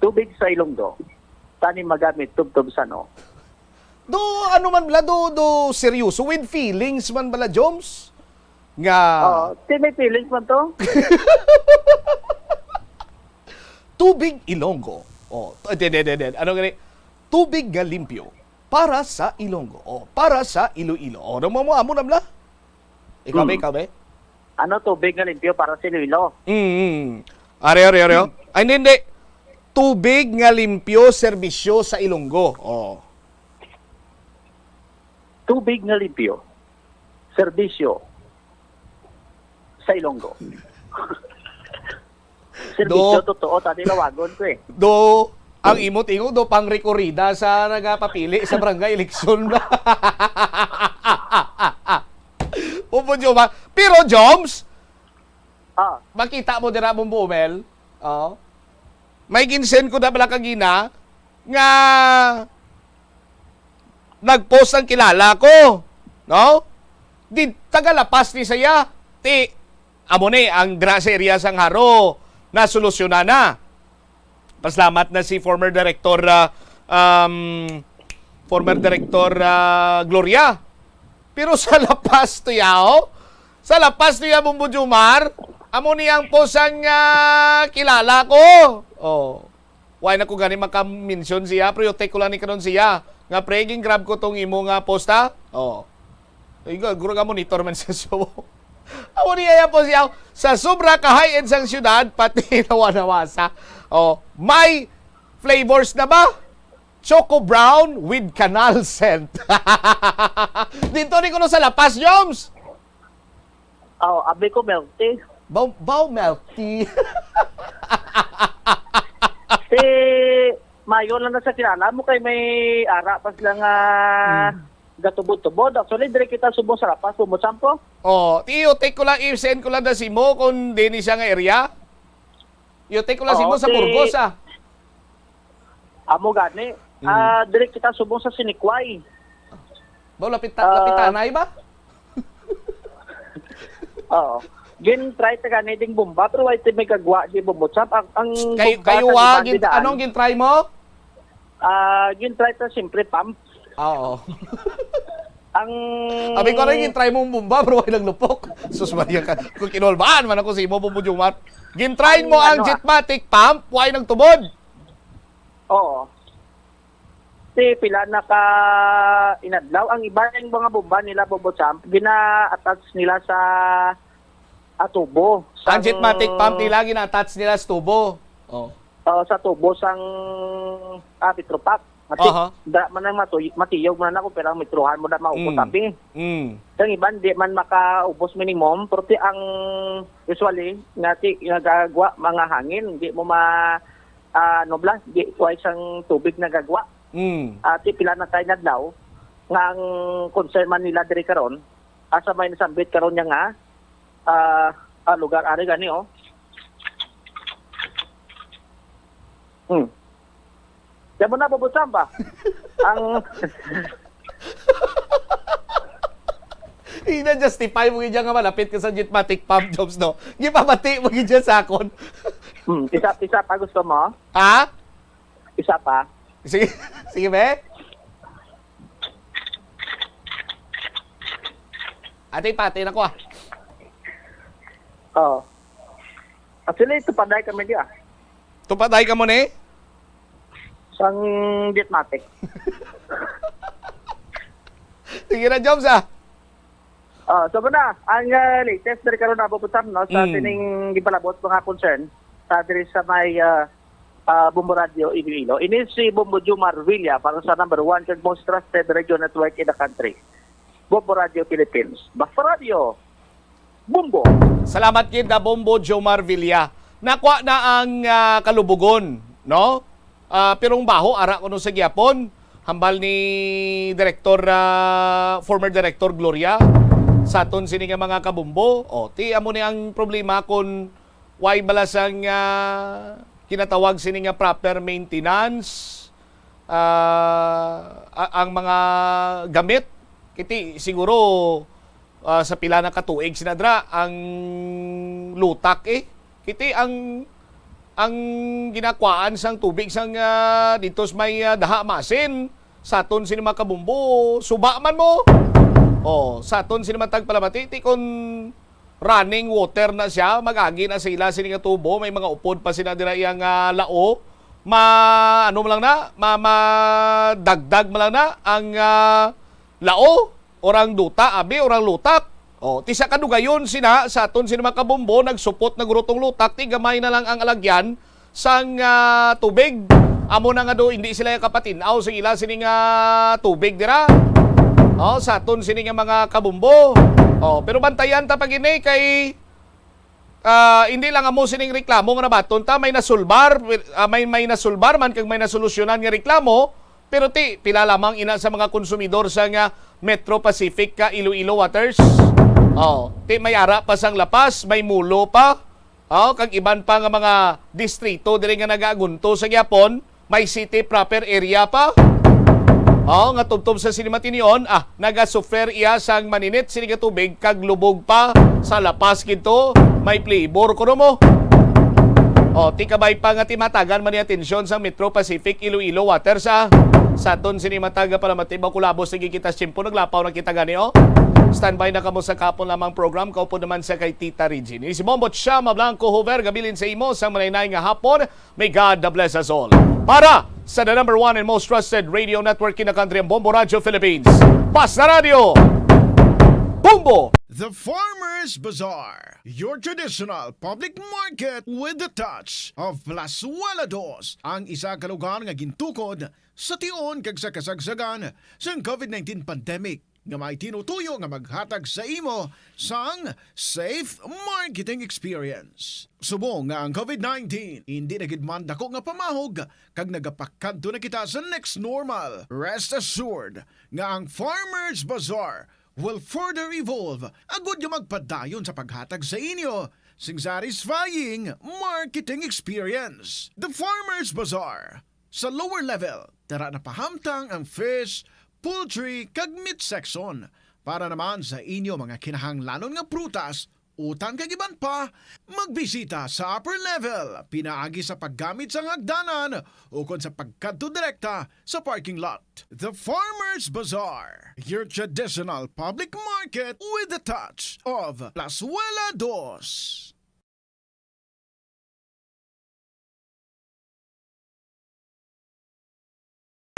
Tubig sa Ilonggo. Tani magamit tubtob sa no. Do, ano man bala, do seryoso, with feelings man bala, Joms? Nga... may feelings man to? Tubig Ilonggo. Ano gani? Tubig nga limpyo para sa Ilonggo. Para sa Iloilo. Ano mo na bala? Ikaw ba? Ano tubig nga limpyo para sa Iloilo? Are. Ay, hindi. Tubig nga limpyo, serbisyo sa Ilonggo. Tubig nga limpyo, serbisyo sa Ilonggo. Serbisyo totoo, tani lawagon ko eh. Ang imo tingog do pang rekorida sa nagapapili sa barangay eleksyon. Pero Joms, makita mo dira mong Bumel, may ginsen ko na bala kagina nga nag-post ang kilala ko, no? Di tagalapas ni saya. Amo ni ang sa area sang Haro na solusyonan na. Paslamat na si former director Gloria. Pero sa lapas to yaw, sa lapas to ya Bombo Jomar, amo niyang posang kilala ko. Oh. Why na ko gani maka-mention siya, pero yung take ko lang ni kanon siya. Nga preging grab ko tong imo nga posta. Oh. Guro ka monitor man sa show. Amo niya po siya sa sobra ka high-end sang syudad pati nawanawasa. Oh, may flavors na ba? Choco brown with canal scent. Dito ni kuno sa Lapas, Joms. Oh, abi ko milk tea. Bao milk tea. Mayo lang na sa kilala mo kay may ara pas lang gatubod-tubod. Actually, dire kita subong sa Lapas, pumusampo. Oh, tiyo, take ko lang, i-send ko lang na si mo kung di ni siya nga area. Yo, take ko lang si mo sa Burgos, Amo gani. Dire kita subong sa Sinikway. Ba, lapitanay ba? Oo. Gin-try ta gani ding bomba, pero wait may kagwa di bumutsap. Ang kayo anong gin-try mo? Gin-try ta simpre pump. Oo. Ang Abi ko rin gin-try mo bomba pero walang lupok. Sus Maria ka. Kung kinolbaan man ako si mo Bombo Jomar. Gin-try mo ang Jetmatic pump, why nang tubod? Oo. Pila na ka inadlaw. Ang iba ng mga bomba nila, Bobo Champ, gina-attach nila sa tubo. Ang Jetmatic pump nila gina-attach nila sa tubo. Oh. Sa tubo sang Petropac. Da man ang matiyog man ako pero ang metrohan mo na maupos tabi. Ang iban di man makaubos minimum pero ang usually nati nagagawa mga hangin di mo nobla di twice ang tubig nagagawa. Ati pila na tayo nadlaw nga ang concern man nila diri karon asa may nasambit karon nya nga lugar ari gani Diyan mo na babusam ba? Ang ina-justify mo nga malapit ka sa Jetmatic pump jobs, no? Gipamati mo gidyan sa akon. Isa pa gusto mo? Ha? Isa pa? Sige be? Ate, pati na ko Oo. Actually, tupaday kami di Tupaday ka mo ni? Sang Jetmatic. Sige na, Jobs So na, ang latest dari karon na puputam no sa tining gipalabot mga concern sa diri sa may Bombo Radio Iloilo. Ini si Bombo Jomar Villa para sa number 1 and most trusted radio network in the country. Bombo Radio Philippines. Basta Radio. Bombo. Salamat kid Bombo Jomar Villa. Nakwa na ang kalubugon, no? Pirong baho ara kuno sa gyapon hambal ni former director Gloria sa aton sini nga mga kabumbo. Ti amo ni ang problema kun why balasang kinatawag sini nga proper maintenance ang mga gamit kiti siguro sa pila na katuig sinadra ang lutak kiti ang ginakwaan sang tubig sang dito may daha masin sa aton sini mga kabumbo suba man mo sa aton sini matag palamati ti kon running water na siya magagi na sila sini nga tubo may mga upod pa sila dira iyang lao ano lang na madagdag man lang na ang lao orang duta abi orang lutak ti sa kadugayon sina sa aton sini mga kabumbo nagsupot nagrutong lutak ti gamay na lang ang alagyan sang tubig amo na nga do hindi sila kapatinaw sa ila sini nga tubig dira sa aton sini nga mga kabumbo pero bantayan ta pagini kay hindi lang amo sining reklamo nga nabaton ta may nasulbar may nasulbar man kag may nasolusyonan nga reklamo pero pila lamang ina sa mga konsumidor sa nga Metro Pacific ka Iloilo Waters may ara pa sang Lapas, may Mulo pa. Kag iban pa nga mga distrito diri nga nagagunto sa gyapon, may city proper area pa. Nga tubtob sa Sinimatinion, nagasuffer iya sang maninit sini nga tubig kag lubog pa sa Lapas kito, may flavor kuno mo. Ti kabay pa nga timatagan man ni atensyon sa Metro Pacific Iloilo Water sa aton sini mataga pala matibaw kulabos sige kita simpo naglapaw na kita gani Standby na kamo sa kapon lamang program. Kaupo naman sa kay Tita Regine. Si Bombot Shama Blanco Hover, gabilin sa imo sa malaynay nga hapon. May God bless us all. Para sa the number 1 and most trusted radio network in the country, ang Bombo Radio Philippines. Pas na Radio! Bombo! The Farmers Bazaar, your traditional public market with the touch of Plazuela Dos, ang isa ka lugar nga gintukod sa tion kag sa kasagsagan sa COVID-19 pandemic nga may tinutuyo nga maghatag sa imo sang safe marketing experience. Subong nga ang COVID-19 hindi na gid man dako nga pamahog kag nagapakadto na kita sa next normal. Rest assured nga ang Farmers Bazaar will further evolve agud yung magpadayon sa paghatag sa inyo sing satisfying marketing experience. The Farmers Bazaar. Sa lower level, tara na pahamtang ang fish, poultry, kag meat section para naman sa inyo mga kinahanglanon nga prutas, utang kag iban pa, magbisita sa upper level, pinaagi sa paggamit sa hagdanan o kon sa pagkadto direkta sa parking lot. The Farmers Bazaar, your traditional public market with a touch of Plazuela Dos.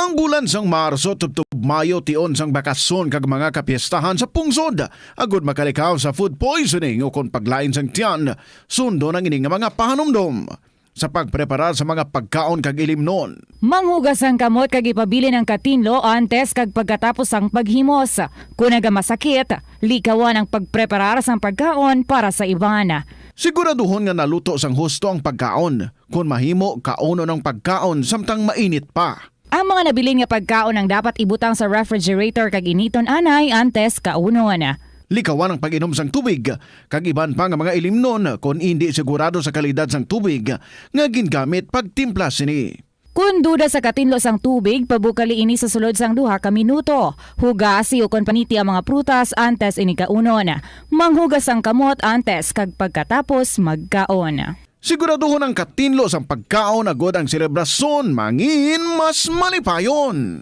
Ang bulan sang Marso tubtub Mayo tion sang bakasyon kag mga kapiestahan sa pungsod agud makalikaw sa food poisoning o kon paglain sang tiyan sundo ng ining mga pahanumdom sa pagpreparar sa mga pagkaon kag ilimnon. Manghugas ang kamot kag ipabili ng katinlo antes kag pagkatapos ang paghimos. Kung masakit, likawan ang pagpreparar sang pagkaon para sa iban. Siguraduhon nga naluto sang husto ang pagkaon. Kung mahimo, kauno ng pagkaon samtang mainit pa. Ang mga nabilin nga pagkaon ang dapat ibutang sa refrigerator kag initon anay antes kaunon. Likawan ang pag-inom sang tubig, kag iban pa nga mga ilimnon kung hindi sigurado sa kalidad sang tubig nga gingamit pagtimpla sini. Kung duda sa katinlo sang tubig, pabukali ini sa sulod sang 2 ka minuto. Hugasi o kon paniti ang mga prutas antes ini kaunon. Manghugas ang kamot antes kag pagkatapos magkaon. Siguraduhon ang katinlo sang pagkaon agod ang selebrasyon mangin mas malipayon.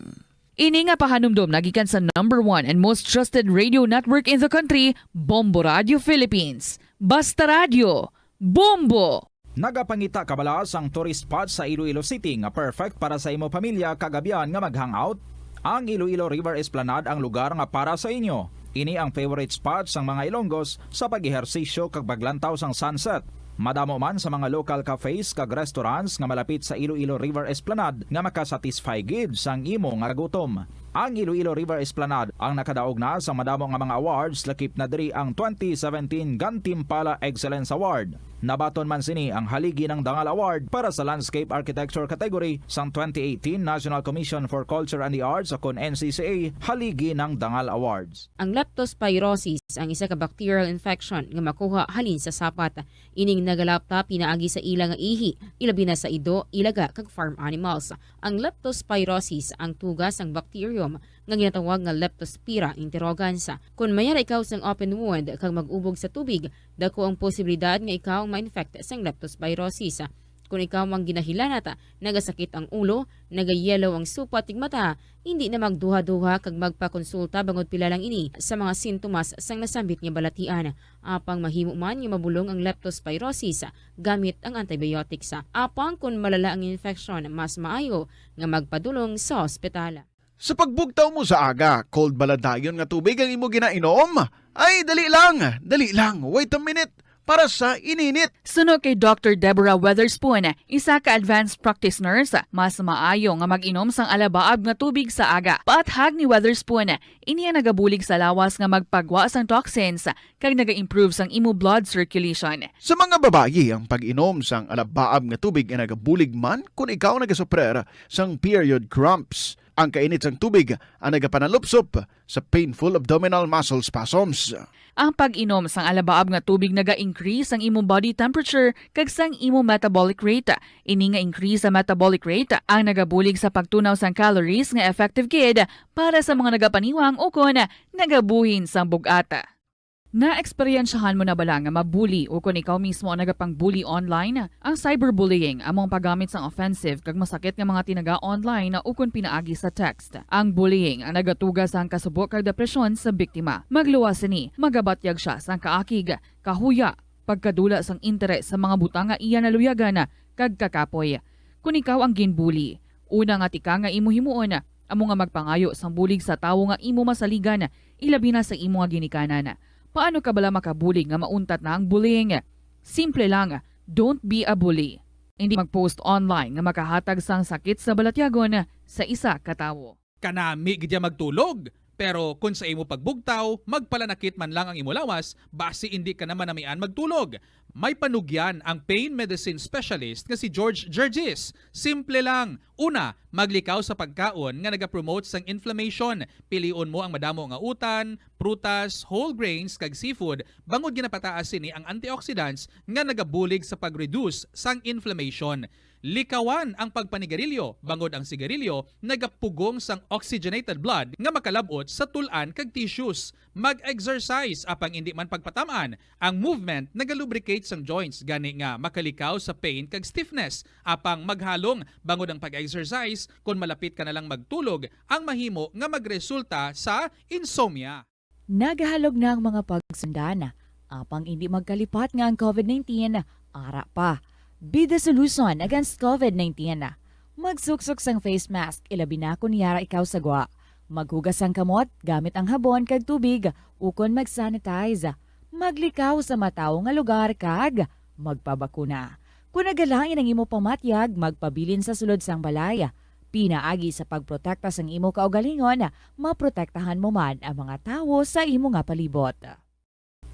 Ini nga pahanumdom nagikan sa number 1 and most trusted radio network in the country, Bombo Radio Philippines. Basta Radio, Bombo! Nagapangita kabalas ang tourist spot sa Iloilo City nga perfect para sa imo pamilya kagabihan nga mag-hangout. Ang Iloilo River Esplanade ang lugar nga para sa inyo. Ini ang favorite spot sang mga Ilonggos sa pag-ehersisyo kag paglantaw sang sunset. Madamo man sa mga local cafes kag restaurants nga malapit sa Iloilo River Esplanade nga makasatisfy gid sang imo nga gutom. Ang Iloilo River Esplanade ang nakadaog na sa madamo nga mga awards lakip na diri ang 2017 Gantimpala Excellence Award. Nabaton man sini ang haligi ng Dangal Award para sa Landscape Architecture category sang 2018 National Commission for Culture and the Arts o kon NCCA haligi ng Dangal Awards. Ang leptospirosis ang isa ka bacterial infection nga makuha halin sa sapat. Ining nagalapta pinaagi sa ila nga ihi, ilabi na sa ido, ilaga kag farm animals. Ang leptospirosis ang tugas ng bacterium nga ginatawag nga Leptospira interrogans. Kung mayara ikaw sang open wound kag mag-ubog sa tubig, dako ang posibilidad nga ikaw ma-infect sang leptospirosis. Kung ikaw mang ginahilanata, nagasakit ang ulo, nagayelo ang supa tig mata, hindi na magduha-duha kag magpakonsulta bangod pila lang ini sa mga sintomas sang nasambit nga balatian. Apang mahimo man nga mabulong ang leptospirosis gamit ang antibiotics. Apang kung malala ang infection, mas maayo nga magpadulong sa ospital. Sa pagbugtaw mo sa aga, cold baladayon nga tubig ang imo ginainom? Ay, dali lang, wait a minute, para sa ininit. Suno kay Dr. Deborah Weatherspoon, isa ka advanced practice nurse, mas maayo nga mag-inom sang alabaab nga tubig sa aga. Paathag ni Weatherspoon, ini ang nagabulig sa lawas nga magpagwa sang toxins kag naga-improve sang imo blood circulation. Sa mga babayi, ang pag-inom sang alabaab nga tubig ay nagabulig man kung ikaw nagasuprer sang period cramps. Ang kainit sang tubig ang nagapanalupsop sa painful abdominal muscle spasms. Ang pag-inom sang alabaab nga tubig naga-increase ang imong body temperature kag sang imong metabolic rate. Ini nga increase sa metabolic rate ang nagabulig sa pagtunaw sang calories nga effective gid para sa mga nagapaniwang o kon nagabuhin sang bugata. Na-eksperyensyahan mo na bala nga mabuli o kung ikaw mismo ang nagapang-bully online? Ang cyberbullying among paggamit sang offensive kag masakit nga mga tinaga online na ukon pinaagi sa text. Ang bullying ang nagatugas ang kasubok kag depresyon sa biktima. Magluwas ni, magabatyag siya sang kaakig, kahuya, pagkadula sang interes sa mga butang nga iya naluyagan kag kakapoy. Kung ikaw ang ginbully, una nga tika nga imo himuon, amo nga magpangayo sang bulig sa tawo nga imo masaligan, ilabi na sa imo nga ginikanan. Paano ka bala makabuli nga mauntat na ang bullying? Simple lang, don't be a bully. Hindi mag-post online nga makahatag sang sakit sa balatyagon sa isa ka tawo. Kanami gidya magtulog. Pero kung sa imo pagbugtaw, magpalanakit man lang ang imo lawas, base hindi ka naman namian magtulog. May panugyan ang pain medicine specialist nga si George Gergis. Simple lang. Una, maglikaw sa pagkaon nga nagapromote sang inflammation. Piliun mo ang madamo nga utan, prutas, whole grains kag seafood. Bangod ginapataas sini ang antioxidants nga nagabulig sa pag-reduce sang inflammation. Likawan ang pagpanigarilyo, bangod ang sigarilyo, nagapugong sang oxygenated blood nga makalabot sa tulan kag tissues. Mag-exercise apang hindi man pagpatamaan. Ang movement nagalubricate sang joints gani nga makalikaw sa pain kag stiffness. Apang maghalong bangod ang pag-exercise kung malapit ka na lang magtulog, ang mahimo nga magresulta sa insomnia. Nagahalog na ang mga pagsundana. Apang hindi magkalipat nga ang COVID-19, ara pa. Be the solution against COVID-19. Magsuksok sang face mask, ilabi na kung yara ikaw sagwa. Maghugas ang kamot, gamit ang habon kag tubig, ukon mag-sanitize. Maglikaw sa mataw nga lugar kag magpabakuna. Kung nagalangin ang imo pamatyag, magpabilin sa sulod sang balay. Pinaagi sa pagprotekta sang imo kaugalingon, maprotektahan mo man ang mga tawo sa imo nga palibot.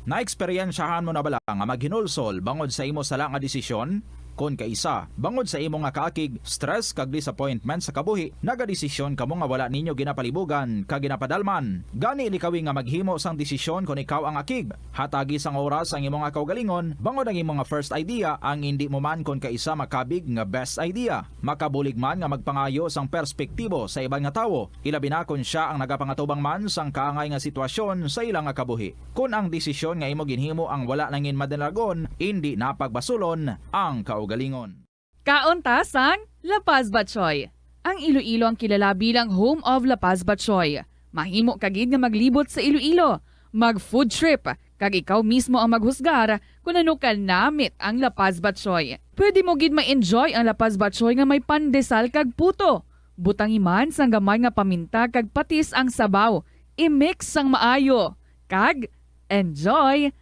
Na-eksperyensyahan mo na bala nga maghinulsol bangod sa imo sala nga desisyon? Kon kaisa, bangod sa imo nga kaakig, stress kag disappointment sa kabuhi, nagadesisyon kamo nga wala ninyo ginapalibugan kag ginapadalman. Gani likawi nga maghimo sang desisyon kon ikaw ang akig. Hatagi sang oras ang imo nga kaugalingon, bangod ang imo nga first idea ang hindi mo man kon kaisa makabig nga best idea. Makabulig man nga magpangayo sang perspektibo sa ibang nga tawo, ilabi na kon siya ang nagapangatubang man sang kaangay nga sitwasyon sa ilang nga kabuhi. Kun ang desisyon nga imo ginhimo ang wala nangin madalagon, hindi napagbasulon ang kaugalingon. Kauntasang La Paz Batchoy. Ang Iloilo ang kilala bilang home of La Paz Batchoy. Mahimo kagid nga maglibot sa Iloilo, mag-food trip, kag ikaw mismo ang maghusgar kung ano ka namit ang La Paz Batchoy. Pwede mo gid ma-enjoy ang La Paz Batchoy nga may pandesal kag puto. Butang iman sang gamay nga paminta kag patis ang sabaw. I-mix sang maayo. Kag enjoy.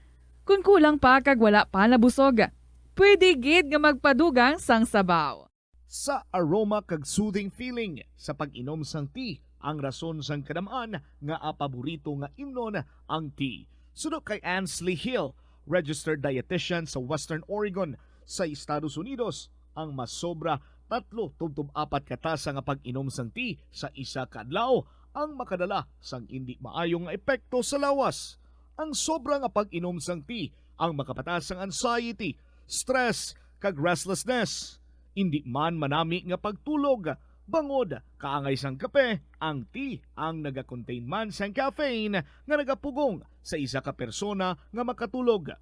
Kung kulang pa kag wala pa nabusog, pwede gid nga magpadugang sang sabaw. Sa aroma kag soothing feeling sa pag-inom sang tea, ang rason sang kadamaan nga paborito nga imnon ang tea. Suno kay Ansley Hill, registered dietitian sa Western Oregon sa Estados Unidos, ang mas sobra 3-4 katasa nga pag-inom sang tea sa isa ka adlaw ang makadala sang hindi maayong nga epekto sa lawas. Ang sobra nga pag-inom sang tea ang makapatas sang anxiety, stress kag restlessness. Hindi man manami nga pagtulog, bangod kaangay sang kape, ang tea ang naga-contain man sang caffeine nga nagapugong sa isa ka persona nga makatulog.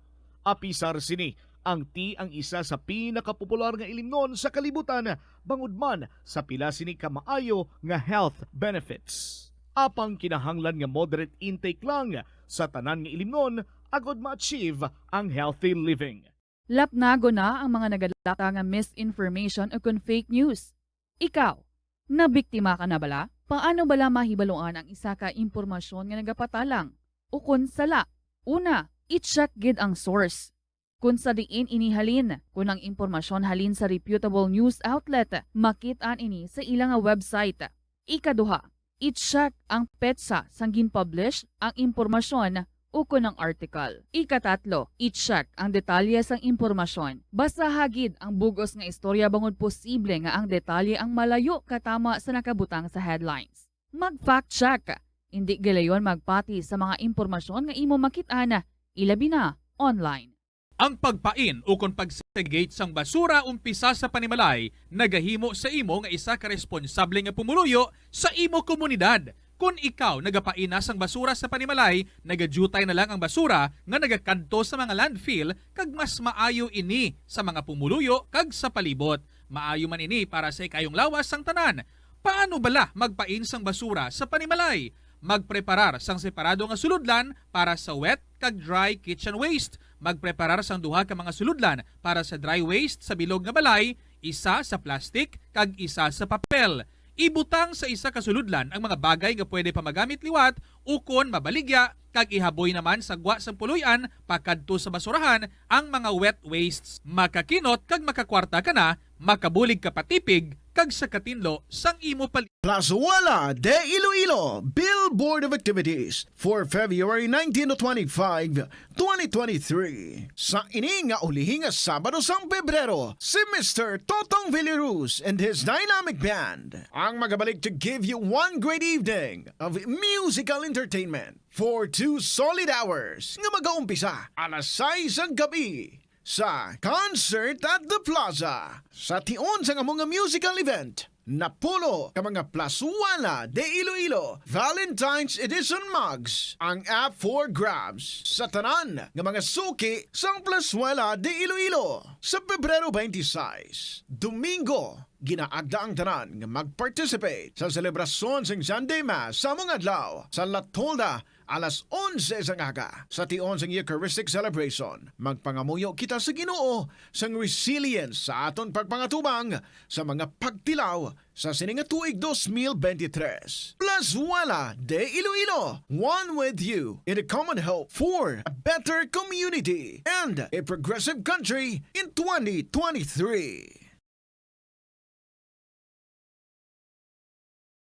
Apisar sini, ang tea ang isa sa pinakapopular nga ilimnon sa kalibutan, bangod man sa pila sini ka maayo nga health benefits. Apang kinahanglan nga moderate intake lang sa tanan nga ilimnon agod ma-achieve ang healthy living. Lapnago na ang mga nagalata nga misinformation o kung fake news. Ikaw, nabiktima ka na bala? Paano bala mahibaluan ang isa ka impormasyon nga nagapatalang? O kung sala? Una, i-check gid ang source. Kung sa diin inihalin, kung ang impormasyon halin sa reputable news outlet, makitaan ini sa ilang website. Ikaduha, i-check ang petsa sang gin-publish ang impormasyon o kung ang article. Ikatatlo, i-check ang detalye sang impormasyon. Basta hagid ang bugos nga istorya bangod posible nga ang detalye ang malayo katama sa nakabutang sa headlines. Mag-fact check. Hindi galayon magpati sa mga impormasyon nga imo makit-ana, ilabi na online. Ang pagpain o kung pagsegregate sang basura umpisa sa panimalay, nagahimo sa imo nga isa ka responsable nga pumuluyo sa imo komunidad. Kung ikaw nagapainas ang basura sa panimalay, nagadutay na lang ang basura nga nagakanto sa mga landfill kag mas maayo ini sa mga pumuluyo kag sa palibot. Maayo man ini para sa ikayong lawas sang tanan. Paano bala magpain sang basura sa panimalay? Magpreparar sang separado nga suludlan para sa wet kag dry kitchen waste. Magpreparar sang duha ka mga suludlan para sa dry waste sa bilog nga balay, isa sa plastic kag isa sa papel. Ibutang sa isa ka suludlan ang mga bagay nga pwede pa magamit liwat ukon mabaligya kag ihaboy naman sa gwa sang puluyan pakadto sa basurahan ang mga wet wastes. Makakinot kag makakwarta ka na, makabulig ka patipig kag sa katinlo sang imo Plaza Wala de Iloilo Billboard of Activities for February 19 to 25, 2023. Sa ini nga ulihi nga Sabado sang Pebrero, si Mr. Totong Villaruz and his dynamic band ang magabalik to give you one great evening of musical entertainment for 2 solid hours nga mag-aumpisa alas 6 ang gabi sa Concert at the Plaza. Sa tion sa mga musical event, Napulo ka mga Plazuala de Iloilo Valentine's Edition mugs ang app for grabs sa tanan ng mga suki sang Plazuala de Iloilo sa Pebrero 26. Domingo, ginaagda ang tanan nga mag-participate sa selebrasyon sang Sunday Mass sa mga adlaw sa La Tolda alas 11 sang aga. Sa tion sang Eucharistic celebration, magpangamuyo kita sa Ginoo sang resilience sa aton pagpangatubang sa mga pagtilaw sa sininga tuig 2023. Plazuala de Iloilo, one with you in a common hope for a better community and a progressive country in 2023.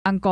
Ang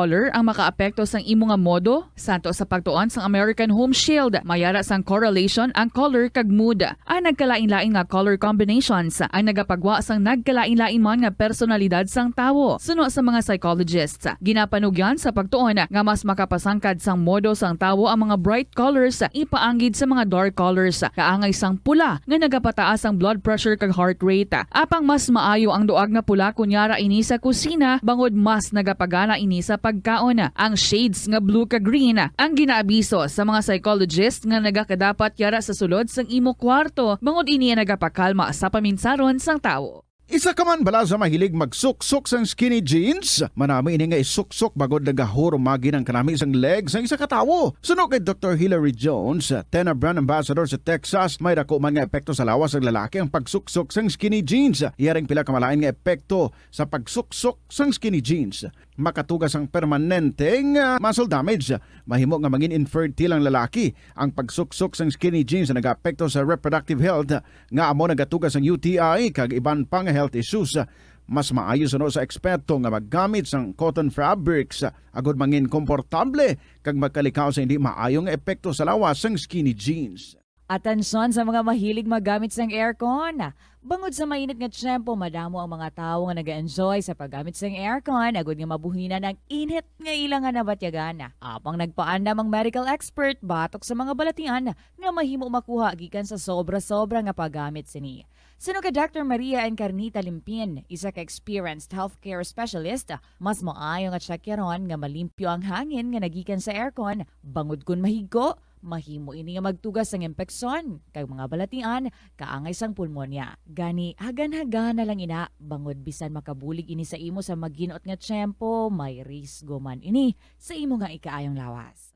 color ang makaapekto sang imo nga modo santo sa pagtuon sang American Home Shield. Mayara sang correlation ang color kag mood. Ang nagkalain-lain nga color combinations ang nagapagwa sang nagkalain-lain man nga personalidad sang tawo. Suno sa mga psychologists, ginapanugyan sa pagtuon nga mas makapasangkad sang modo sang tawo ang mga bright colors ipaanggid sa mga dark colors. Kaangay sang pula nga nagapataas ang blood pressure kag heart rate. Apang mas maayo ang duag nga pula kunyara ini sa kusina bangod mas nagapagana ini sa pagkaon. Ang shades nga blue ka green ang ginaabiso sa mga psychologist nga nagakadapat yara sa sulod sang imo kwarto bangod ini nagapakalma sa paminsaron sang tawo. Isa ka man bala sa mahilig magsuksok sang skinny jeans? Manami ini nga isuksok bagod nagahurumagi ng kanami sang legs sang isa katawo. Suno kay Dr. Hilary Jones, Tena Brand Ambassador sa Texas, may dako man nga epekto sa lawas ng lalaki ang pagsuksok sang skinny jeans. Iyaring pila kamalain nga epekto sa pagsuksok sang skinny jeans. Makatugas ang permanenteng muscle damage. Mahimo nga mangin infertile ang lalaki. Ang pagsuksok sang skinny jeans na nag-apekto sa reproductive health nga amo nagatugas ang UTI kag iban pang health issues. Mas maayo suno sa eksperto nga maggamit sang cotton fabrics agud mangin komportable kag magkalikaw sa hindi maayong epekto sa lawas sang skinny jeans. Atensyon sa mga mahilig magamit sang aircon. Bangod sa mainit nga tiyempo, madamo ang mga tao nga nag-enjoy sa paggamit sang aircon, agud nga mabuhinan ang init nga ilang nga nabatyagan. Apang nagpaandam ang medical expert batok sa mga balatian nga mahimo makuha gikan sa sobra-sobra nga paggamit sini. Sino ka Dr. Maria Encarnita Limpin, isa ka experienced healthcare specialist, mas maayo nga tsakyaron nga malimpyo ang hangin nga nagikan sa aircon, bangod kun mahigko, mahimo ini nga magtugas sang impeksyon kay mga balatian kaangay sang pulmonya. Gani hagan-hagan na lang ina bangod bisan makabulig ini sa imo sa maginot nga tiyempo, may risgo man ini sa imo nga ikaayong lawas.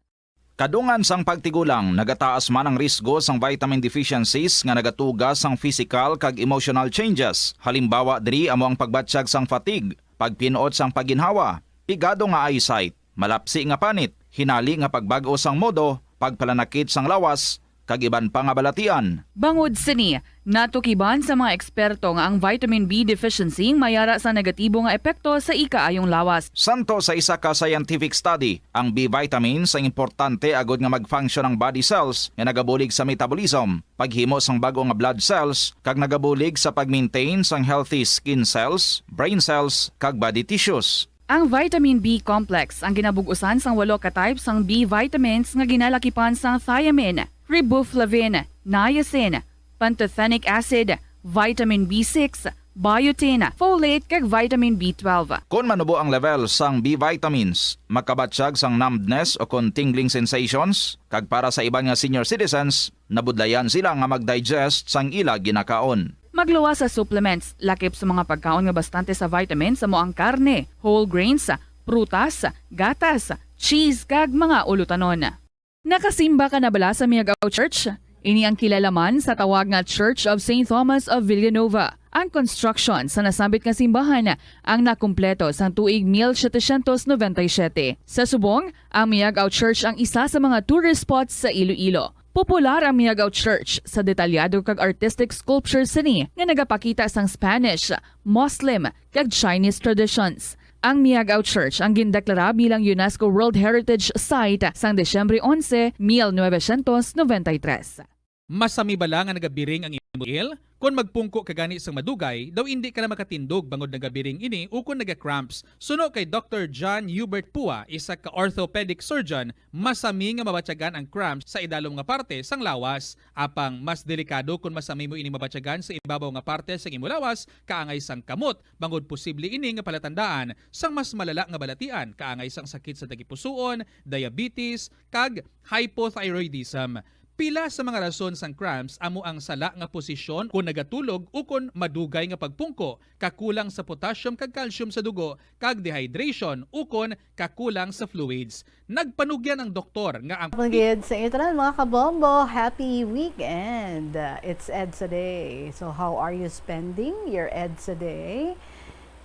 Kadungan sang pagtigulang, nagataas man ang risgo sang vitamin deficiencies nga nagatugas sang physical kag emotional changes. Halimbawa diri amo ang pagbatsyag sang fatigue, pagpinuot sang paginhawa, pigado nga eyesight, malapsi nga panit, hinali nga pagbag-o sang modo, pagpalanakit sang lawas, kag iban pa nga balatian. Bangod sini, natukiban sa mga eksperto nga ang vitamin B deficiency mayara sa negatibo nga epekto sa ikaayong lawas. Santo sa isa ka scientific study, ang B vitamins ang importante agod nga mag-function ang body cells nga nagabulig sa metabolism, paghimo sang bago nga blood cells, kag nagabulig sa pag-maintain sang healthy skin cells, brain cells, kag body tissues. Ang vitamin B complex ang ginabugusan sang 8 ka types sang B vitamins nga ginalakipan sang thiamine, riboflavin, niacin, pantothenic acid, vitamin B6, biotin, folate kag vitamin B12. Kung manubo ang level sang B vitamins, makabatsyag sang numbness o kung tingling sensations, kag para sa iban nga senior citizens, nabudlayan sila nga mag-digest sang ila ginakaon. Magluwa sa supplements, lakip sa mga pagkaon nga bastante sa vitamins sa moang karne, whole grains, prutas, gatas, cheese kag mga ulutanon. Nakasimba ka na bala sa Miagao Church? Ini ang kilalaman sa tawag nga Church of St. Thomas of Villanova. Ang construction sa nasambit nga simbahan ang nakumpleto sa tuig 1797. Sa subong, ang Miagao Church ang isa sa mga tourist spots sa Iloilo. Popular ang Miagao Church sa detalyado kag artistic sculptures sini nga nagapakita sang Spanish, Muslim kag Chinese traditions. Ang Miagao Church ang gindeklara bilang UNESCO World Heritage Site sang Desyembre 11, 1993. Masami bala nga nagabiring ang email? Kung magpungko ka gani sa madugay, daw hindi ka na makatindog bangod nagabiring ini o kung naga-cramps. Suno kay Dr. John Hubert Pua, isa ka orthopedic surgeon, masami nga mabatyagan ang cramps sa idalom nga parte sang lawas. Apang mas delikado kung masami mo ini mabatyagan sa ibabaw nga parte sang imo lawas, kaangay sang kamot, bangod posible ini nga palatandaan sang mas malala nga balatian, kaangay sang sakit sa dagipusoon, diabetes, kag hypothyroidism. Pila sa mga rason sang cramps amo ang sala nga posisyon kung nagatulog o kung madugay nga pagpungko, kakulang sa potassium kag calcium sa dugo, kag dehydration o kung kakulang sa fluids. Nagpanugyan ang doktor nga ang Pagid sa inyo tanan mga kabombo, happy weekend. It's EDSA Day. So how are you spending your EDSA Day?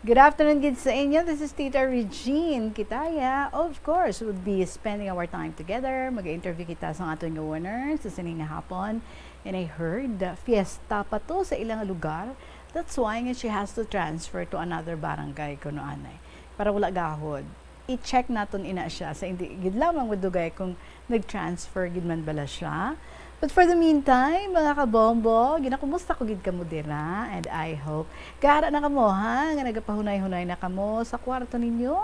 Good afternoon, kids sa inyo. This is Tita Regine Kitaya. Of course, we'll be spending our time together. Mag-interview kita sa ating winner sa sining hapon. And I heard, fiesta pa to sa ilang lugar. That's why nga she has to transfer to another barangay kuno anay. Para wala gahod. I-check naton ina siya sa hindi gid lamang madugay kung nag-transfer gid man bala siya. But for the meantime, mga kabombo, ginakumusta ko gid kamo dira, and I hope gara na kamo ha, nga nagapahunay-hunay na kamo sa kwarto ninyo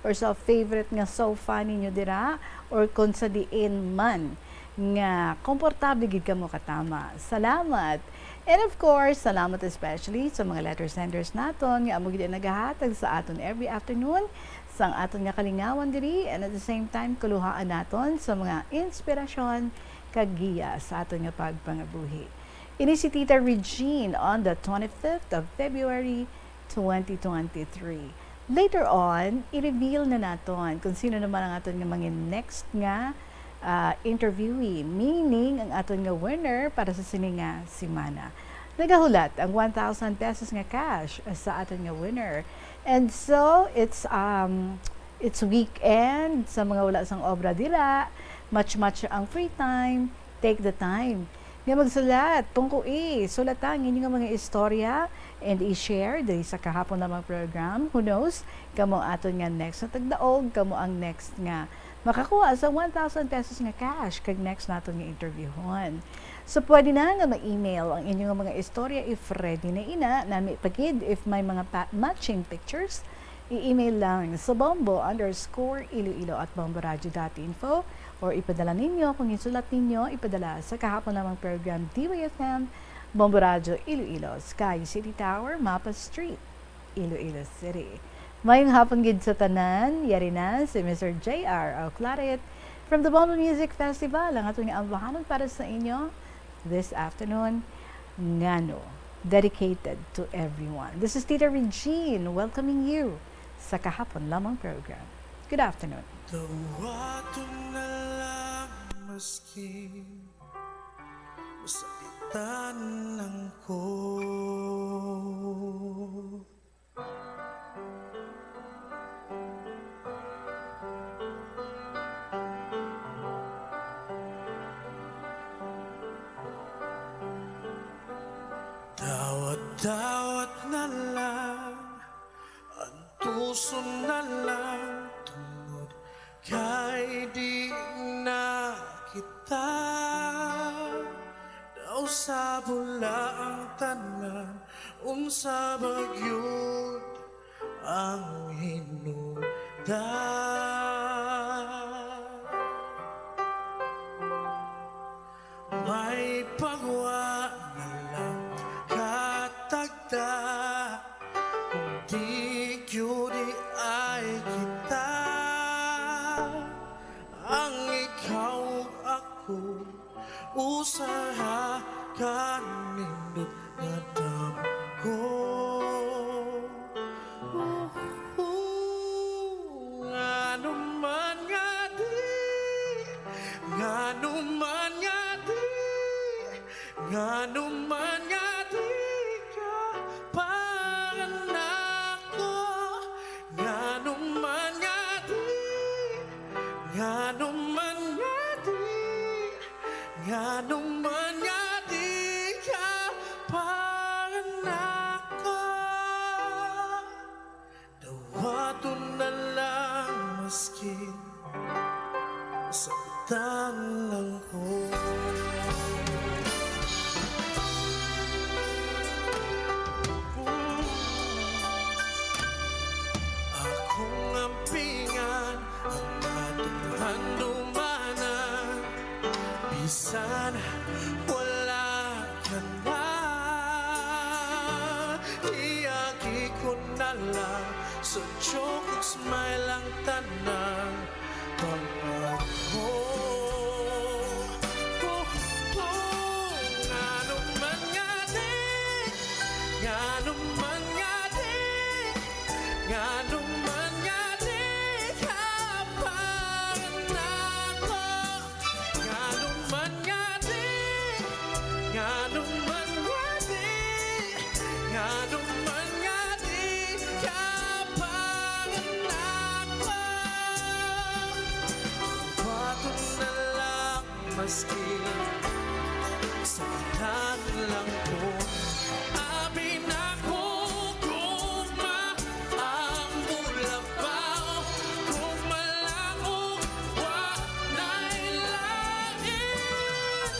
or sa favorite nga sofa ninyo dira or kung sa diin man nga komportable gid kamo katama. Salamat. And of course, salamat especially sa mga letter senders naton nga amo gid nagahatag sa aton every afternoon sang aton nga kalingawan diri, and at the same time kuluhaan naton sa mga inspirasyon kagiya sa aton nga pagpangabuhi. Ini si Tita Regine on the 25th of February 2023. Later on, i-reveal na naton kung sino naman ang aton nga mga next nga interviewee, meaning ang aton nga winner para sa sini nga simana. Nagahulat ang 1,000 pesos nga cash sa aton nga winner. And so, it's weekend sa mga wala sang obra dira. Much ang free time, take the time. Nga magsulat, sulatan inyong mga istorya and i-share dahil sa kahapon namang program. Who knows, kamo aton nga next na tagdaog, kamo ang next nga makakuha sa 1,000 pesos nga cash kag next naton nga interviewon. So pwede na nga ma-email ang inyong mga istorya if ready na ina, nami pagid if may mga matching pictures, i-email lang sa bombo_iloilo@bomboradio.info or ipadala ninyo, kung isulat ninyo, ipadala sa kahapon namang program DYFM, Bombo Radio Iloilo, Sky City Tower, Mapa Street, Iloilo City. Mayong hapon gid sa tanan, yari na si Mr. J.R. Claret from the Bombo Music Festival, ang atong ambahanon para sa inyo this afternoon, ngano, dedicated to everyone. This is Tita Regine welcoming you sa kahapon lamang program. Good afternoon. Tawato na lang maski masakitan lang ko. Dawat na lang, antuso na lang, tungod kay di na kita. Daw sa bula ang tanan, unsa bagyod ang hinungdan. May pagwa na lang katagda, Di yun ay kita, ang ikaw ako, usaha kanindot na ko. Ngano man nga di, ngano man nga di, ngano man nga di ka panako, ngano man nga di, ngano man nga di, ngano man nga di ka panako. Dawato na lang maski sabitan lang ko. Akong ampingan ang matuhan dumanan, bisan wala ka na. Iyagi ko na lang sa joke ug smile ang tanang pagpako. Ngano man nga di, ngano man nga di, ngano man nga di ka panako, ngano man nga di, ngano man nga di, ngano man nga di ka panako. Bato na lang maski sabitan lang ko. Abi na ko guma ang bulabaw, guma lang o wanay langit.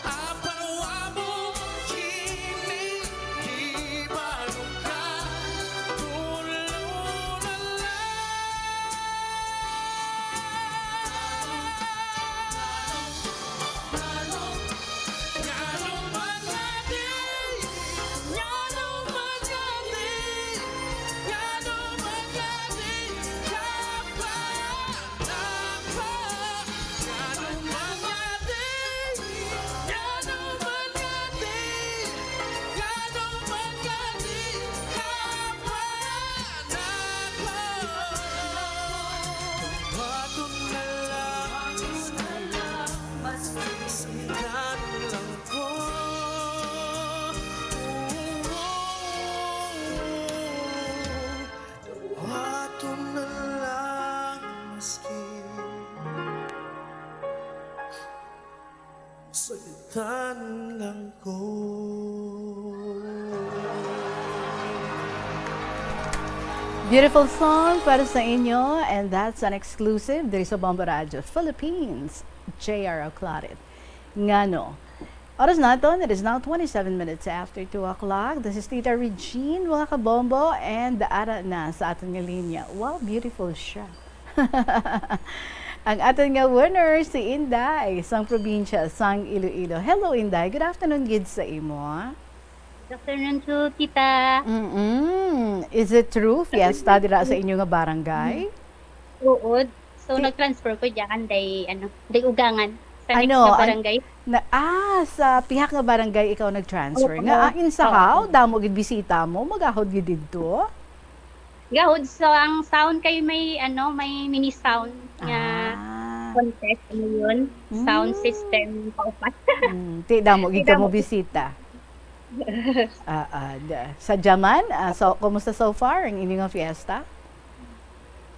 Apawa mo kini ibalo ka, tulo na ngano man nga di, ngano man nga di, ngano man nga di ka panako, ngano man nga di, ngano man nga di, ngano man nga di ka panako. Bato na lang sabitan lang ko. Bato na lang maski sabitan lang ko. Beautiful song para sa inyo, and that's an exclusive diri sa Bombo Radio Philippines. J.R. Oclaret. Ngano. Oras natin, it is now 27 minutes after 2 o'clock. This is Tita Regine, mga kabombo, and daara na sa ating nga linya. Wow, beautiful siya. Ang ating nga winner, si Inday, sang probinsya, sang Iloilo. Hello, Inday. Good afternoon, gid sa imo. Good afternoon to Tita. Is it true? Fiesta dira sa inyo nga barangay? Oo. So, nag-transfer ko diyan day ugangan sa next Ano, na barangay. Sa pihak nga barangay ikaw nag-transfer. Oo. Nga insahaw, damo gid bisita mo, magahod gid didto. Gahod, so ang sound kayo may mini sound nga contest yun. Sound system paupat. Ti damo gid ka mo bisita. Sa Jaman, so kumusta so far ang inyong fiesta?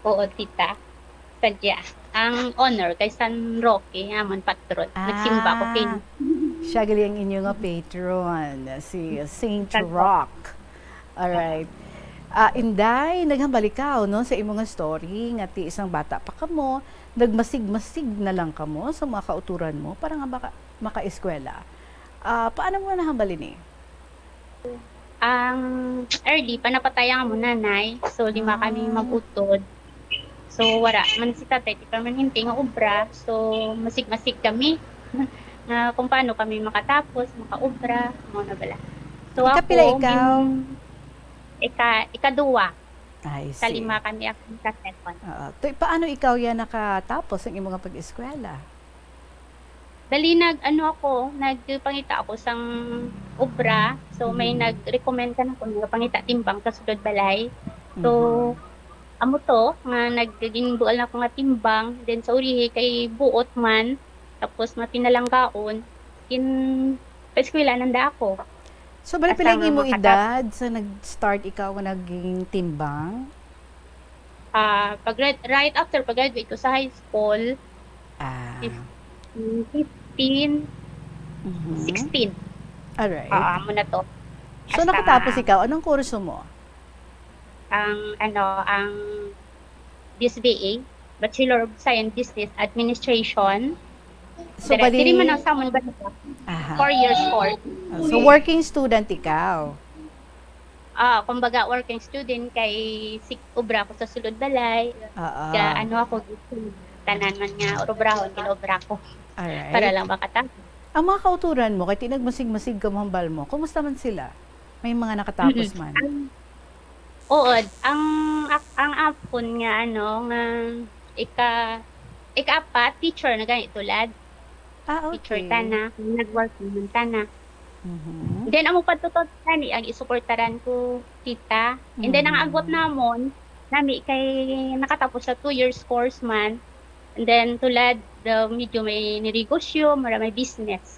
Oo, Tita. Sadya. Ang honor kay San Roque, amon patron. Nagsimba ko kay Siya gali ang inyong nga patron, si Saint Rock. Alright. Inday, naghambal ikaw no, sa imong nga story nga ti isang bata pa kamo, nagmasig-masig na lang kamo sa mga kauturan mo para nga maka-eskwela. Paano mo nahambalin ang early, panapatayan mo nanay. So, lima kami mag-utod. So, wala. Man si tatay, di pa man hindi nga ubra. So, masig-masig kami. Na kung paano kami makatapos, makaubra, mga na bala. So, Kapila ikaw? ikaduwa. I Sa see. 5 kami ako sa second. Paano ikaw yan nakatapos ang imong pag-eskwela? Dali nagpangita ako sang obra. So may nag-recommend ka na kung pangita timbang sa sulod balay. So amo to nga naging bual na ako nga timbang, then sa urihi kay buot man, tapos mapinalanggaon pa-eskwela nanda ako. So bali pala yung imong edad sa nag-start ikaw nga naging timbang? Right after pag-graduate ko sa high school, 15, 16. Alright. Amo na to. So nakatapos ikaw, anong kurso mo? Ang BSBA, Bachelor of Science Business Administration. So Diri bali, man ang samon ba 4 years course. so working student ikaw? Kumbaga working student kay obra ko sa sulod balay. Ka ako tanan man nga obrahon kinobra ko. Alright. Para lang makatapos. Ang mga kauturan mo, kay tinagmasig-masig ka mahambal mo, kumusta man sila? May mga nakatapos man? Oo, ang apon nga nga ika-apat teacher na ganito tulad. Okay. Teacher tana, nag-work naman tana. Then amo patutot tani ang isuportaran ko tita. And then ang agwat namon nami kay nakatapos sa 2 years course man. And then tulad medyo may negosyo, may business.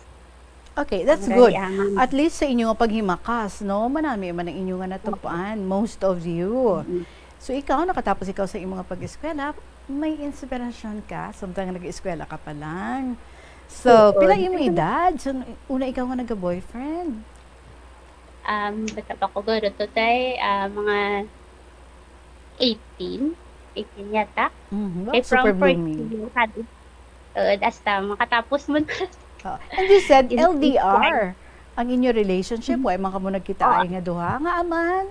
Okay, that's good. At least sa inyo nga paghimakas, no? Manami man ang inyo nga natupaan, most of you. So ikaw, nakatapos ikaw sa imong pag-eskwela, may inspirasyon ka, samtang nag-eskwela ka pa lang. So, pila imong edad? So, una ikaw nga nagka-boyfriend? Basta pa ko guro to tay, mga 18 yata. Wow, super blooming. Basta makatapos mo. And you said LDR ang inyo relationship, why man kamo nagkita ay nga duha nga aman?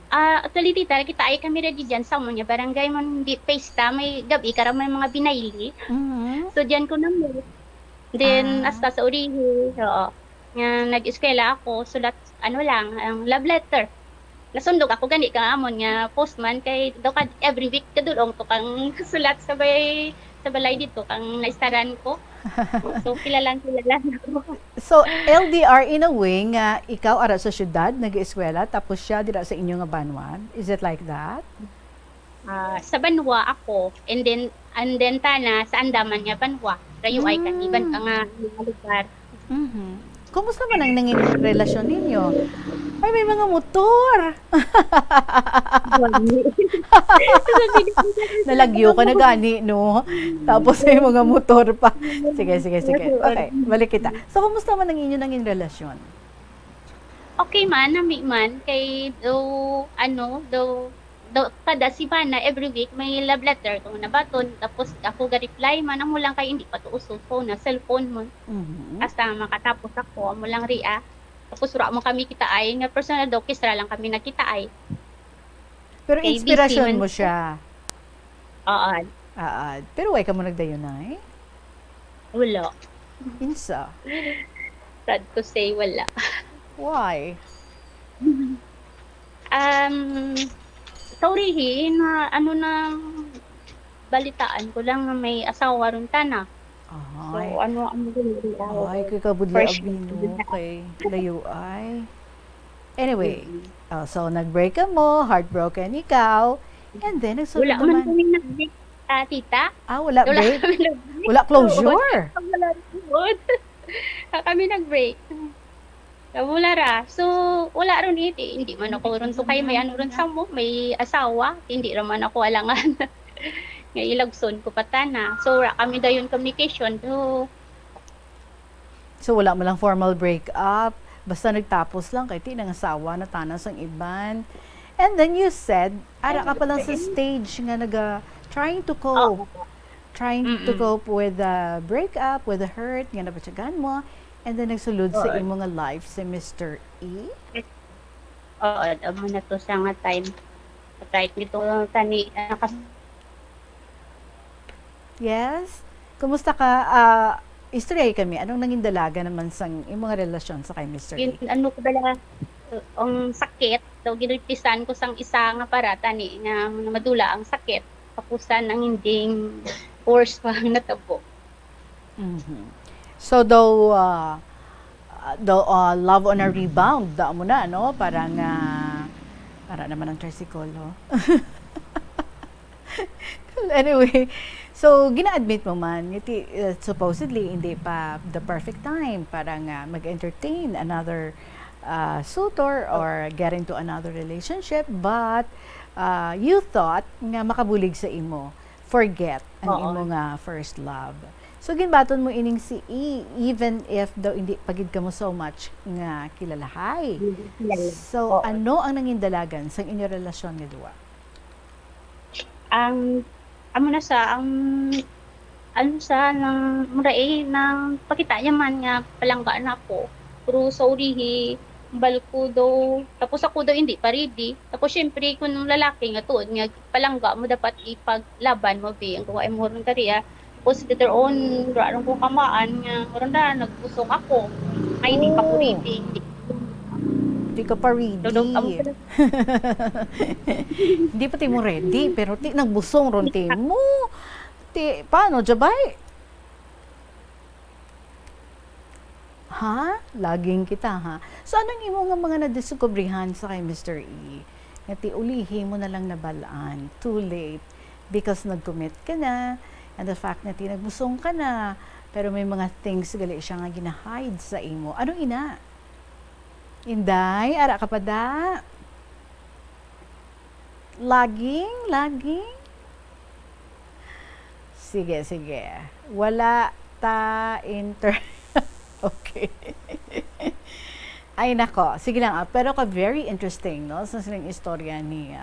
Actually tita, kita ay kami ready dyan sa mo niya, barangay man di pesta, may gabi kara may mga binayli. So dyan ko na mo. Then hasta sa urihi, nga nag-eskwela ako, sulat ang love letter. Nasundog ako gani ka amon nga postman kay daw ka every week kadulong to kang sulat sa balay dito kang naistaran ko. So kilalang ako. So LDR in a way nga ikaw ara sa syudad nag-eskwela tapos siya dira sa inyo nga Banwa. Is it like that? Sa Banwa ako and then tana sa Andaman nga Banwa. Rayo ay kaniban nga lugar. Kumusta man ang nanging relasyon ninyo? Ay, may mga motor! Nalagyo ka na gani, no? Tapos may mga motor pa. Sige. Okay, balik kita. So, kumusta man ang inyo nanging relasyon? Okay man, nami man. Kay kada simana, every week, may love letter kung nabaton. Tapos ako ga-reply man, amo lang kay hindi pa to uso phone na cellphone mo. Hasta makatapos ako, amo lang ria. Tapos sura mo kami kita ay, nga personal daw, kisra lang kami nakita ay. Pero Kay inspirasyon busy man mo siya. Pero why ka mo nagdayon na Wala. Insa? Sad to say, wala. Why? Sorry, na balitaan ko lang na may asawa ron tana. So, ang Ay, kay kabudla abino. Okay, layo ay. Anyway, so nag-break ka mo, heartbroken ikaw, and then nagsulod wala man kami nag-break, tita. Wala break? Wala closure? Wala kami nag-break. Wala ra. So, wala ron hindi man ako ron to kay may ron sa mo, may asawa, hindi raman ako alangan. Nga ilagson ko patana. So, kami dayon communication do. So, wala mo lang formal breakup, basta nagtapos lang kay tinang asawa na tanas ang iban. And then you said, ara ka pa lang sa stage nga trying to cope. Trying to cope with the breakup, with the hurt, nga nabatyagan mo. And then nagsulod sa imong nga life si Mr. E? Oo, amo na to sa nga time. Right nito tani Yes? Kumusta ka? Istorya kami. Anong nanging dalaga naman sa imong relasyon sa kay Mr. E? Ano ko bala ang sakit daw ginultisan ko sang isa nga parata ni nga madula ang sakit kapusan ang hinding force pa natabo. So love on a rebound da mo na no parang para naman ang tricycle no. Anyway, so gina-admit mo man supposedly hindi pa the perfect time para nga mag-entertain another suitor or get into another relationship, but you thought nga makabulig sa imo forget ang imo nga first love. So ginbaton mo ining si E even if daw hindi pagid ka mo so much nga kilalahay. So ano ang nangindalagan sa inyo relasyon nga duwa? Ang amo na sa ang ano sa nang murai nang pakita niya man nga palangga na ako. Pero sa urihi balko daw tapos ako daw hindi pa ready. Tapos syempre kung lalaki nga tuod nga palangga mo dapat ipaglaban mo bi ang kuha mo ron kariya. Tapos later on raron ko kamaan nga ron na nagbusong ako. Ay hindi pa ko ready. Hindi ka pa ready. Hindi pa mo ready, pero nagbusong ron mo. Paano, Jabay? Ha? Laging kita, ha? So, anong imo nga mga nadiskubrihan sa kay Mr. E? Nga ulihi mo na lang nabalaan. Too late. Because nag-commit ka na, and the fact na nagbusong ka na, pero may mga things gali siya nga ginahide sa imo. Anong ina? Inday, ara ka pa da? Laging? Sige. Wala ta Okay. Ay nako, sige lang. Pero very interesting, no? Sa silang istorya ni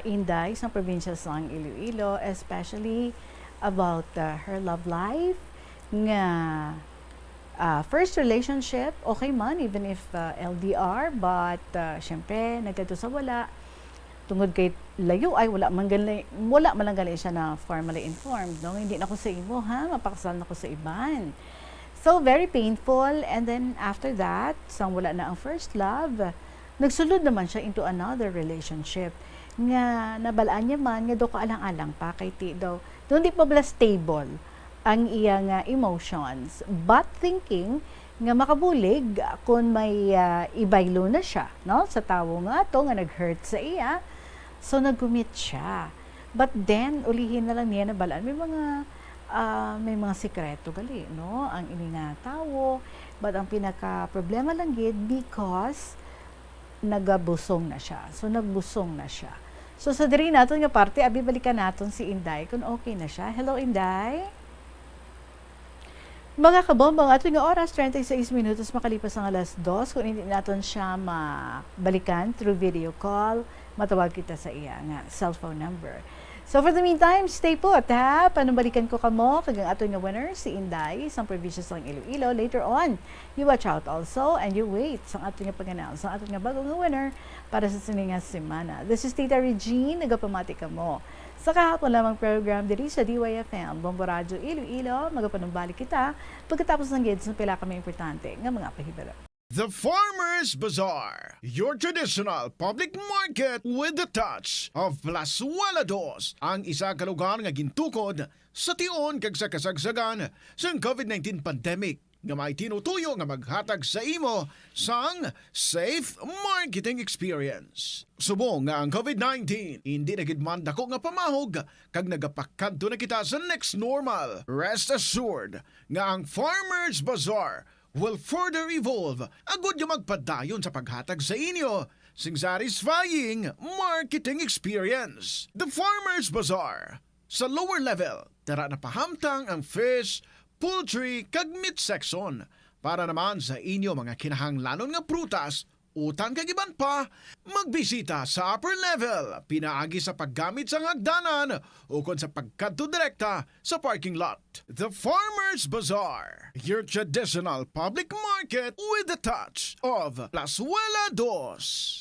Inday sa probinsya ng Iloilo, especially about her love life nga first relationship, okay man, even if LDR, but syempre, nagkado sa wala. Tungod kay layo ay wala man lang gali siya na formally informed. No? Hindi na ko sa imo, ha? Mapakasal na ko sa iban. So, very painful. And then, after that, sang wala na ang first love, nagsulod naman siya into another relationship. Nga, nabalaan niya man, nga do kaalang-alang pa, kay ti daw, doon di pa bala stable ang iyang emotions, but thinking nga makabulig kung may ibaylo na siya, no? Sa tawo nga to nga nag-hurt sa iya, so nag-commit siya. But then ulihin na lang niya na balaan may mga sikreto gali, no? Ang ini nga tawo, but ang pinaka problema lang gid because nagabusong na siya. So nagbusong na siya. So sa diri naton nga parte abi balikan naton si Inday kung okay na siya. Hello Inday. Mga kabombang, ato nga oras, 36 minutos makalipas ang alas 2. Kung hindi natin siya mabalikan through video call, matawag kita sa iya nga cellphone number. So for the meantime, stay put, ha? Panubalikan ko kamo, kagang ato nga winner, si Inday, isang provincials ng Iloilo. Later on, you watch out also, and you wait sa ato nga pag-announce, sa ato nga bagong winner para sa siningas semana. This is Tita Regine, nagapamati kamo. Sa kahapon lamang program diri sa DYFM, Bombo Radio Iloilo, magapanumbalik kita pagkatapos ng gids ng pila kami importante nga mga pahibala. The Farmers Bazaar, your traditional public market with the touch of Plazuela Dos, ang isa ka lugar nga gintukod sa tion kag sa kasagsagan sa COVID-19 pandemic nga may tinutuyo nga maghatag sa imo sang safe marketing experience. Subong nga ang COVID-19 hindi na gid man dako nga pamahog kag nagapakadto na kita sa next normal. Rest assured nga ang Farmers Bazaar will further evolve agud nga magpadayon sa paghatag sa inyo sing satisfying marketing experience. The Farmers Bazaar sa lower level tara na pahamtang ang fish, poultry kag meat section para naman sa inyo mga kinahanglanon nga prutas, utang kag iban pa, magbisita sa upper level pinaagi sa paggamit sa hagdanan o kon sa pagkadto direkta sa parking lot. The Farmers Bazaar, your traditional public market with the touch of Plazuela Dos.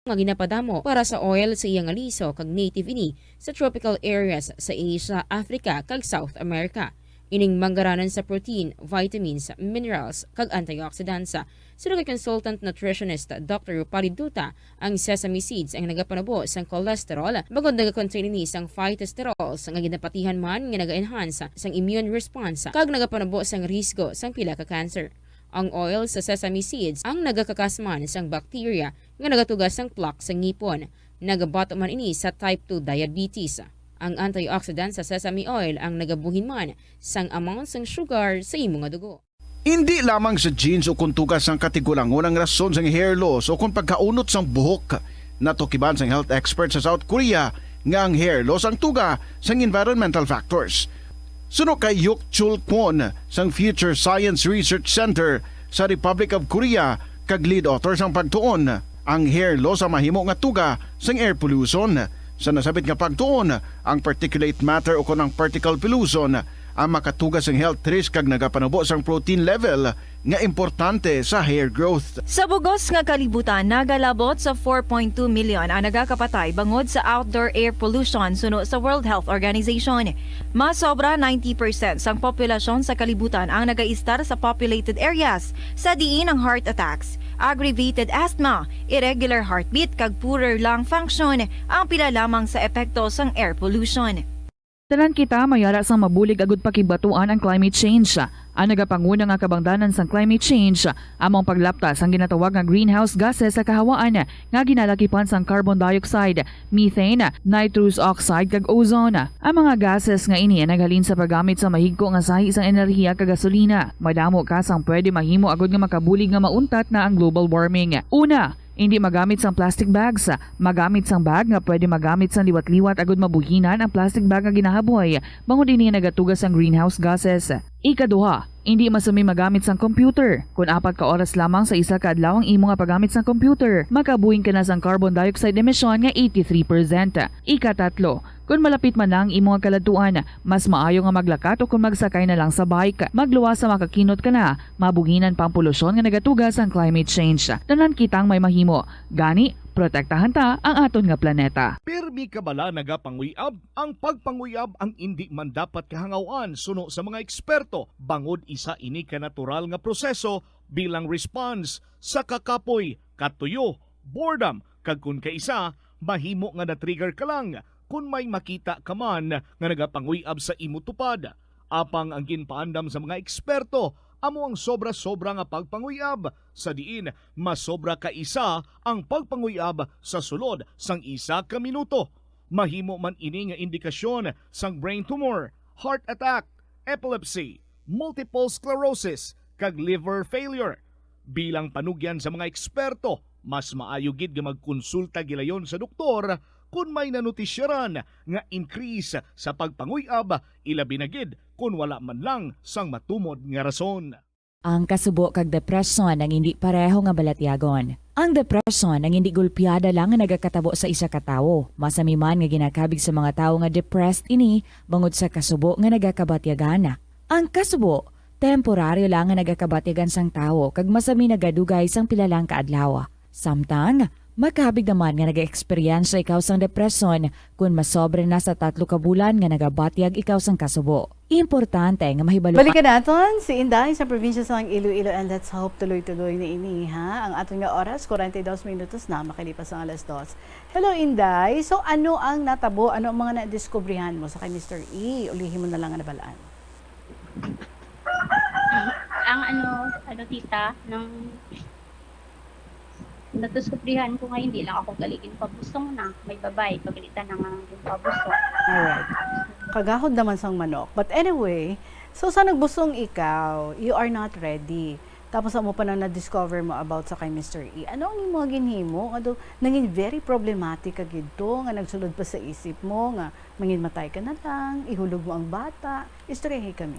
nga ginapadamo para sa oil sa iyang aliso kag native ini sa tropical areas sa Asia, Africa kag South America. Ining manggaranan sa protein, vitamins, minerals kag antioxidants. Sino kay consultant nutritionist Dr. Rupali Duta, ang sesame seeds ang nagapanabo sang cholesterol bagod nagakontain ini sang phytosterols nga ginapatihan man nga naga-enhance sang immune response kag nagapanabo sang risgo sang pila ka cancer. Ang oil sa sesame seeds ang nagakakasman sang bacteria nga nagatugas sang plaque sa ngipon. Nagabato man ini sa type 2 diabetes. Ang antioxidant sa sesame oil ang nagabuhin man sang amount sang sugar sa imong nga dugo. Hindi lamang sa genes o kuntugas ang katigulangon ang rason sang hair loss o kung pagkaunot sang buhok. Natukiban sang health expert sa South Korea nga ang hair loss ang tuga sang environmental factors. Suno kay Yuk Chul Kwon sang Future Science Research Center sa Republic of Korea kag lead author sang pagtuon ang hair loss ang mahimo nga tuga sang air pollution. Sa nasabit nga pagtuon ang particulate matter o kunang particle pollution ang makatugas ng health risk kag nagapanubo sang protein level nga importante sa hair growth. Sa bugos nga kalibutan, nagalabot sa 4.2 million ang nagakapatay bangod sa outdoor air pollution suno sa World Health Organization. Mas sobra 90% sang populasyon sa kalibutan ang nagaistar sa populated areas sa diin ang heart attacks, aggravated asthma, irregular heartbeat kag poorer lung function ang pila lamang sa epekto sang air pollution. Tanan kita mayara sang mabulig agud pakibatuan ang climate change. Ang nagapanguna nga kabangdanan sang climate change among paglaptas ang ginatawag nga greenhouse gases sa kahawaan nga ginalakipan sang carbon dioxide, methane, nitrous oxide kag ozone. Ang mga gases nga ini naghalin sa paggamit sa mahigko nga sahi sang enerhiya kag gasolina. Madamo ka sang pwede mahimo agud nga makabulig nga mauntat na ang global warming. Una, hindi magamit sang plastic bags. Magamit sang bag nga pwede magamit sang liwat-liwat agud mabuhinan ang plastic bag nga ginahaboy bangod ini nagatugas ang greenhouse gases. Ikaduha, hindi masumi magamit sang computer. Kung 4 ka oras lamang sa isa ka adlaw ang imo nga paggamit sang computer, makabuhing ka na sang carbon dioxide emission nga 83%. Ikatatlo, kung malapit man lang imo nga kaladuan, mas maayo nga maglakat o kung magsakay na lang sa bike. Magluwas sa makakinot ka na, mabuhinan pang polusyon nga nagatugas ang climate change. Tanan kitang may mahimo. Gani, protektahan ta ang aton nga planeta. Pirmi kabala nagapanguyab, ang pagpanguyab ang hindi man dapat kahangawan suno sa mga eksperto bangod isa ini ka natural nga proseso bilang response sa kakapoy, katuyo, boredom kag kun kaisa mahimo nga na-trigger ka lang kung may makita ka man nga nagapanguyab sa imo tupad. Apang ang ginpaandam sa mga eksperto amo ang sobra-sobra nga pagpanguyab sa diin mas sobra ka isa ang pagpanguyab sa sulod sang isa ka minuto. Mahimo man ini nga indikasyon sang brain tumor, heart attack, epilepsy, multiple sclerosis kag liver failure. Bilang panugyan sa mga eksperto, mas maayo gid nga magkonsulta gilayon sa doktor kung may nanutisyaran nga increase sa pagpanguyab, ilabi na gid kung wala man lang sang matumod nga rason. Ang kasubo kag depresyon ang hindi pareho nga balatyagon. Ang depresyon ang hindi gulpiyada lang nga nagakatabo sa isa ka tawo. Masami man nga ginakabig sa mga tawo nga depressed ini bangod sa kasubo nga nagakabatyagan. Ang kasubo temporaryo lang nga nagakabatyagan sang tawo kag masami nagadugay sang pila lang ka adlaw. Samtang makabig naman nga nag-experience ikaw sang depresyon kung masobre na sa 3 ka bulan nga nagabatyag ikaw sang kasubo. Importante nga mahibalo. Balikan natin si Inday sa probinsya sang Iloilo and let's hope tuloy-tuloy na ini ha. Ang ating nga oras, 42 minutos na makalipas ang alas 2. Hello Inday, so ano ang natabo, ano ang mga na-discoveryhan mo sa kay Mr. E? Ulihin mo na lang ang nabalaan. Ang ano tita, ng natuskoprihan ko nga hindi lang ako galigin pabusong na. May babae, pagalitan na nga yung pabusong. Alright. Kagahod naman sang manok. But anyway, so sa nagbusong ikaw, you are not ready. Tapos mo pa na na-discover mo about sa kay Mr. E. Ano ang imo ginhimo? Nangin very problematic kag ito, nga nagsulod pa sa isip mo, nga mangin matay ka na lang, ihulog mo ang bata. Istoryahe kami.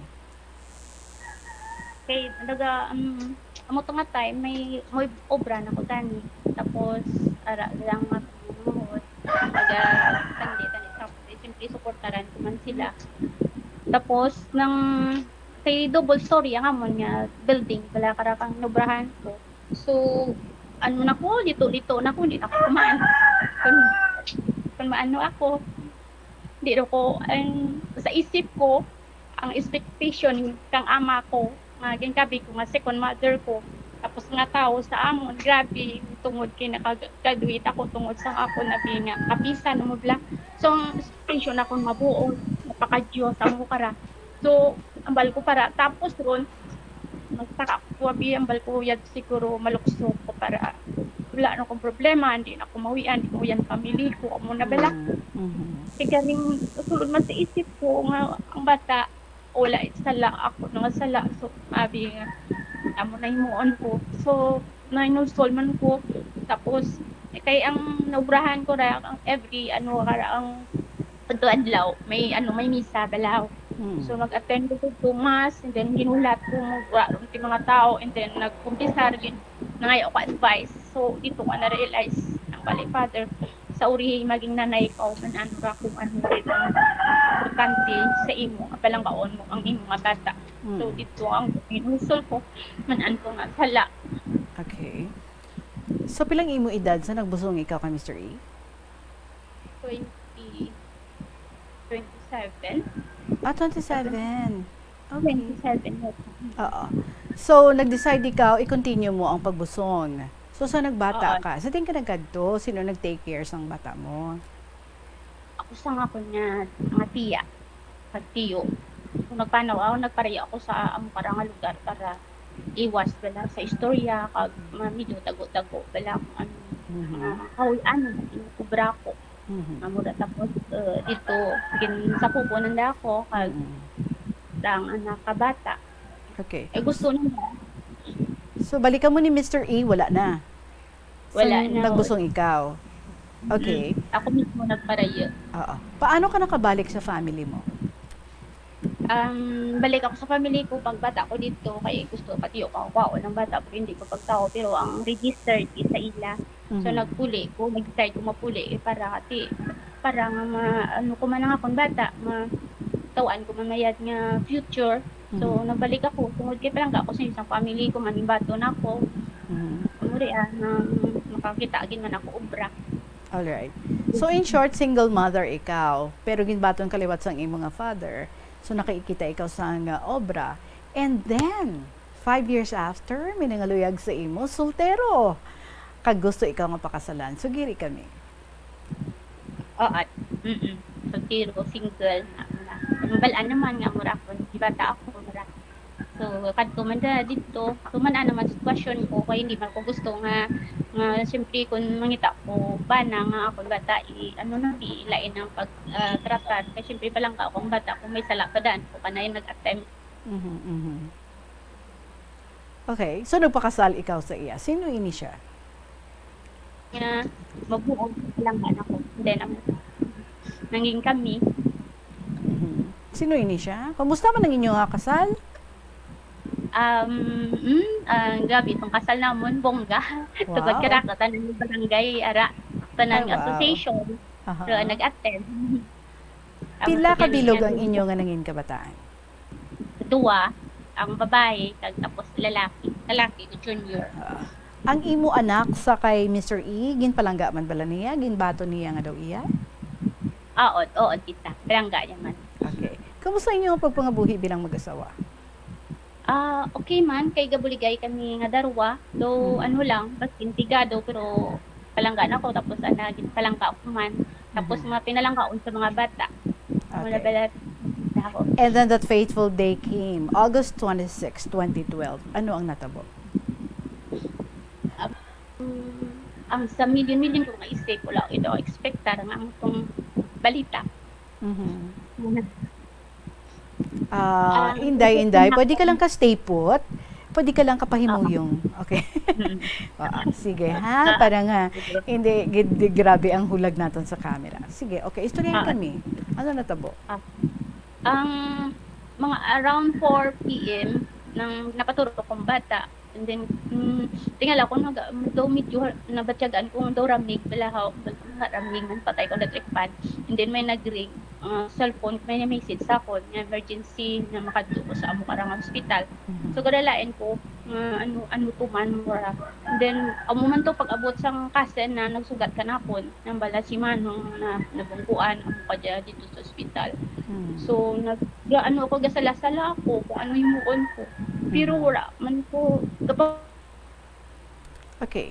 Okay, amo to nga time may obra na ko tani. Tapos ara lang matungod. Tapos simply suportaran ko man sila. Tapos nang kay double story ang amon nga building wala karakang nobrahan ko. So ano na ko, lito-lito na ko, hindi na ako kumain. Kung maano ako, hindi rin ko, sa isip ko, ang expectation kang ama ko, nga ginkabi ko, nga second mother ko, tapos nga tao sa amon, grabe, tungod kay nakagraduate ako, tungod sa ako na nga kapisan mo bla. So, ang expectation ako mabuo, napaka-Diyos ang mukara. So, ambal ko para, tapos ron, magtaka ko, ambal ko yan siguro malukso ko para wala na akong problema, hindi na ako mawian, hindi ko yan family ko, amo na balak. Kaya rin, sulod man sa isip ko, nga ang bata, wala, sala ako, nga sala. So, sabi nga, amo na himuon ko. So, na-install man ko. Tapos, kaya ang naubrahan ko ra, ang every, ang adlaw, may misa, balaw. So, nag-attend ko to mass, and then ginulat ko yung mga tao, and then nag-kumpisar, nangayo ko advice. So, dito ko na-realize, ang bali father, sa uri maging nanay ko, man ano ra kung ano rin ang importante sa imo, kapalang kaon mo ang imo nga bata. So, dito ang inusol ko, man ano ko nga sala. Okay. So, pilang imo edad sa nagbusong ikaw kay Mr. E? 27. 27. Okay. 27. Oo. So, nag-decide ikaw, i-continue mo ang pagbusong. So, sa nagbata Oo. ka, sa tingin ka nagkadto, sino nag-take care sa bata mo? Ako sa nga ko niya, mga tiya, pagtiyo. Kung nagpanaw ako, nagpareya ako sa among parang lugar para iwas bala sa istorya, kag medyo tago-tago bala kung ano, kahuyan, kubra ko. Amura tapos dito, sa pupunan na ako, kag ang anak kabata. Okay. Gusto nila. So, balikan mo ni Mr. E, wala na. Wala So, na. nagbusong ikaw. Okay. Ako mismo nagpareya. Oo. Paano ka nakabalik sa family mo? Balik ako sa family ko pag bata ko dito kay gusto pati ako kwao ng bata pero hindi ko pagtao pero ang registered is sa ila. So nagpuli ko, nag-decide ko mapuli para nga ano ko man ang akong bata, tawaan ko mamayad nga future. So nabalik ako tungod kay parang ako sa isang family ko maning bato na ako. Muri na makakita agin man ako obra. Alright. So, in short, single mother ikaw, pero ginbaton kaliwat sang imo nga father. So, nakikita ikaw sa nga obra. And then, 5 years after, may nangaluyag sa imo, soltero. Kag gusto ikaw nga pakasalan. So, giri kami. Oo. Soltero, single. Mabalaan naman nga mura ko. Ibata ako mura. So, kadto man da dito, tuman naman sitwasyon ko kay hindi man ko gusto nga siyempre kung mangita ko bana nga ako bata ilain ang pagtratar kay siyempre pa lang ka akong bata kung may sala ka daan ko kanay nag-attempt. Okay, so nagpakasal ikaw sa iya. Sino ini siya? Nga mabuo lang ba ako. Then nanging kami. Sino ini siya? Kamusta man ang inyong kasal? Gabi itong kasal namon bongga. Tugod kara ka tanan ng barangay ara tanan association. So nag-attend. Pila ka bilog ang inyo nga nangin kabataan? Duwa ang babae tapos lalaki junior. Ang imo anak sa kay Mr. E, ginpalangga man bala niya, ginbato niya nga daw iya? Oo, kita. Palangga naman. Okay. Kamusta inyo ang pagpangabuhi bilang mag-asawa? Okay man, kay gabuligay kami nga darwa. Though, ano lang, bas intigado, pero palangga na ako, tapos palangga ako man. Tapos mga pinalanggaon sa mga bata. Okay. And then that fateful day came, August 26, 2012. Ano ang natabo? Ang sa million ko nga isip, wala ko ito expectar nga ang itong balita. Inday, pwede ka lang ka-stay put. Pwede ka lang kapahimuyong. Okay. Sige ha, para nga hindi grabe ang hulag naton sa camera. Sige, okay, istoryahin kami. Ano natabo? Ang mga around 4 PM nang napaturo kong bata. And then tingala ko daw medyo nabatyagan kung daw ramig balahaw ramig man patay ko electric fan. And then may nag-ring cellphone, may message sa ako na emergency na makadto ko sa amo karang hospital. So kadalain ko ano to man mura. And then amo man to pag-abot sang kasen na nagsugat kanapon nang bala si Manong na nabungkuan amo pa dito sa ospital. So ano ako gasala-sala ako kung ano himuon ko. Pero wala man ko Okay.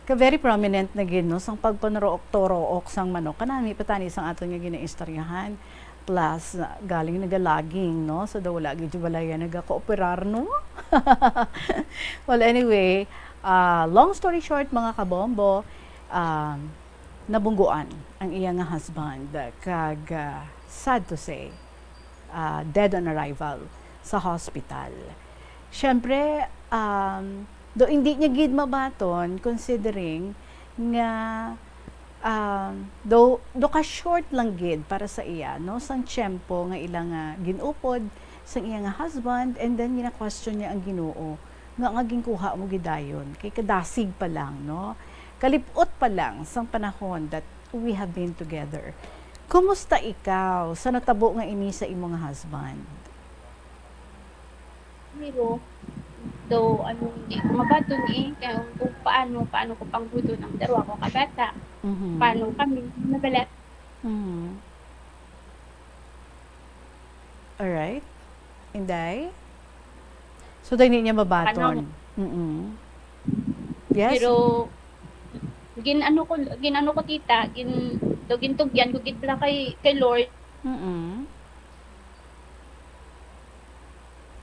Ka very prominent na gid no sang pagpanrook-torook sang manok kanami patani sang aton nga ginaistoryahan plus galing nagalaging no so daw wala gid balaya nagakooperar no. Well anyway, long story short mga kabombo, nabungguan ang iya nga husband kag sad to say dead on arrival sa hospital. Syempre do hindi niya gid mabaton considering nga do ka short lang gid para sa iya no sang tiyempo nga ilang ginupod sang iya nga husband and then gina-question niya ang Ginoo nga ginkuha mo gidayon kay kadasig pa lang no kalipot pa lang sang panahon that we have been together. Kumusta ikaw sa natabo nga ini sa imong husband? Pero do ano hindi ko mabaton kung paano ko pangbuto ng dalawa ko kabata. Paano kami nabalat. Alright. Inday? So, dahil niya mabaton. Yes? Pero, ginano ko tita, gintugyan ko gid pala kay Lord.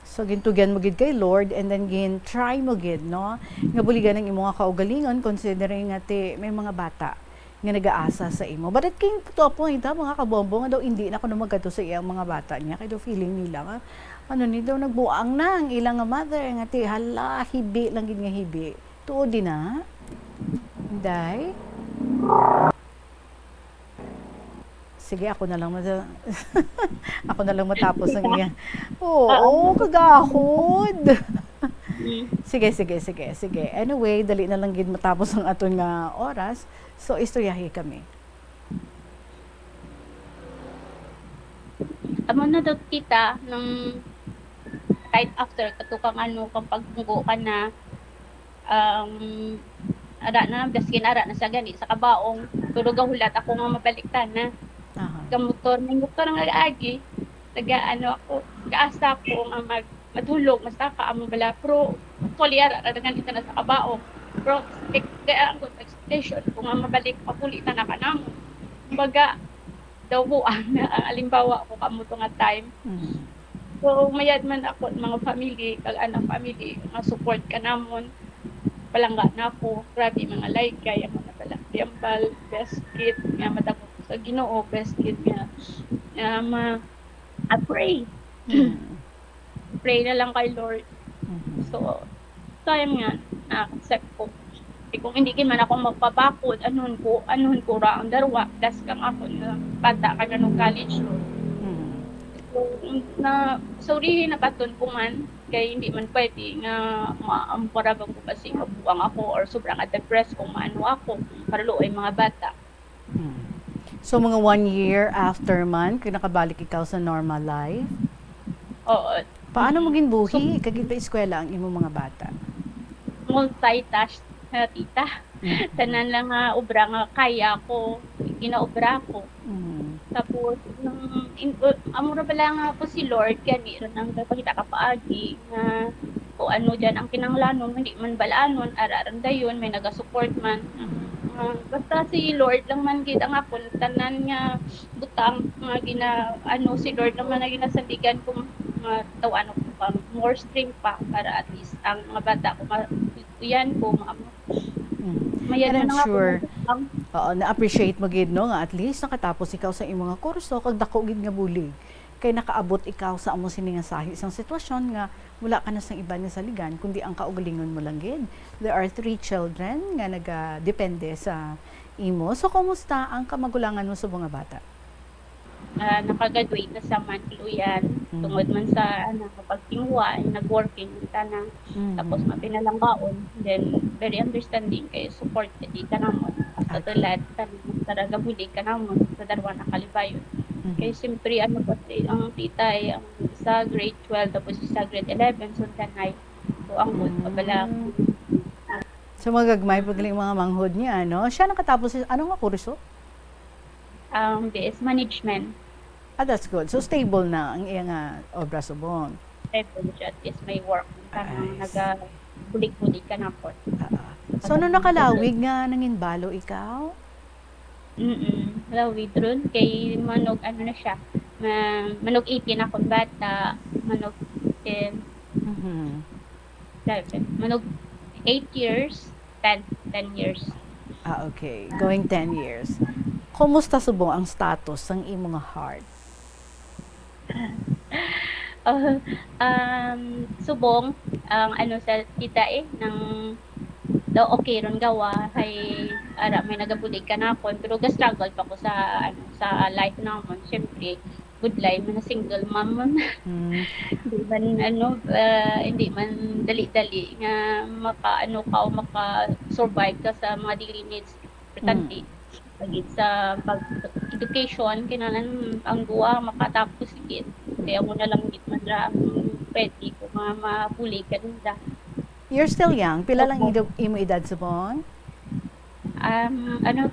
So, gintugyan mo gid kay Lord and then try mo gid, no? Nga buligan ng imong kaugalingon considering nga may mga bata nga nag-aasa sa imo. But it came to a point, mga kabombo, nga daw hindi na kuno magkato sa iyang mga bata niya. Kaya daw feeling nila nga, ni daw nagbuang na ang ilang mother, nga hala, hibi lang gid nga hibi. Tuod din na. Day? Sige, ako na lang ako na lang matapos ang iya. Oo, kagahod. Sige. Anyway, dali na lang gid matapos ang aton nga oras. So, istoryahi kami. Amo na daw kita nang kahit after katukang kang pagtunggo ka na ara na sa gani sa kabaong pero gahulat ako nga mabaliktan na. Kamotor nga agi ako gaasa ko nga madulog mas ka amo bala pro kulyara ra ganito na sa kabaong pro kaya ang expectation kung nga mabalik mapulitan na kanamo kumbaga daw buang na alimbawa ko kamo to nga time. So mayad man ako mga family kag anak family nga support kanamon palangga na ako grabe mga like kaya mo na pala tiambal best kid nga madako sa Ginoo best kid nga pray. Pray na lang kay Lord. So time nga na-accept ko. Kung hindi man ako magpapakod, anuhon ko ra ang darwa, das kang ako na bata ka na nung college no. So sorry na paton ko man, kaya hindi man pwede nga maamparabang ko kasi mabuang ako or sobrang depressed kung maano ako, para luoy mga bata. So mga 1 year after man, kung nakabalik ikaw sa normal life? Oo. Paano mo ginbuhi? Kagit pa eskwela ang imong mga bata? Multitask tita. Tanan lang nga obra nga kaya ko, ginaobra ko. Tapos amura pala nga po si Lord kani ron ang pakita ka paagi nga o ano diyan ang kinanglanon hindi man balaanon araran dayon may naga-support man. Basta si Lord lang man gid ang akon tanan nga butang nga si Lord lang man na ginasandigan ko tawano ko pa more strength pa para at least ang mga bata ko yan ko And I'm sure na-appreciate mo gid no nga at least nakatapos ikaw sa imong mga kurso kag dako gid nga bulig kay nakaabot ikaw sa amo sini nga sahi isang sitwasyon nga wala ka na sang iba nga saligan kundi ang kaugalingon mo lang gid. There are 3 children nga nagadepende sa imo. So kumusta ang kamagulangan mo sa mga bata? Nakagraduate na sa Mantiluyan tungod man sa pagtingwa nag-working tanang tapos mapinalanggaon then very understanding kay support di kanamon sa tulad sa gabulig kanamon sa darwa na kalibayon kay siyempre ang tita ay ang isa grade 12 tapos isa grade 11 so tanay so So ang good pa bala. So magagmay pagaling mga manghod niya, no? Siya nakatapos ano nga kurso? BS Management. That's good. So stable na ang iyang obra subong. Stable siya. At least may work. Parang nag-bulik-bulik ka na po. So ano nakalawig nga nanginbalo ikaw? Lawig ron. Kay manog, ano na siya, manog 18 akong bata, manog 10, 7, manog 8 years, 10 years. Okay. Going 10 years. Kumusta subong ang status ng imong heart? Subong, ang ano sa tita ng daw okay ron gawa kay ara may nagabulig ka na ako pero ga-struggle pa ko sa sa life naman syempre good life man single mom man hindi man hindi man dali-dali nga maka-survive ka sa mga daily needs importante pagit sa pag-education kinanan ang duwa makatapos sigit kaya mo na lang git man ra pwede ko mapulig ka nila. You're still young. Pila lang imo edad subong?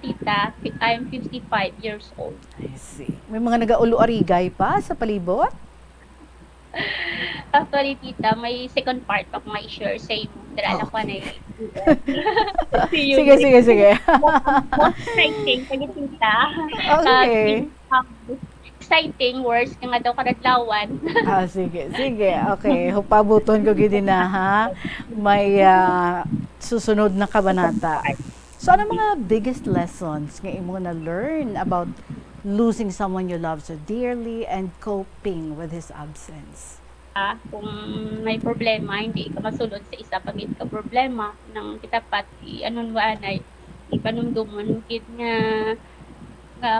Tita, I'm 55 years old. I see. May mga nagaulo-arigay pa sa palibot? Actually, tita, may second part pa kung i-share sa inyo. Dala ko na Sige. Most exciting, sige tita. Okay. Exciting words nga daw kadadlawan. Sige. Okay, pabuton ko gid na ha. May susunod na kabanata. So ano mga biggest lessons nga imo na learn about losing someone you love so dearly and coping with his absence? Kung may problema, hindi ka masulod sa isa pagit ka problema nang kitapat anay ipanumdumon gid nga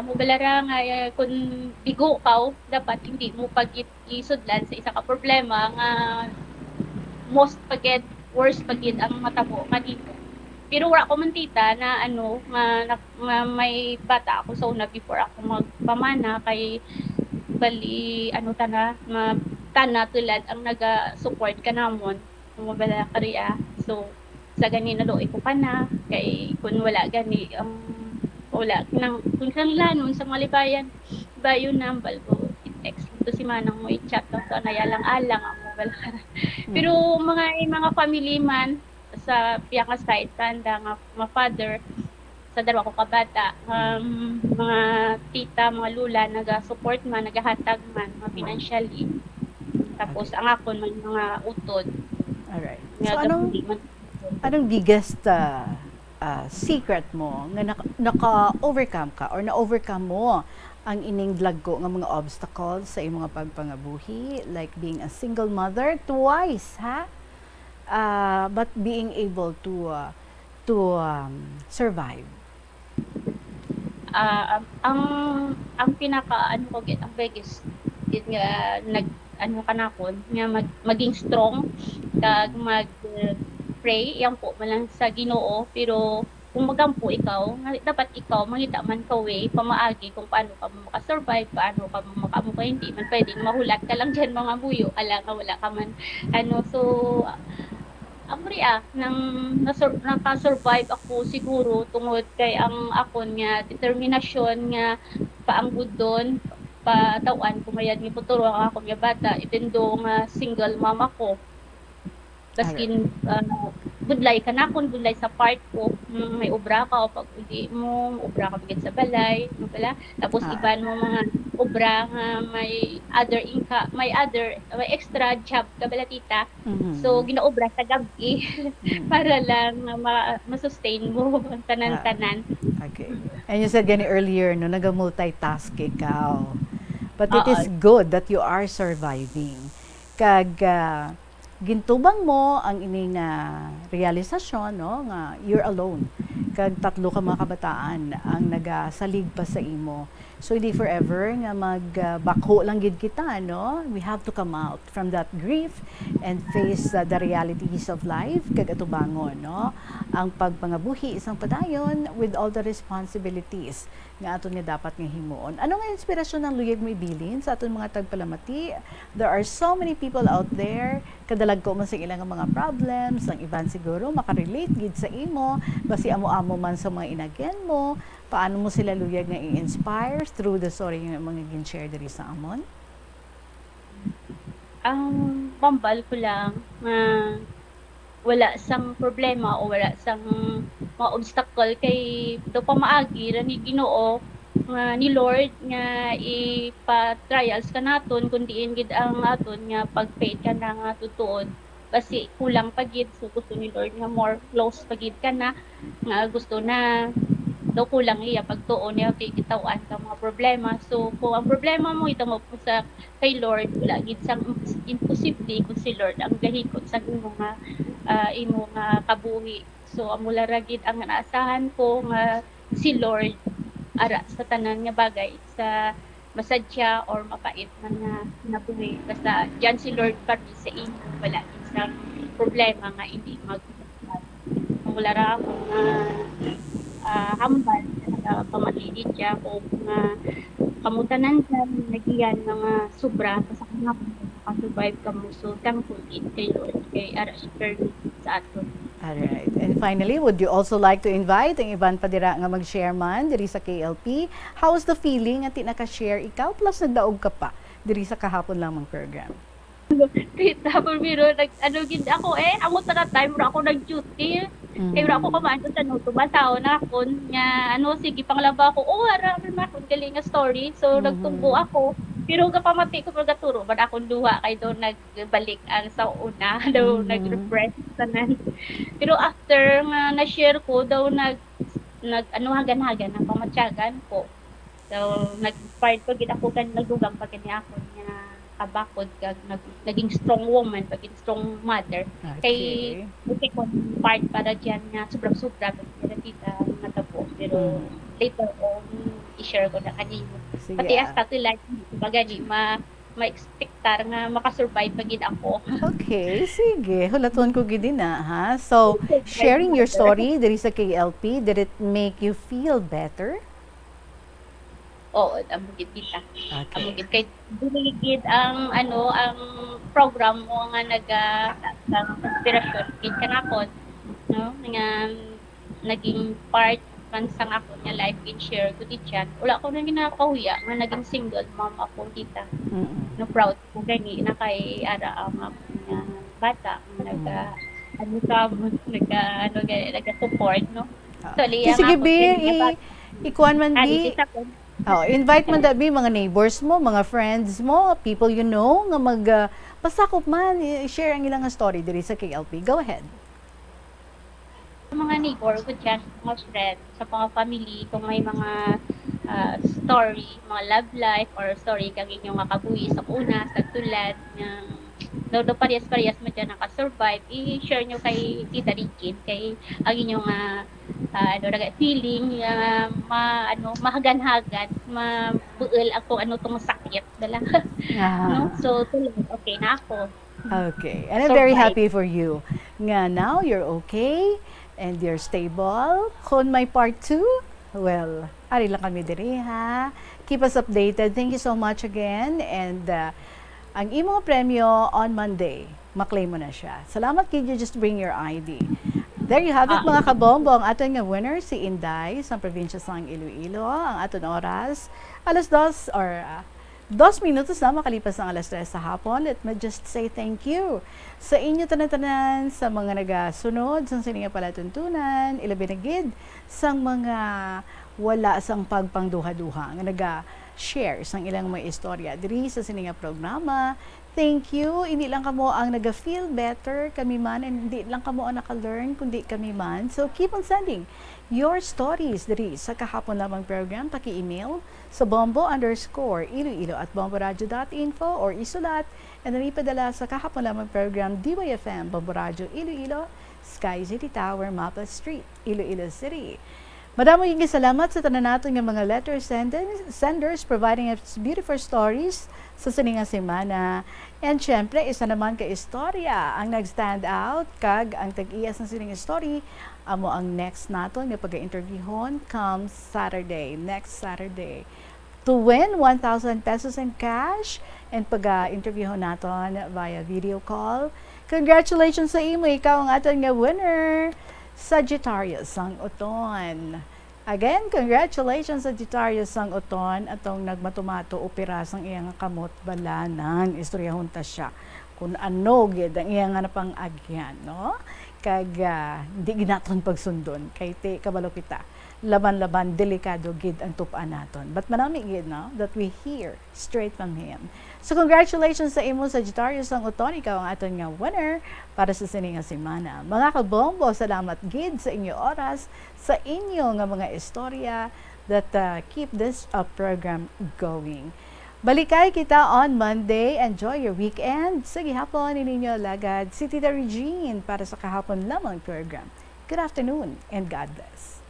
mo balara nga kung bigo ka dapat hindi mo pagit isudlan sa isa ka problema nga most pagit worst pagit ang matabo kanito. Pero wala ko man tita na nga may bata ako sa una before ako magpamana kay bali tana tulad ang naga-support ka namon mo bala kariya. So sa gani na doy ko pa na kay kung wala gani wala nang kung lanon sa malibayan bayo nambal ko text to si manang mo i-chat lang to nayalang-alang ang mobile pero mga family man sa piyaka side tanda nga mga father sa dalawa ko kabata mga tita mga lula naga-support man nagahatag man mga financially tapos ang akon man mga utod. Alright. So anong biggest secret mo nga naka-overcome ka or na-overcome mo ang ining dlagko nga mga obstacles sa imong pagpangabuhi like being a single mother twice but being able to survive? Ang pinaka ang biggest nga kanakon nga maging strong kag pray yang po malang sa Ginoo pero kung magampo ikaw dapat ikaw mangita man ka way pamaagi kung paano ka maka-survive paano ka makamuka hindi man pwedeng mahulat ka lang diyan mga buyo ala ka wala ka man so nang naka-survive ako siguro tungod kay ang akon nga determinasyon nga paanggod doon patawan kumayad ni futuro ang akong nga bata even though nga single mama ko baskin budlay ka na kung budlay sa part ko may obra ka o pag uli mo obra ka bigit sa balay pala tapos iban mo mga obra nga may extra job ka bala tita so ginaobra sa gabi para lang ma-sustain mo ang tanan-tanan. Okay. And you said gani earlier no naga-multitask ikaw but it is good that you are surviving kag gintubang mo ang ining realisasyon no nga you're alone kag tatlo ka mga kabataan ang nagasalig pa sa imo so hindi forever nga magbako lang gid kita no we have to come out from that grief and face the realities of life kag atubangon no ang pagpangabuhi isang padayon with all the responsibilities nga aton nga dapat nga himuon. Ano nga inspirasyon ng luyag mo ibilin sa aton mga tagpalamati? There are so many people out there, kadalag ko man sa ilang mga problems, ang iban siguro makarelate gid sa imo, basi amo-amo man sa mga inagyan mo, paano mo sila luyag nga i-inspire through the story nga mga gin-share diri sa amon? Ang pambal ko lang wala sang problema o wala sang mga obstacle kay do pa maagi ra ni Ginoo nga ni Lord nga ipa-trials ka naton kundiin gid ang aton nga pag-faith ka na nga tutuod basi kulang pa gid so gusto ni Lord nga more close pa gid ka na nga gusto na daw kulang iya pagtuon niya kay kitawan ka mga problema. So kung ang problema mo ito mo po sa kay Lord wala gid sang imposible kung si Lord ang gahikot sa imo nga kabuhi. So amula ra gid ang naasahan ko nga si Lord ara sa tanan nga bagay sa masadya or mapait man nga nabuhi basta diyan si Lord para sa inyo wala gid sang problema nga hindi wala ra ako nga hambal na pamatili siya o nga kamutanan siya nagiyan mga sobra sa kanya survive ka mo so thankful kay Lord kay ara siya sa aton. Alright. And finally, would you also like to invite ang iban pa dira nga mag-share man diri sa KLP? How's the feeling at naka-share ikaw plus nagdaog ka pa diri sa kahapon lamang program? Tapos biro gid ako amo ta time ra ako nag-duty. Kaya ra ako kamaan sa tumasaw na ako nga sige panglaba ko ara man ako galing nga story so nagtumbo ako pero kapamati ko pagkaturo man akong duha kay do nagbalik ang sa una daw nag-refresh tanan pero after nga na-share ko daw hagan-hagan ang pamatyagan ko so nag-inspired ko gid ako kan nagdugang pag kani ako nga kabakod kag naging strong woman paging strong mother kay ko part para diyan nga sobra-sobra pag kita natabo pero later on i-share ko na kanimo pati hasta to life bagani ma-expectar nga makasurvive pagid ako. Okay, sige. Hulaton ko gid na ha. So, sharing your story diri sa KLP, did it make you feel better? Oo, amugid kita. Amugid kay diligid ang ang program mo nga inspirasyon kid kanakon no nga naging part man sang ako nga life in share ko dit yan. Wala ko nang ginakahuya nga naging single mom ako kita. No proud ko gani na kay ara ang nga bata naga support no. So sige ikuan man bi invite man dabi mga neighbors mo, mga friends mo, people you know nga pasakop man i-share ang ilang story diri sa KLP. Go ahead. Mga neighbor ko dyan, mga friends, sa mga family, kung may mga story, mga love life or story kang inyong makabuhi sa una, sa tulad ng do parehas-parehas mo dyan nakasurvive, i-share nyo kay Tita Rikin, kay ang inyong feeling, mahagan-hagan, mabuil ako tong sakit, dala. No? So, okay na ako. Okay. And I'm very happy for you. Nga now, you're okay and you're stable. Kung may part 2, well, ari lang kami diri ha. Keep us updated. Thank you so much again. And ang imong premyo on Monday, maklaim mo na siya. Salamat kid, you just bring your ID. There you have it mga kabombo. Ang aton nga winner si Inday sa probinsya sang Iloilo. Ang aton oras, alas 2 or 2 minutos na makalipas ang alas 3 sa hapon. Let me just say thank you sa inyo tanan-tanan, sa mga nagasunod, sa sininga palatuntunan, ilabi na gid, sa mga wala sang pagpangduha-duha, nga naga-share sang ilang mga istorya diri sa sininga programa. Thank you. Hindi lang kamo ang naga-feel better, kami man, and hindi lang kamo ang naka-learn, kundi kami man. So, keep on sending your stories diri sa kahapon lamang program. Paki-email sa bombo_iloilo@bomboradio.info or isulat and ipadala sa kahapon lamang program DYFM Bombo Radio Iloilo, Sky City Tower, Mapa Street, Iloilo City. Madamo yung salamat sa tanan nato nga mga letter senders providing us beautiful stories sa sininga semana. And syempre, isa naman ka istorya ang nag-stand out kag ang tag-iyas ng sining story amo ang next nato nga pag-interviewon come Saturday, next Saturday. To win 1,000 pesos in cash and pag-interviewon naton via video call. Congratulations sa imo, ikaw ang aton nga winner. Sagittarius ang uton. Again, congratulations Sagittarius ang uton atong nagmatumato opera sang iyang kamot balanan. Istoryahon ta siya kung ano gid ang iyang napang agyan, no? Kag di ginaton pagsundon kay ti kabalo kita. Laban-laban delikado gid ang tupaan naton. But manami gid no that we hear straight from him. So congratulations sa imo Sagittarius ang uton, ikaw ang aton nga winner para sa sininga semana. Mga kabombo, salamat gid sa inyo oras, sa inyo nga mga istorya that keep this program going. Balikay kita on Monday. Enjoy your weekend. Sa gihapon ninyo lagad si Tita Regine para sa kahapon lamang program. Good afternoon and God bless.